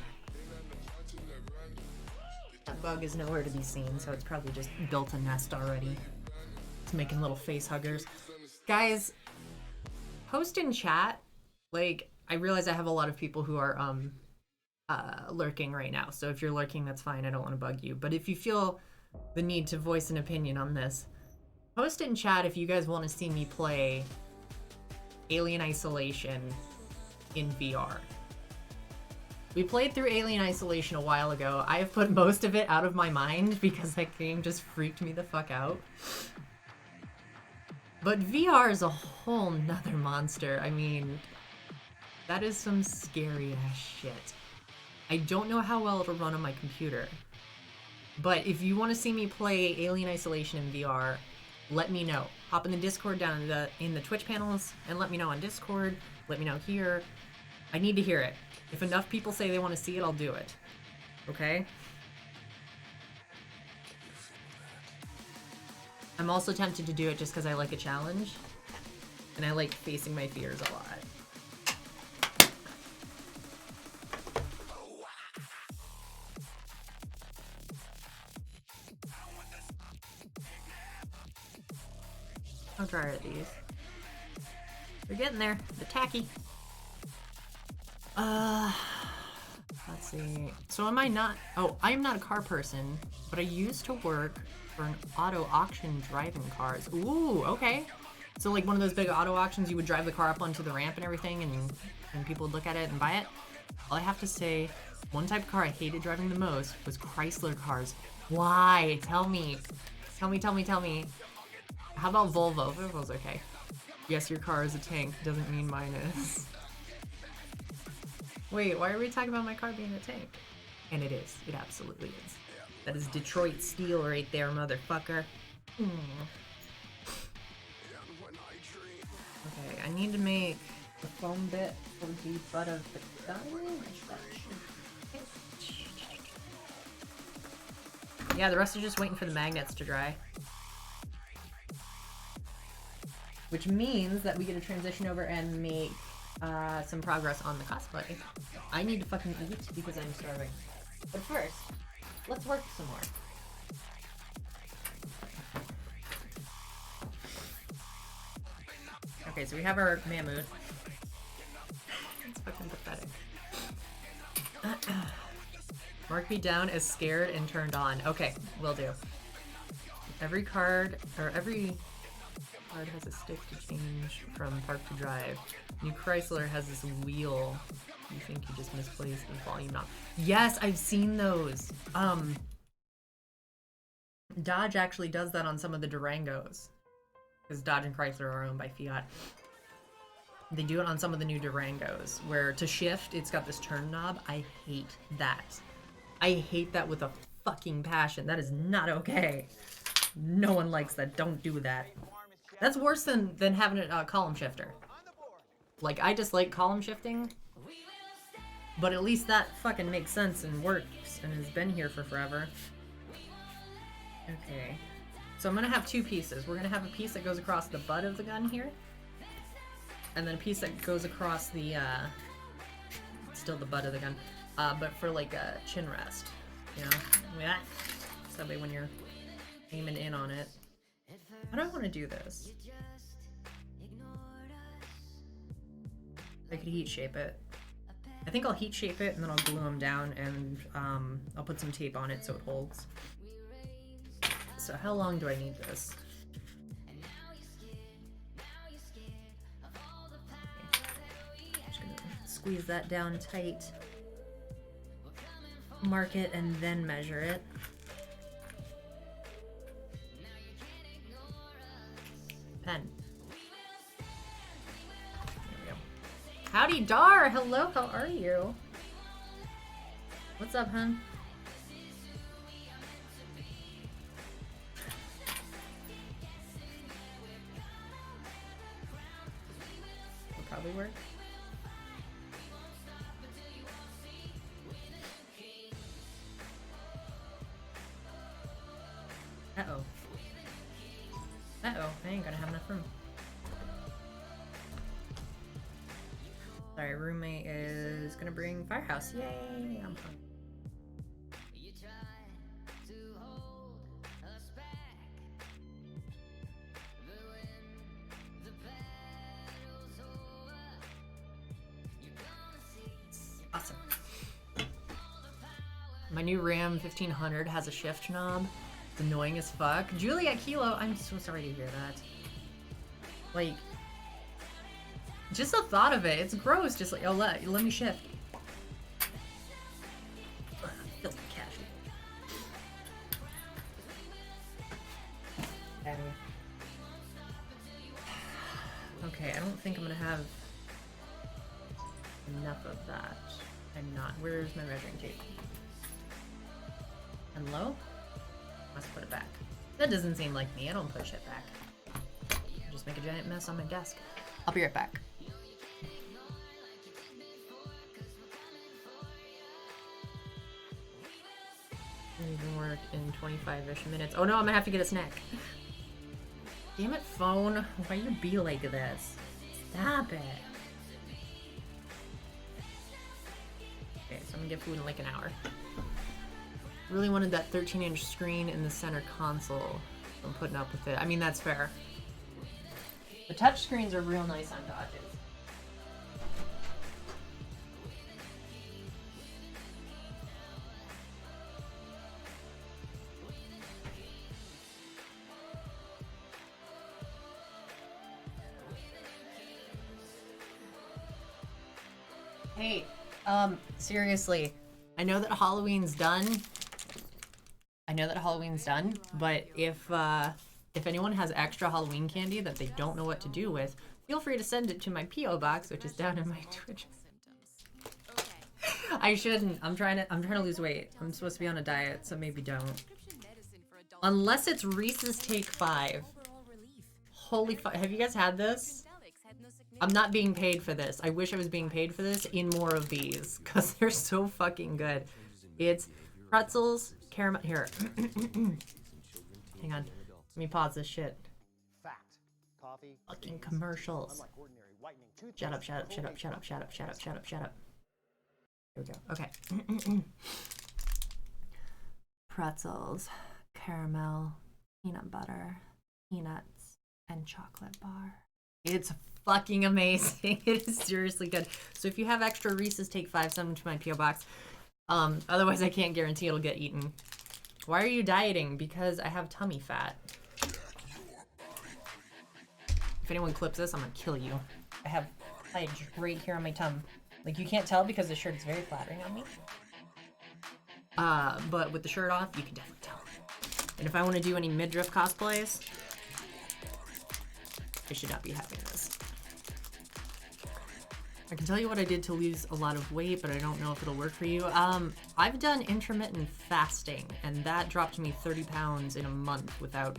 That bug is nowhere to be seen, so it's probably just built a nest already. It's making little face huggers. Guys, post in chat. Like, I realize I have a lot of people who are lurking right now, so if you're lurking, that's fine. I don't want to bug you. But if you feel the need to voice an opinion on this, post it in chat if you guys want to see me play Alien Isolation in VR. We played through Alien Isolation a while ago. I have put most of it out of my mind because that game just freaked me the fuck out. But VR is a whole nother monster. I mean, that is some scary ass shit. I don't know how well it'll run on my computer. But if you want to see me play Alien Isolation in VR, let me know. Hop in the Discord down in the Twitch panels and let me know on Discord. Let me know here. I need to hear it. If enough people say they want to see it, I'll do it. Okay? I'm also tempted to do it just because I like a challenge. And I like facing my fears a lot. How dry are these? They're getting there. They're tacky. Let's see. So am I not... Oh, I am not a car person, but I used to work for an auto auction driving cars. Ooh, okay. So like one of those big auto auctions, you would drive the car up onto the ramp and everything, and people would look at it and buy it. All I have to say, one type of car I hated driving the most was Chrysler cars. Why? Tell me. Tell me. How about Volvo? Volvo's okay. Yes, your car is a tank. Doesn't mean mine is. Wait, why are we talking about my car being a tank? And it is. It absolutely is. That is Detroit steel right there, motherfucker. Okay, I need to make the foam bit for the butt of the gun. Yeah, the rest are just waiting for the magnets to dry. Which means that we get to transition over and make some progress on the cosplay. I need to fucking eat because I'm starving. But first, let's work some more. Okay, so we have our MAMUT. It's fucking pathetic. Mark me down as scared and turned on. Okay, will do. Every card has a stick to change from park to drive. New Chrysler has this wheel. You think you just misplaced the volume knob. Yes, I've seen those. Dodge actually does that on some of the Durangos. Because Dodge and Chrysler are owned by Fiat. They do it on some of the new Durangos, where to shift, it's got this turn knob. I hate that. I hate that with a fucking passion. That is not okay. No one likes that. Don't do that. That's worse than having a column shifter. Like, I just like column shifting, but at least that fucking makes sense and works and has been here for forever. Okay. So I'm gonna have two pieces. We're gonna have a piece that goes across the butt of the gun here, and then a piece that goes across the, still the butt of the gun, but for like a chin rest, you know? Yeah. So that way when you're aiming in on it. How do I want to do this? I could heat shape it. I think I'll heat shape it and then I'll glue them down and I'll put some tape on it so it holds. So how long do I need this? Just gonna squeeze that down tight. Mark it and then measure it. Pen. There we go. Howdy Dar! Hello, how are you? What's up, hun? Will probably work. Uh-oh. Uh-oh, I ain't gonna have enough room. Sorry, roommate is gonna bring Firehouse. Yay! I'm fine. Awesome. My new Ram 1500 has a shift knob. It's annoying as fuck. Juliet Kilo, I'm so sorry to hear that. Like, just the thought of it, it's gross. Just like, oh, let me shift. Feels like casual. Okay, I don't think I'm gonna have enough of that. I'm not. Where's my measuring tape? And low? Must put it back. That doesn't seem like me. I don't put shit back. I just make a giant mess on my desk. I'll be right back. Even work in 25-ish minutes. Oh no, I'm gonna have to get a snack. Damn it, phone. Why you be like this? Stop it. Okay, so I'm gonna get food in like an hour. Really wanted that 13-inch screen in the center console. I'm putting up with it. I mean, that's fair. The touch screens are real nice on Dodges. Hey, seriously, I know that Halloween's done. But if anyone has extra Halloween candy that they don't know what to do with, feel free to send it to my P.O. box, which is down in my Twitch. I shouldn't. I'm trying to lose weight. I'm supposed to be on a diet, so maybe don't. Unless it's Reese's Take 5. Holy fuck, have you guys had this? I'm not being paid for this. I wish I was being paid for this in more of these, because they're so fucking good. It's pretzels, caramel. Here. Hang on. Let me pause this shit. Fucking commercials. Shut up, shut up, shut up, shut up, shut up, shut up, shut up, shut up. Here we go. Okay. Pretzels, caramel, peanut butter, peanuts, and chocolate bar. It's fucking amazing. It is seriously good. So if you have extra Reese's Take 5, send them to my P.O. box. Otherwise I can't guarantee it'll get eaten. Why are you dieting? Because I have tummy fat. If anyone clips this, I'm gonna kill you. I have height right here on my tum. Like, you can't tell because the shirt is very flattering on me. But with the shirt off, you can definitely tell. And if I want to do any midriff cosplays, I should not be having this. I can tell you what I did to lose a lot of weight, but I don't know if it'll work for you. I've done intermittent fasting, and that dropped me 30 pounds in a month without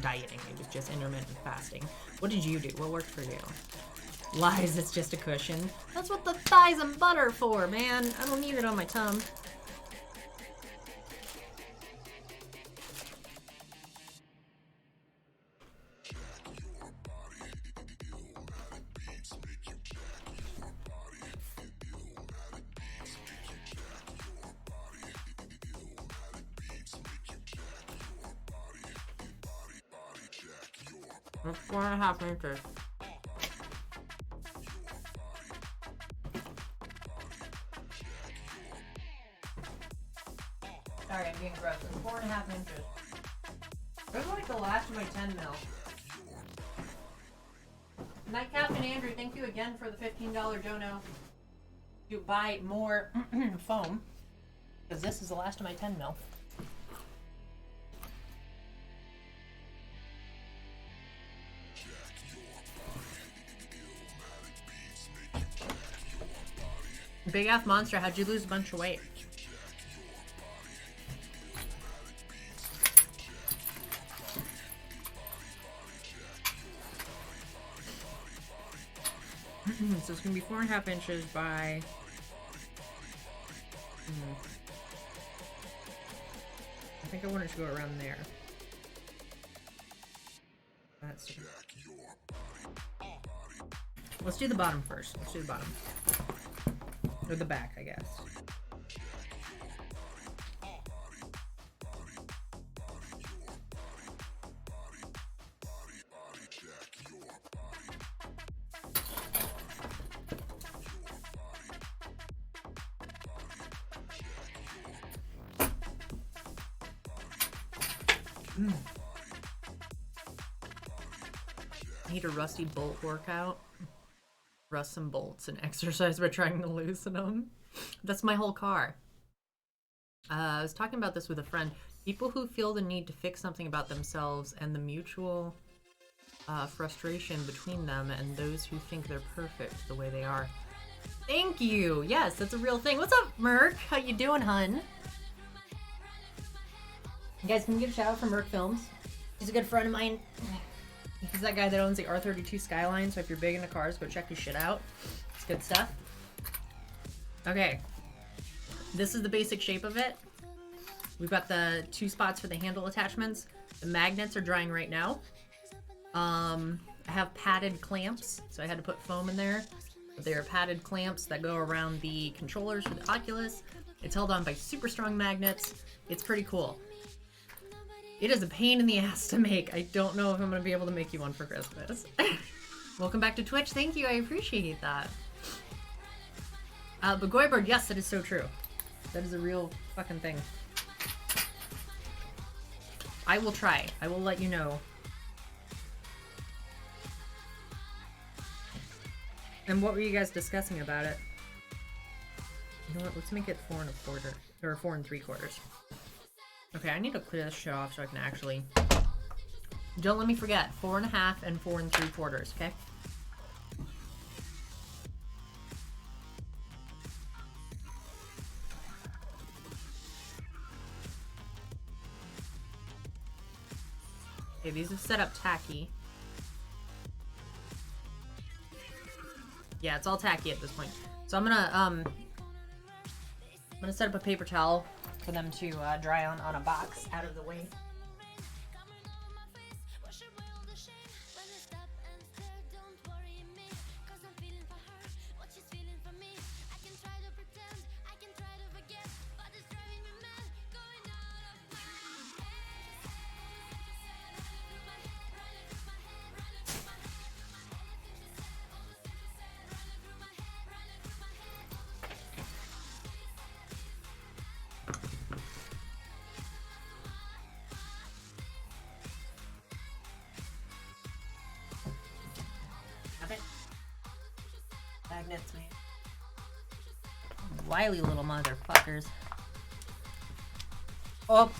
dieting. It was just intermittent fasting. What did you do? What worked for you? Lies, it's just a cushion. That's what the thighs and butter for, man. I don't need it on my tum. That's 4.5 inches. Sorry, I'm being gross. It's 4.5 inches. This is like the last of my 10 mil. Night Captain Andrew, thank you again for the $15 dono to buy more foam. Because this is the last of my 10 mil. Big F Monster, how'd you lose a bunch of weight? So it's gonna be 4.5 inches by I think I wanted to go around there. That's Let's do the bottom first. Let's do the bottom. Or the back, I guess. I need a rusty bolt workout. Rust some bolts and exercise by trying to loosen them. That's my whole car. I was talking about this with a friend. People who feel the need to fix something about themselves and the mutual frustration between them and those who think they're perfect the way they are. Thank you. Yes, that's a real thing. What's up, Merc? How you doing, hun? You guys can get a shout out from Merc Films. He's a good friend of mine. He's that guy that owns the R32 Skyline, so if you're big into cars, go check his shit out. It's good stuff. Okay. This is the basic shape of it. We've got the 2 spots for the handle attachments. The magnets are drying right now. I have padded clamps, so I had to put foam in there. But they are padded clamps that go around the controllers for the Oculus. It's held on by super strong magnets. It's pretty cool. It is a pain in the ass to make. I don't know if I'm going to be able to make you one for Christmas. Welcome back to Twitch. Thank you. I appreciate that. But Goybird, yes, that is so true. That is a real fucking thing. I will try. I will let you know. And what were you guys discussing about it? You know what? Let's make it 4 1/4 or 4 3/4. Okay, I need to clear this shit off so I can actually. Don't let me forget 4 1/2 and 4 3/4. Okay. Okay, these have set up tacky. Yeah, it's all tacky at this point. So I'm gonna set up a paper towel for them to dry on a box out of the way. Magnets, man. Wily little motherfuckers. Oh.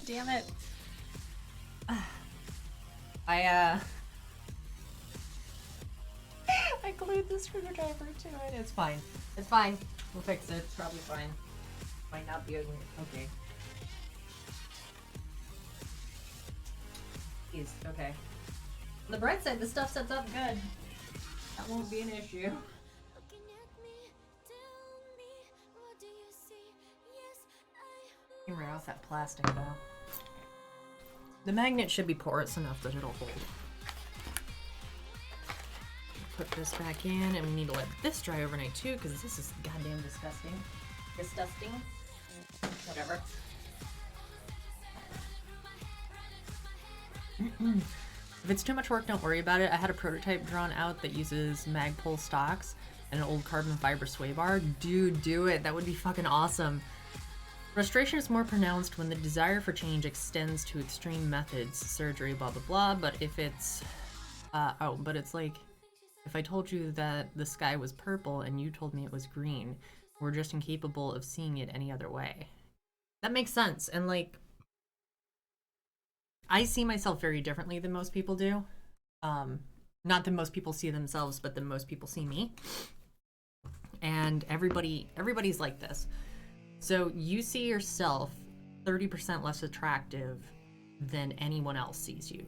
Damn it. I glued the screwdriver to it. It's fine. It's fine. We'll fix it. It's probably fine. Might not be ugly. Okay. Jeez. Okay. On the bright side, this stuff sets up good. That won't be an issue. Came right off that plastic though. The magnet should be porous enough that it'll hold. Put this back in, and we need to let this dry overnight too, because this is goddamn disgusting. Disgusting. Whatever. If it's too much work, don't worry about it. I had a prototype drawn out that uses Magpul stocks and an old carbon fiber sway bar. Dude, do it. That would be fucking awesome. Frustration is more pronounced when the desire for change extends to extreme methods, surgery, blah, blah, blah. But if it's... but it's like, if I told you that the sky was purple and you told me it was green, we're just incapable of seeing it any other way. That makes sense. And like, I see myself very differently than most people do. Not that most people see themselves, but that most people see me. And everybody's like this. So you see yourself 30% less attractive than anyone else sees you.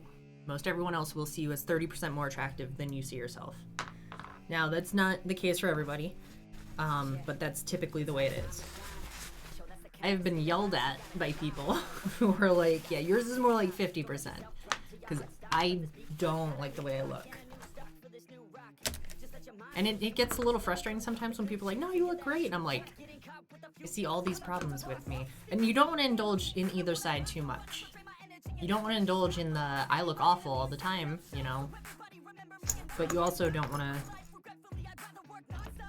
Most everyone else will see you as 30% more attractive than you see yourself. Now, that's not the case for everybody, but that's typically the way it is. I've been yelled at by people who are like, yeah, yours is more like 50%. Because I don't like the way I look. And it gets a little frustrating sometimes when people are like, no, you look great. And I'm like, I see all these problems with me. And you don't want to indulge in either side too much. You don't want to indulge in the, I look awful all the time, you know. But you also don't want to,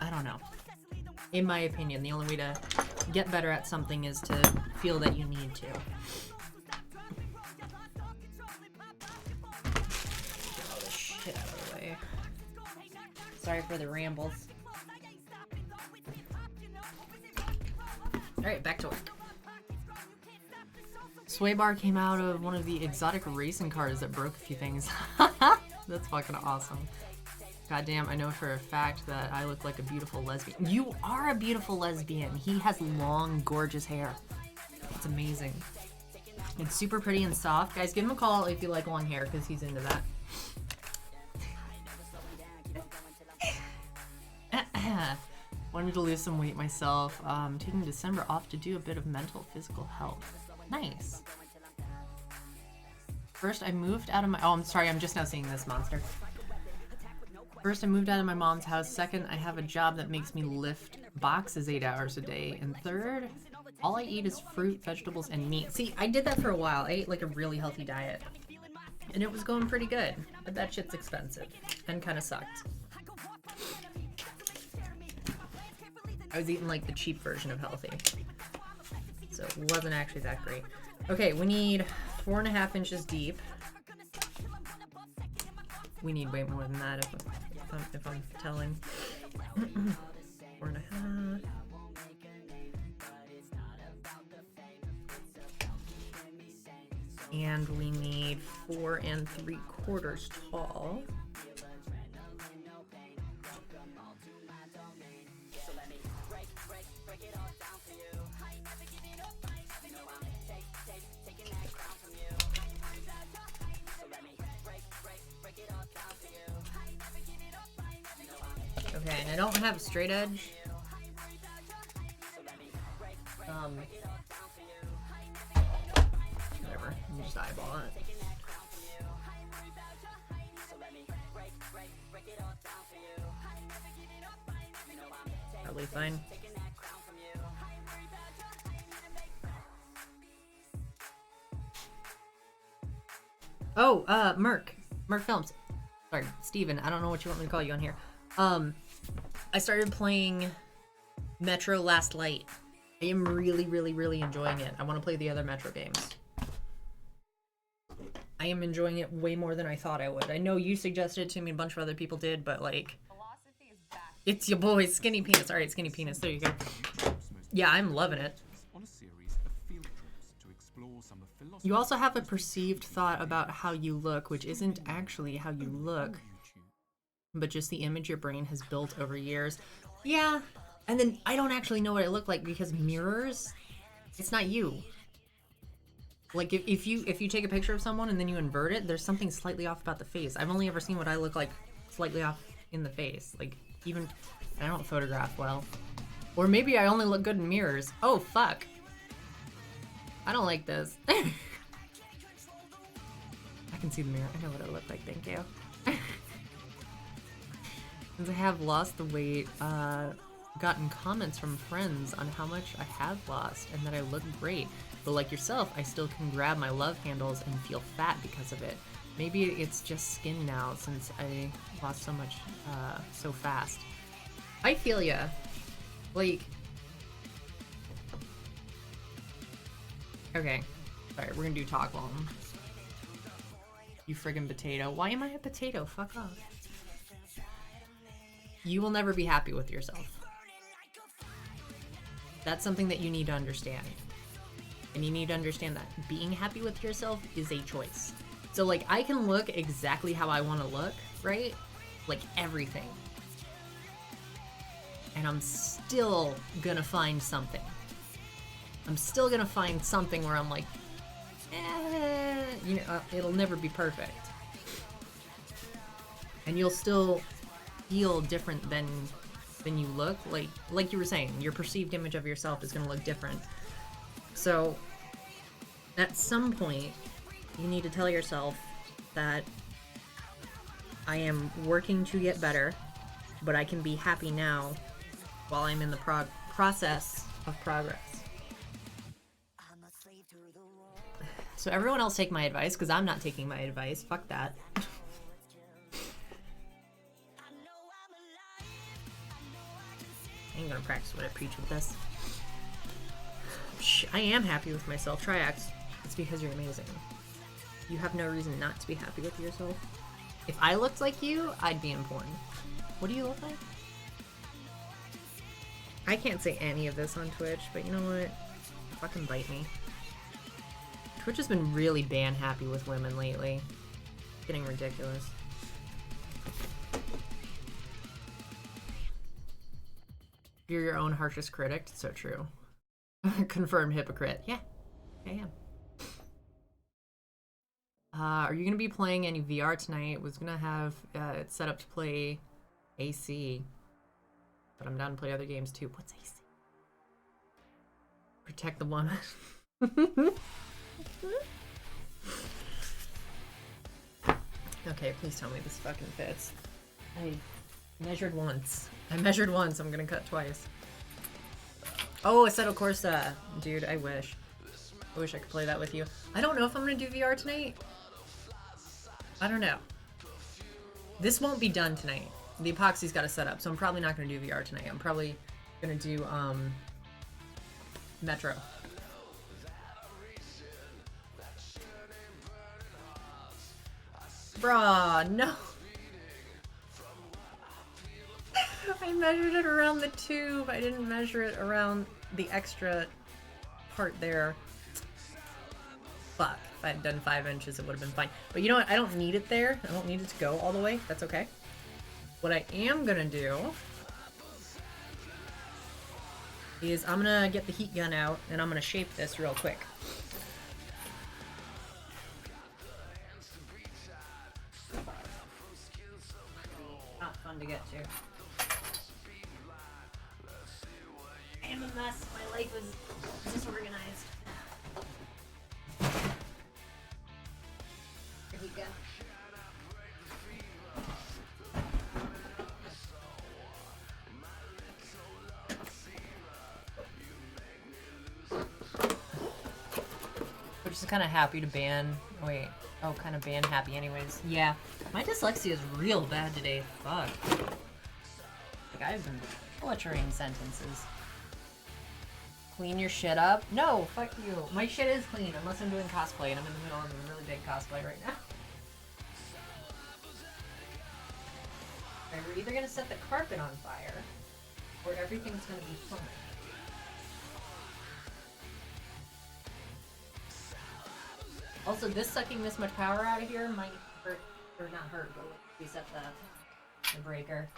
I don't know. In my opinion, the only way to get better at something is to feel that you need to. Get all this shit out of the way. Sorry for the rambles. Alright, back to work. Sway bar came out of one of the exotic racing cars that broke a few things. That's fucking awesome. Goddamn, I know for a fact that I look like a beautiful lesbian. You are a beautiful lesbian. He has long, gorgeous hair. It's It's amazing. It's super pretty and soft. Guys, give him a call if you like long hair, because he's into that. Wanted to lose some weight myself. Taking December off to do a bit of mental, physical health. Nice. First, I moved out of my... Oh, I'm sorry. I'm just now seeing this monster. First, I moved out of my mom's house. Second, I have a job that makes me lift boxes 8 hours a day. And third, all I eat is fruit, vegetables, and meat. See, I did that for a while. I ate like a really healthy diet. And it was going pretty good. But that shit's expensive. And kind of sucked. I was eating like the cheap version of healthy. So it wasn't actually that great. Okay, we need 4.5 inches deep. We need way more than that if I'm telling. 4.5. And we need 4 3/4 tall. Okay, and I don't have a straight edge. Whatever, you just eyeball it. Probably fine. Oh, Merc Films. Sorry, Steven, I don't know what you want me to call you on here. I started playing Metro Last Light. I am really, really, really enjoying it. I want to play the other Metro games. I am enjoying it way more than I thought I would. I know you suggested it to me, a bunch of other people did, but like... It's your boy, Skinny Penis. Alright, Skinny Penis, there you go. Yeah, I'm loving it. You also have a perceived thought about how you look, which isn't actually how you look, but just the image your brain has built over years. Yeah, and then I don't actually know what I look like because mirrors, it's not you. Like if you take a picture of someone and then you invert it, there's something slightly off about the face. I've only ever seen what I look like slightly off in the face. Like even, I don't photograph well. Or maybe I only look good in mirrors. Oh, fuck. I don't like this. I can see the mirror. I know what I look like, thank you. Since I have lost the weight, gotten comments from friends on how much I have lost and that I look great. But like yourself, I still can grab my love handles and feel fat because of it. Maybe it's just skin now since I lost so much so fast. I feel ya. Like... Okay. Alright, we're gonna do talk long. You friggin' potato. Why am I a potato? Fuck off. You will never be happy with yourself. That's something that you need to understand. And you need to understand that being happy with yourself is a choice. So like, I can look exactly how I want to look, right? Like everything. And I'm still gonna find something. I'm still gonna find something where I'm like, you know, it'll never be perfect. And you'll still feel different than you look. Like you were saying, your perceived image of yourself is gonna look different. So, at some point, you need to tell yourself that I am working to get better, but I can be happy now while I'm in the process of progress. So everyone else take my advice, because I'm not taking my advice. Fuck that. I ain't gonna practice what I preach with this. I am happy with myself. Triax. It's because you're amazing. You have no reason not to be happy with yourself. If I looked like you, I'd be in porn. What do you look like? I can't say any of this on Twitch, but you know what? Fucking bite me. Twitch has been really ban happy with women lately. It's getting ridiculous. You're your own harshest critic. It's so true. Confirmed hypocrite. Yeah. I am. Are you gonna be playing any VR tonight? Was gonna have it set up to play AC, but I'm down to play other games too. What's AC? Protect the woman. Okay, please tell me this fucking fits. I measured once. I'm gonna cut twice. Oh, Assetto Corsa. Dude, I wish. I wish I could play that with you. I don't know if I'm gonna do VR tonight. I don't know. This won't be done tonight. The epoxy's got to set up, so I'm probably not gonna do VR tonight. I'm probably gonna do Metro. Bruh, no. I measured it around the tube. I didn't measure it around the extra part there. Fuck. If I had done 5 inches, it would have been fine. But you know what? I don't need it there. I don't need it to go all the way. That's okay. What I am gonna do is I'm gonna get the heat gun out and I'm gonna shape this real quick. Not fun to get to. I am a mess. My life is disorganized. Here we go. We're just kind of happy to ban. Oh, wait. Oh, kind of ban happy anyways. Yeah. My dyslexia is real bad today. Fuck. Like, I've been butchering sentences. Clean your shit up? No, fuck you. My shit is clean unless I'm doing cosplay and I'm in the middle of a really big cosplay right now. We're either gonna set the carpet on fire or everything's gonna be fine. Also, this sucking this much power out of here might hurt, or not hurt, but reset the breaker.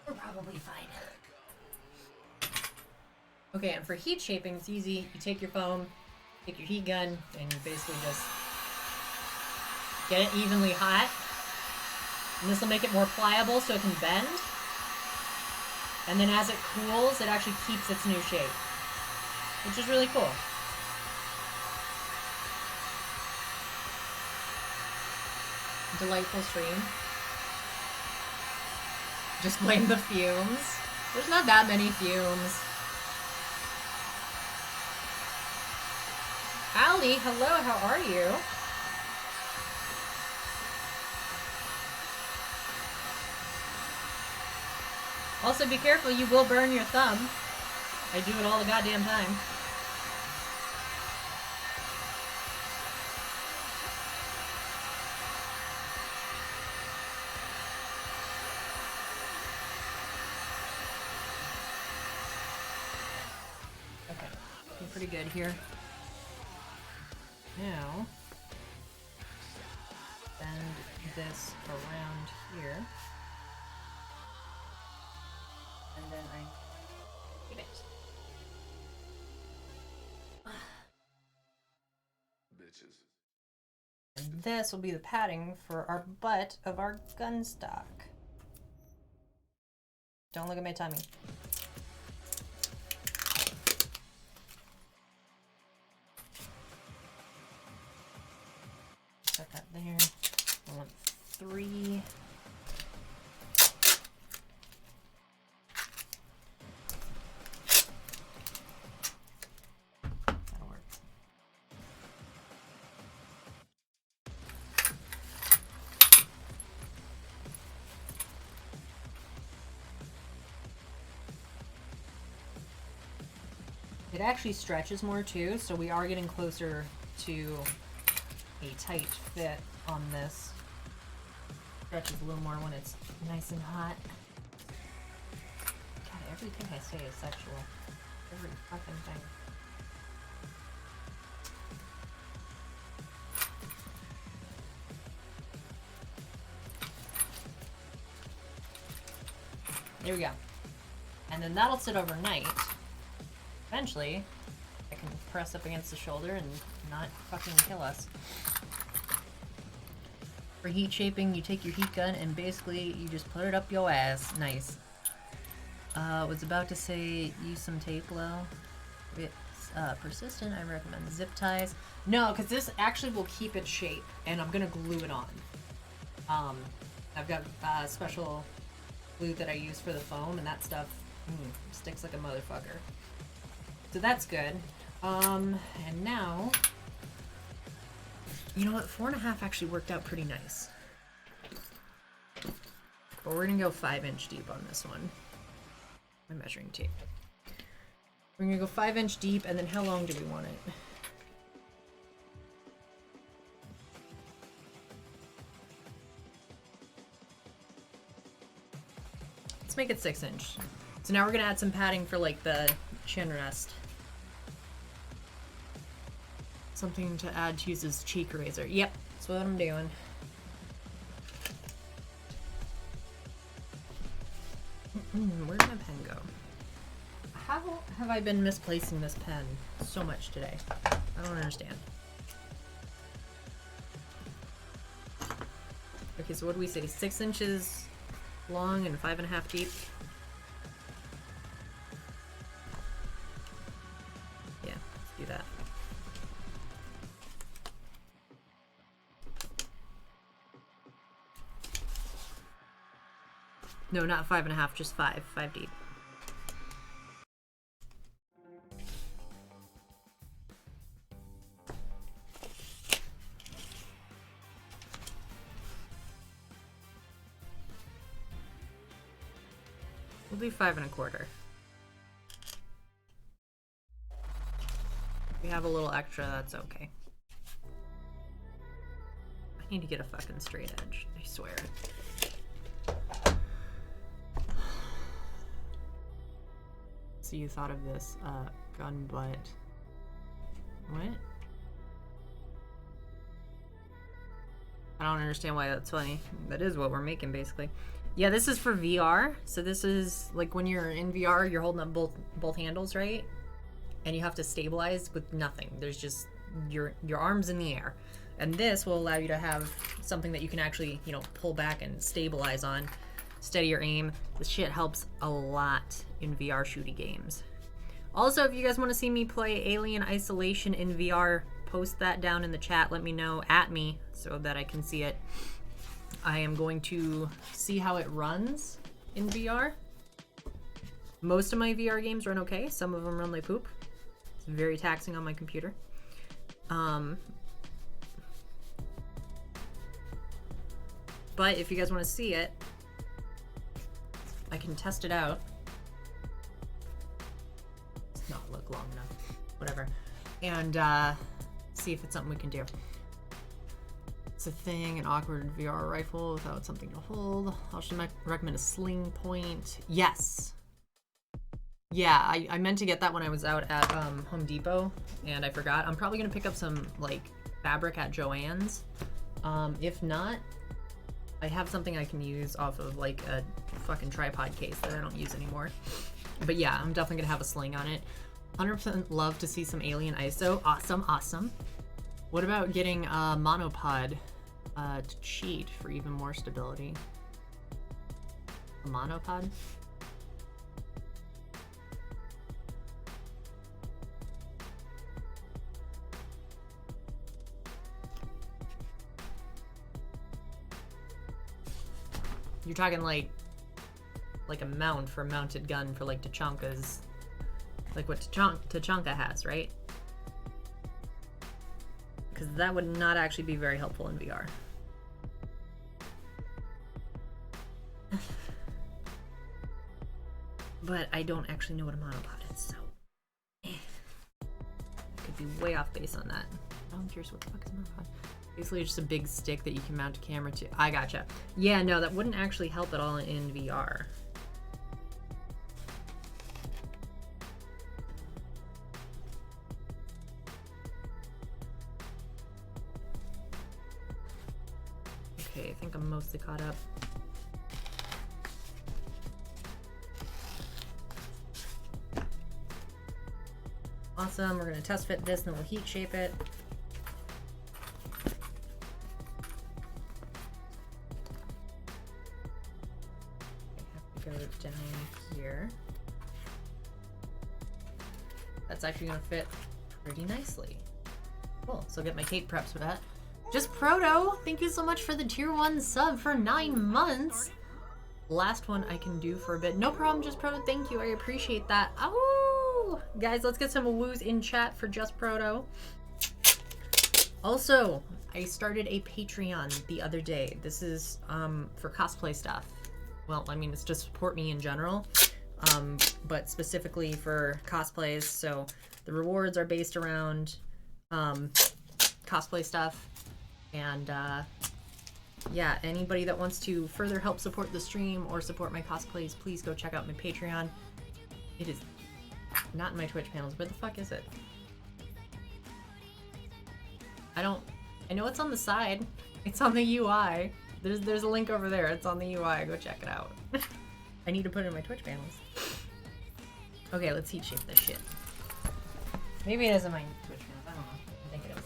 We're probably fine. Okay, and for heat shaping, it's easy. You take your foam, take your heat gun, and you basically just get it evenly hot. And this will make it more pliable so it can bend. And then as it cools, it actually keeps its new shape, which is really cool. Delightful stream. Just blame the fumes. There's not that many fumes. Allie, hello, how are you? Also, be careful, you will burn your thumb. I do it all the goddamn time. Okay, looking pretty good here. Now, bend this around here. And then I keep it. Bitches. And this will be the padding for our butt of our gun stock. Don't look at my tummy. Set that there. I want 3. That'll work. It actually stretches more too, so we are getting closer to a tight fit on this. Stretches a little more when it's nice and hot. God, everything I say is sexual. Every fucking thing. There we go. And then that'll sit overnight. Eventually, I can press up against the shoulder and not fucking kill us. For heat shaping, you take your heat gun and basically you just put it up your ass. Nice. Was about to say use some tape low. It's persistent. I recommend zip ties. No, because this actually will keep its shape, and I'm gonna glue it on. I've got special glue that I use for the foam, and that stuff sticks like a motherfucker. So that's good. And now, you know what? 4.5 actually worked out pretty nice. But we're gonna go 5-inch deep on this one. My measuring tape. We're gonna go 5-inch deep, and then how long do we want it? Let's make it 6-inch. So now we're gonna add some padding for like the chin rest. Something to add to use as cheek razor. Yep, that's what I'm doing. Where did my pen go? How have I been misplacing this pen so much today? I don't understand. Okay, so what do we say? 6 inches long and 5.5 deep? Yeah, let's do that. No, not 5.5, just 5 deep. We'll do 5.25. If we have a little extra, that's okay. I need to get a fucking straight edge, I swear. So you thought of this gun butt. What? I don't understand why that's funny. That is what we're making, basically. Yeah, this is for VR. So this is like when you're in VR, you're holding up both handles, right? And you have to stabilize with nothing. There's just your arms in the air. And this will allow you to have something that you can actually, you know, pull back and stabilize on. Steady your aim. This shit helps a lot in VR shooty games. Also, if you guys want to see me play Alien Isolation in VR, post that down in the chat. Let me know, at me, so that I can see it. I am going to see how it runs in VR. Most of my VR games run okay. Some of them run like poop. It's very taxing on my computer. But if you guys want to see it, I can test it out. It's not look long enough. Whatever. And see if it's something we can do. It's a thing, an awkward VR rifle without something to hold. I should recommend a sling point. Yes. Yeah, I meant to get that when I was out at Home Depot, and I forgot. I'm probably gonna pick up some like fabric at Joann's. If not, I have something I can use off of like a fucking tripod case that I don't use anymore. But yeah, I'm definitely gonna have a sling on it. 100% love to see some Alien ISO. Awesome, awesome. What about getting a monopod to cheat for even more stability? A monopod? You're talking like a mount for a mounted gun for like Tachanka's, like what Tachanka has, right? Because that would not actually be very helpful in VR. But I don't actually know what a monopod is, so I could be way off base on that. I'm curious, what the fuck is a monopod? Basically just a big stick that you can mount a camera to. I gotcha. Yeah, no, that wouldn't actually help at all in VR. Okay, I think I'm mostly caught up. Awesome. We're gonna test fit this, and then we'll heat shape it. I have to go down here. That's actually gonna fit pretty nicely. Cool. So I'll get my tape preps for that. Just Proto, thank you so much for the tier 1 sub for 9 months. Last one I can do for a bit. No problem, Just Proto. Thank you. I appreciate that. Oh, guys, let's get some woos in chat for Just Proto. Also, I started a Patreon the other day. This is for cosplay stuff. Well, I mean, it's to support me in general, but specifically for cosplays. So the rewards are based around cosplay stuff. And yeah, anybody that wants to further help support the stream or support my cosplays, please go check out my Patreon. It is not in my Twitch panels. Where the fuck is it? I know it's on the side. It's on the UI. There's a link over there. It's on the UI. Go check it out. I need to put it in my Twitch panels. Okay, let's heat shape this shit. Maybe it is in my Twitch panels. I don't know. I think it is.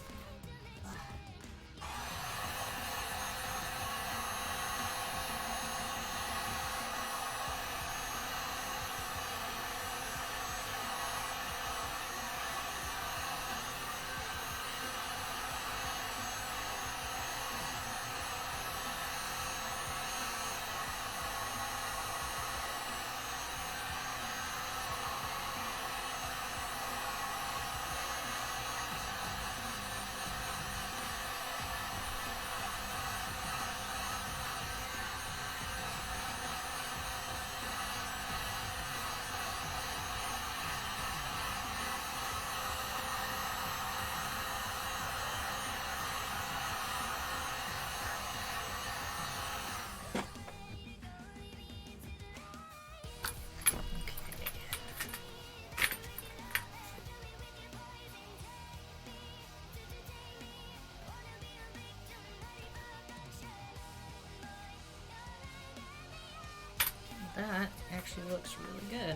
That actually looks really good.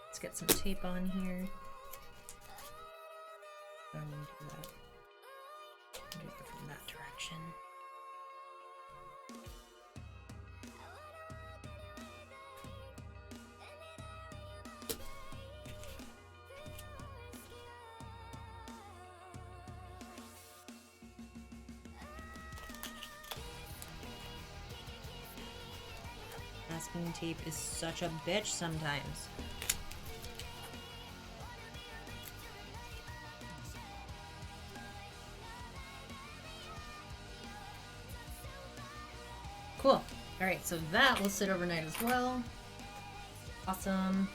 Let's get some tape on here. I'm gonna do that. Do it from that direction. Masking tape is such a bitch sometimes. Cool. Alright, so that will sit overnight as well. Awesome.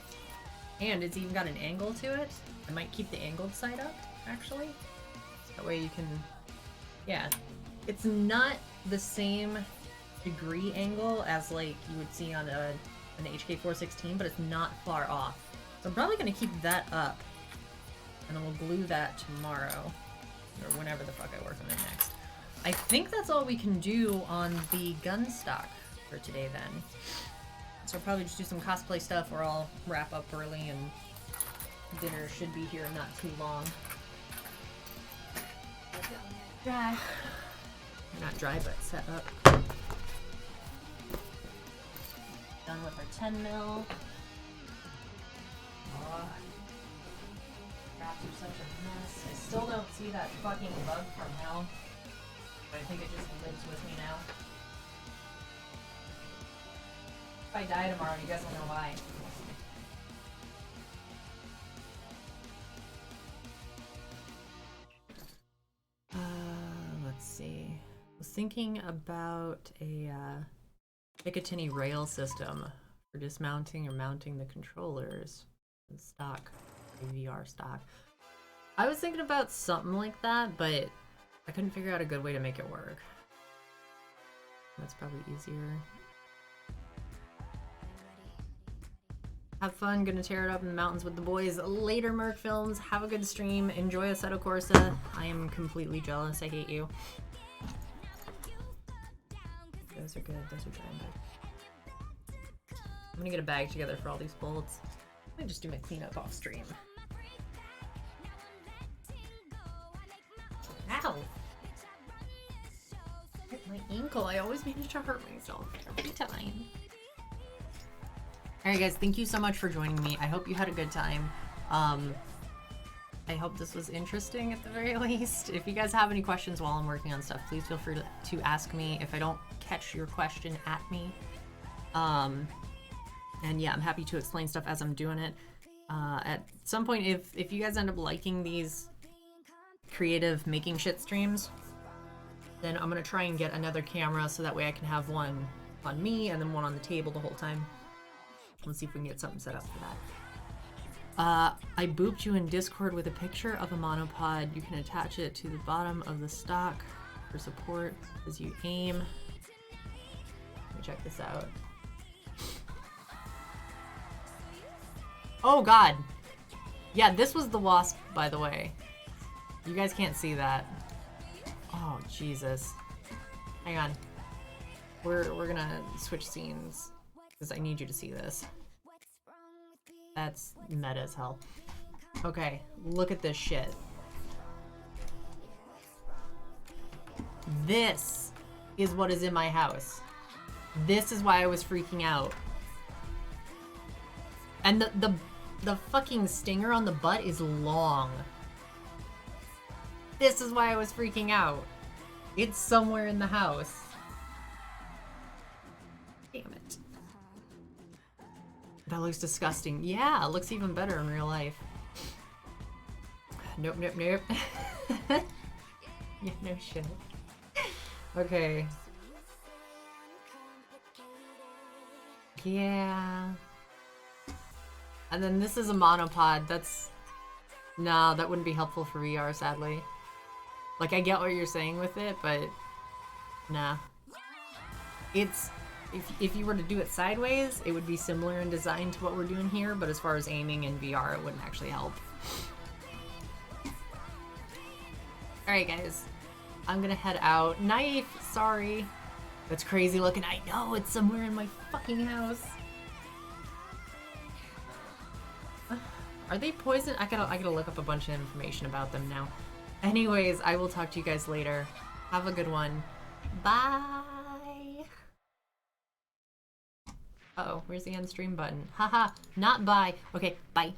And it's even got an angle to it. I might keep the angled side up, actually. That way you can... Yeah. It's not the same degree angle as like you would see on an HK416, but it's not far off. So I'm probably going to keep that up. And then we'll glue that tomorrow. Or whenever the fuck I work on it next. I think that's all we can do on the gun stock for today then. So I'll probably just do some cosplay stuff or I'll wrap up early and dinner should be here not too long. Dry. Not dry, but set up. Done with our 10 mil. Oh, wraps are such a mess. I still don't see that fucking bug from hell. But I think it just lives with me now. If I die tomorrow, you guys will know why. Let's see. I was thinking about a Picatinny rail system for dismounting or mounting the controllers in stock, VR stock. I was thinking about something like that, but I couldn't figure out a good way to make it work. That's probably easier. Have fun, gonna tear it up in the mountains with the boys later, Merc Films. Have a good stream, enjoy Assetto Corsa. I am completely jealous, I hate you. Those are good, those are drying back. I'm gonna get a bag together for all these bullets. I might just do my cleanup off stream. Ow! Hit my ankle. I always manage to hurt myself every time. Alright guys, thank you so much for joining me. I hope you had a good time. I hope this was interesting at the very least. If you guys have any questions while I'm working on stuff, please feel free to ask me. If I don't catch your question, at me. And yeah, I'm happy to explain stuff as I'm doing it. At some point, if you guys end up liking these creative making shit streams, then I'm gonna try and get another camera so that way I can have one on me and then one on the table the whole time. Let's see if we can get something set up for that. I booped you in Discord with a picture of a monopod. You can attach it to the bottom of the stock for support as you aim. Let me check this out. Oh god! Yeah, this was the wasp, by the way. You guys can't see that. Oh, Jesus. Hang on. We're gonna switch scenes, because I need you to see this. That's meta as hell. Okay, look at this shit. This is what is in my house. This is why I was freaking out. And the fucking stinger on the butt is long. This is why I was freaking out. It's somewhere in the house. Damn it. That looks disgusting. Yeah, it looks even better in real life. Nope, nope, nope. Yeah, no shit. Okay. Yeah. And then this is a monopod. That's... Nah, that wouldn't be helpful for VR, sadly. Like, I get what you're saying with it, but... Nah. It's... If you were to do it sideways, it would be similar in design to what we're doing here, but as far as aiming in VR, it wouldn't actually help. Alright guys, I'm gonna head out. Knife! Sorry. That's crazy looking. I know, it's somewhere in my fucking house. Are they poison? I gotta look up a bunch of information about them now. Anyways, I will talk to you guys later. Have a good one. Bye! Uh-oh, where's the end stream button? Haha, not bye. Okay, bye.